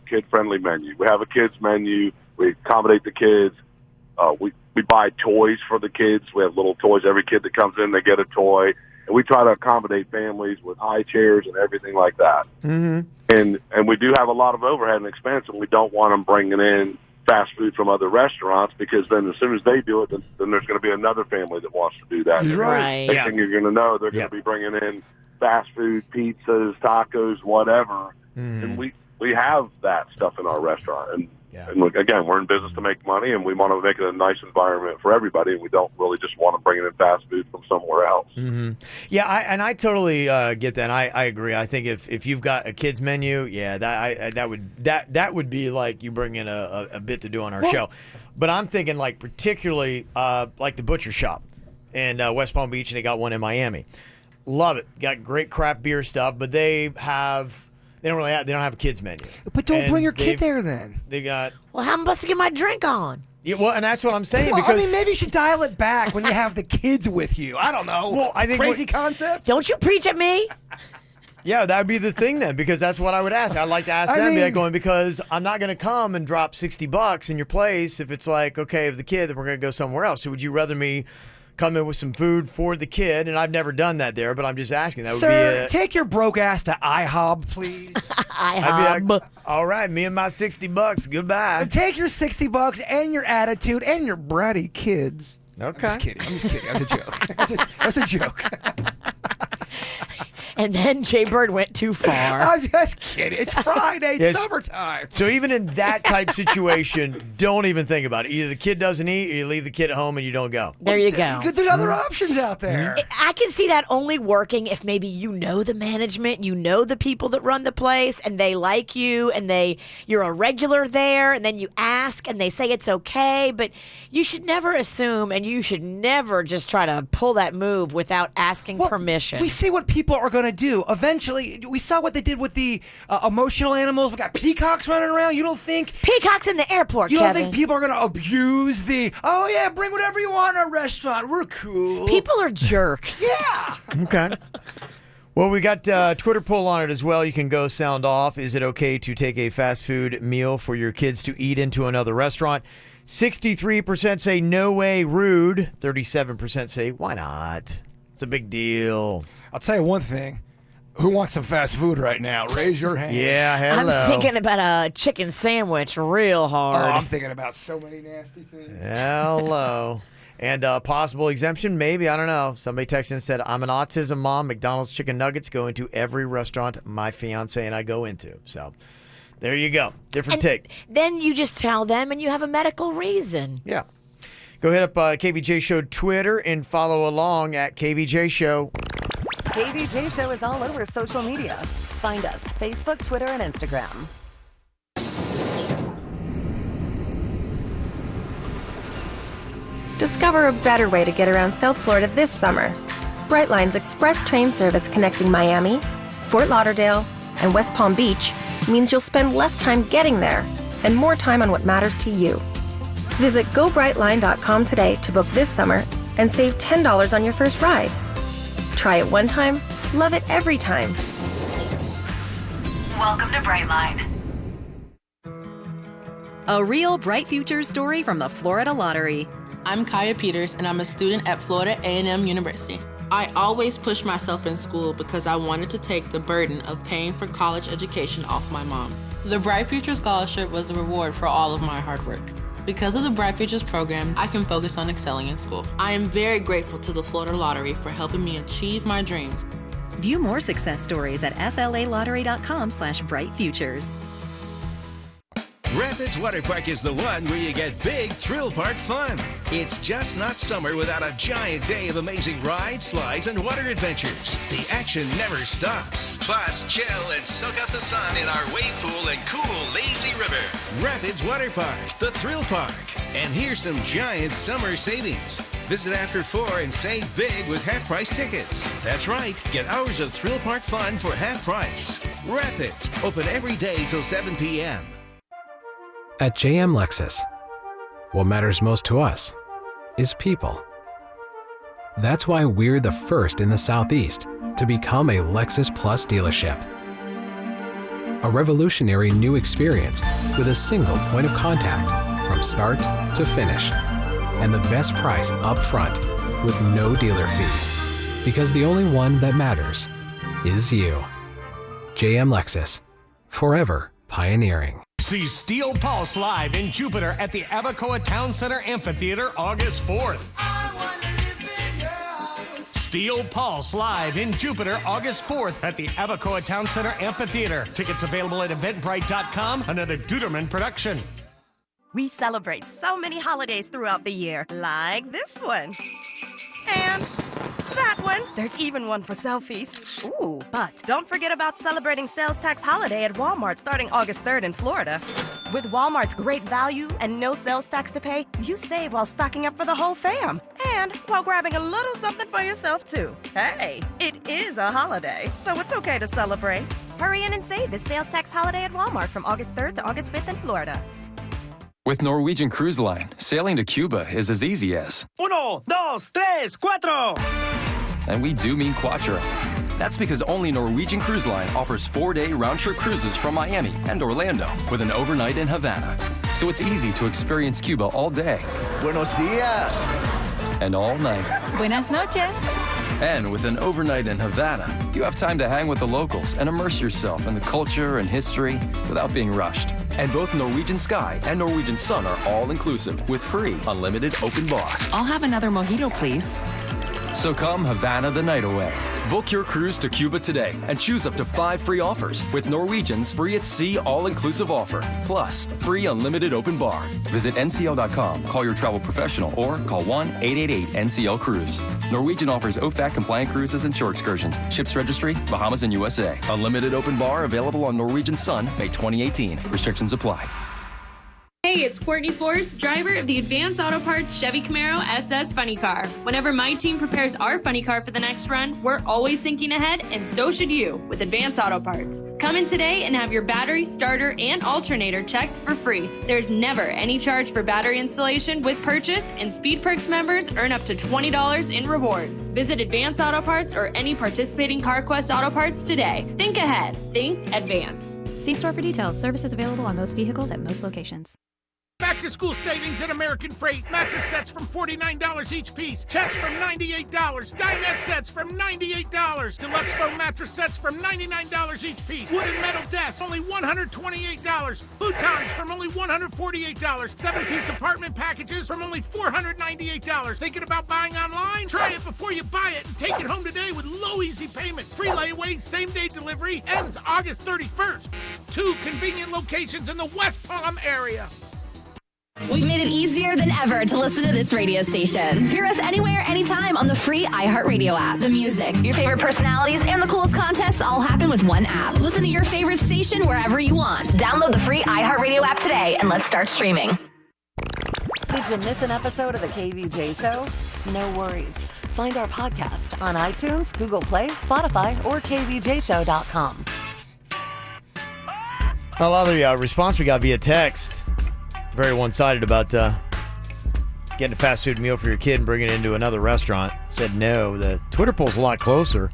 kid-friendly menu. We have a kids menu. We accommodate the kids. We buy toys for the kids. We have little toys. Every kid that comes in, they get a toy. And we try to accommodate families with high chairs and everything like that. Mm-hmm. And we do have a lot of overhead and expense, and we don't want them bringing in fast food from other restaurants because then as soon as they do it, then there's going to be another family that wants to do that. Right. Next thing you're going to know, they're going to be bringing in fast food, pizzas, tacos, whatever. And we have that stuff in our restaurant. And again, we're in business to make money, and we want to make it a nice environment for everybody, and we don't really just want to bring in fast food from somewhere else. Mm-hmm. Yeah, I totally get that. I agree. I think if you've got a kids menu, that would be like you bring in a bit to do on our show. But I'm thinking like particularly like the Butcher Shop in West Palm Beach, and they got one in Miami. Love it. Got great craft beer stuff, but they don't have a kids menu. But don't bring your kid there then. They got. Well, how am I supposed to get my drink on? Yeah, well, and that's what I'm saying. Well, because I mean, maybe you should dial it back when you have the kids with you. I don't know. Well, I think crazy concept. Don't you preach at me? Yeah, that would be the thing then, because that's what I would ask. I'd like to ask them, going, because I'm not going to come and drop $60 in your place if it's like, okay, if the kid, then we're going to go somewhere else. So would you rather me come in with some food for the kid? And I've never done that there, but I'm just asking. That would Sir, be take your broke ass to IHOB, please. I'd be like, all right, me and my $60. Goodbye. Take your $60 and your attitude and your bratty kids. Okay. I'm just kidding. That's a joke. That's a joke. And then Jay Bird went too far. I was just kidding. It's Friday. It's summertime. So even in that type situation, don't even think about it. Either the kid doesn't eat or you leave the kid at home and you don't go. There you go. There's other options out there. I can see that only working if maybe you know the management, you know the people that run the place, and they like you, and you're a regular there, and then you ask, and they say it's okay. But you should never assume, and you should never just try to pull that move without asking permission. We see what people are going to do. Eventually, we saw what they did with the emotional animals. We got peacocks running around. You don't think peacocks in the airport? You Kevin. don't think people are going to abuse the? Oh yeah, bring whatever you want in our restaurant. We're cool. People are jerks. Yeah. Okay. Well, we got Twitter poll on it as well. You can go sound off. Is it okay to take a fast food meal for your kids to eat into another restaurant? 63% say no way, rude. 37% say why not. It's a big deal. I'll tell you one thing. Who wants some fast food right now? Raise your hand. Yeah, hello. I'm thinking about a chicken sandwich real hard. Oh, I'm thinking about so many nasty things. Hello. And possible exemption, maybe. I don't know. Somebody texted and said, I'm an autism mom. McDonald's chicken nuggets go into every restaurant my fiance and I go into. So there you go. Different take. Then you just tell them and you have a medical reason. Yeah. Go hit up KVJ Show Twitter and follow along at KVJ Show. KVJ Show is all over social media. Find us Facebook, Twitter, and Instagram. Discover a better way to get around South Florida this summer. Brightline's express train service connecting Miami, Fort Lauderdale, and West Palm Beach means you'll spend less time getting there and more time on what matters to you. Visit GoBrightline.com today to book this summer and save $10 on your first ride. Try it one time, love it every time. Welcome to Brightline. A real bright future story from the Florida Lottery. I'm Kaya Peters, and I'm a student at Florida A&M University. I always pushed myself in school because I wanted to take the burden of paying for college education off my mom. The Bright Futures Scholarship was the reward for all of my hard work. Because of the Bright Futures program, I can focus on excelling in school. I am very grateful to the Florida Lottery for helping me achieve my dreams. View more success stories at flalottery.com/brightfutures. Rapids Water Park is the one where you get big thrill park fun. It's just not summer without a giant day of amazing rides, slides, and water adventures. The action never stops. Plus, chill and soak up the sun in our wave pool and cool, lazy river. Rapids Water Park, the thrill park. And here's some giant summer savings. Visit after 4 and save big with half-price tickets. That's right, get hours of thrill park fun for half price. Rapids, open every day till 7 p.m. At JM Lexus, what matters most to us is people. That's why we're the first in the Southeast to become a Lexus Plus dealership. A revolutionary new experience with a single point of contact from start to finish, and the best price up front with no dealer fee. Because the only one that matters is you. JM Lexus, forever pioneering. See Steel Pulse live in Jupiter at the Abacoa Town Center Amphitheater August 4th. Steel Pulse live in Jupiter August 4th at the Abacoa Town Center Amphitheater. Tickets available at Eventbrite.com, another Duderman production. We celebrate so many holidays throughout the year, like this one. And that one. There's even one for selfies. Ooh, but don't forget about celebrating sales tax holiday at Walmart starting August 3rd in Florida. With Walmart's great value and no sales tax to pay, you save while stocking up for the whole fam. And while grabbing a little something for yourself, too. Hey, it is a holiday, so it's okay to celebrate. Hurry in and save this sales tax holiday at Walmart from August 3rd to August 5th in Florida. With Norwegian Cruise Line, sailing to Cuba is as easy as 1, 2, 3, 4. And we do mean cuatro. That's because only Norwegian Cruise Line offers 4-day round-trip cruises from Miami and Orlando with an overnight in Havana. So it's easy to experience Cuba all day. Buenos dias. And all night. Buenas noches. And with an overnight in Havana, you have time to hang with the locals and immerse yourself in the culture and history without being rushed. And both Norwegian Sky and Norwegian Sun are all-inclusive with free, unlimited open bar. I'll have another mojito, please. So come Havana the night away. Book your cruise to Cuba today and choose up to 5 free offers with Norwegian's free at sea all-inclusive offer, plus free unlimited open bar. Visit ncl.com, call your travel professional, or call 1-888-NCL-CRUISE. Norwegian offers OFAC-compliant cruises and shore excursions. Ships registry, Bahamas and USA. Unlimited open bar available on Norwegian Sun, May 2018. Restrictions apply. Hey, it's Courtney Force, driver of the Advanced Auto Parts Chevy Camaro SS Funny Car. Whenever my team prepares our funny car for the next run, we're always thinking ahead, and so should you with Advanced Auto Parts. Come in today and have your battery, starter, and alternator checked for free. There's never any charge for battery installation with purchase, and Speed Perks members earn up to $20 in rewards. Visit Advanced Auto Parts or any participating CarQuest Auto Parts today. Think ahead. Think advance. See store for details. Services available on most vehicles at most locations. Back to school savings at American Freight. Mattress sets from $49 each piece. Chests from $98. Dinette sets from $98. Deluxe foam mattress sets from $99 each piece. Wood and metal desks, only $128. Futons from only $148. 7-piece apartment packages from only $498. Thinking about buying online? Try it before you buy it and take it home today with low easy payments. Free layaway, same-day delivery, ends August 31st. 2 convenient locations in the West Palm area. We've made it easier than ever to listen to this radio station. Hear us anywhere, anytime on the free iHeartRadio app. The music, your favorite personalities, and the coolest contests all happen with one app. Listen to your favorite station wherever you want. Download the free iHeartRadio app today and let's start streaming. Did you miss an episode of the KVJ Show? No worries. Find our podcast on iTunes, Google Play, Spotify, or kvjshow.com. A lot of the response we got via text, very one-sided about getting a fast food meal for your kid and bringing it into another restaurant. Said no. The Twitter poll's a lot closer.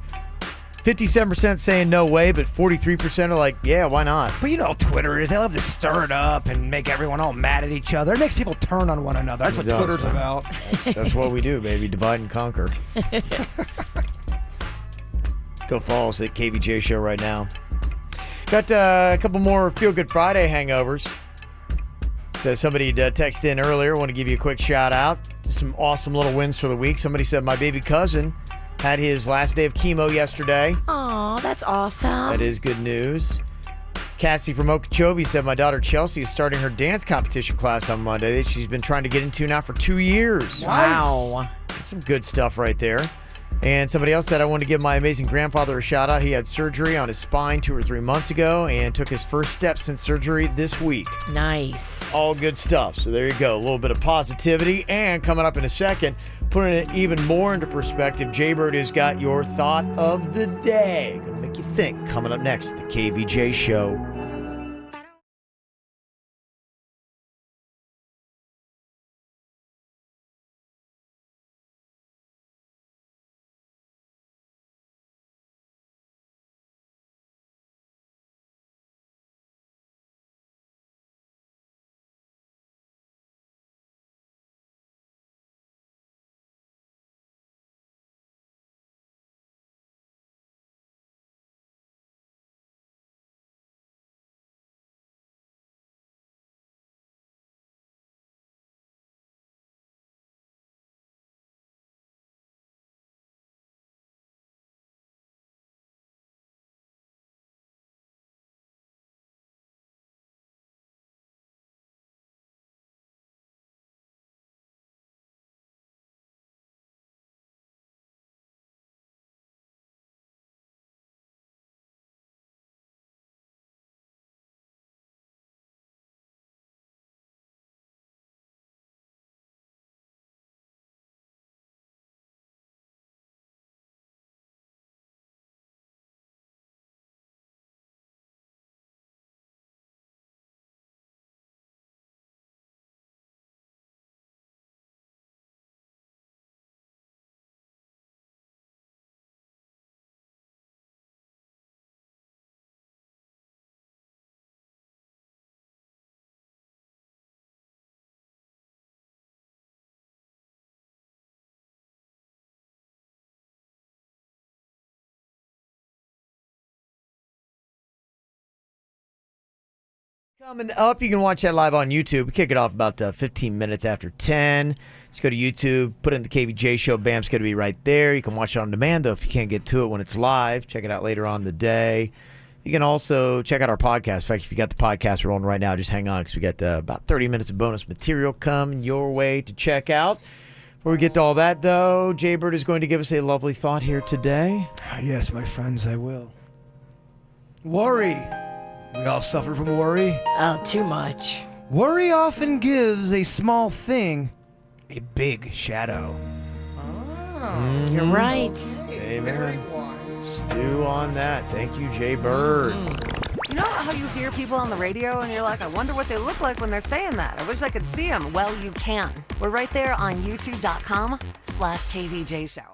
57% saying no way, but 43% are like, yeah, why not? But you know how Twitter is. They love to stir it up and make everyone all mad at each other. It makes people turn on one another. That's what Twitter's about. That's what we do, baby. Divide and conquer. Go follow us at KVJ Show right now. Got a couple more Feel Good Friday hangovers. Somebody texted in earlier. Want to give you a quick shout out. Some awesome little wins for the week. Somebody said my baby cousin had his last day of chemo yesterday. Aw, that's awesome. That is good news. Cassie from Okeechobee said my daughter Chelsea is starting her dance competition class on Monday that she's been trying to get into now for 2 years. Wow. That's some good stuff right there. And somebody else said I want to give my amazing grandfather a shout out. He had surgery on his spine 2 or 3 months ago and took his first steps since surgery this week. Nice. All good stuff. So there you go. A little bit of positivity. And coming up in a second, putting it even more into perspective, Jaybird has got your thought of the day. Gonna make you think. Coming up next, the KVJ Show. Coming up, you can watch that live on YouTube. We kick it off about 15 minutes after 10. Just go to YouTube, put in the KVJ Show. Bam's going to be right there. You can watch it on demand, though, if you can't get to it when it's live. Check it out later on in the day. You can also check out our podcast. In fact, if you got the podcast rolling right now, just hang on because we got about 30 minutes of bonus material coming your way to check out. Before we get to all that, though, Jaybird is going to give us a lovely thought here today. Yes, my friends, I will. Worry. We all suffer from worry. Oh, too much. Worry often gives a small thing a big shadow. You're right. Amen. Stew on that. Thank you, Jaybird. You know how you hear people on the radio and you're like, I wonder what they look like when they're saying that. I wish I could see them. Well, you can. We're right there on youtube.com/KVJ Show.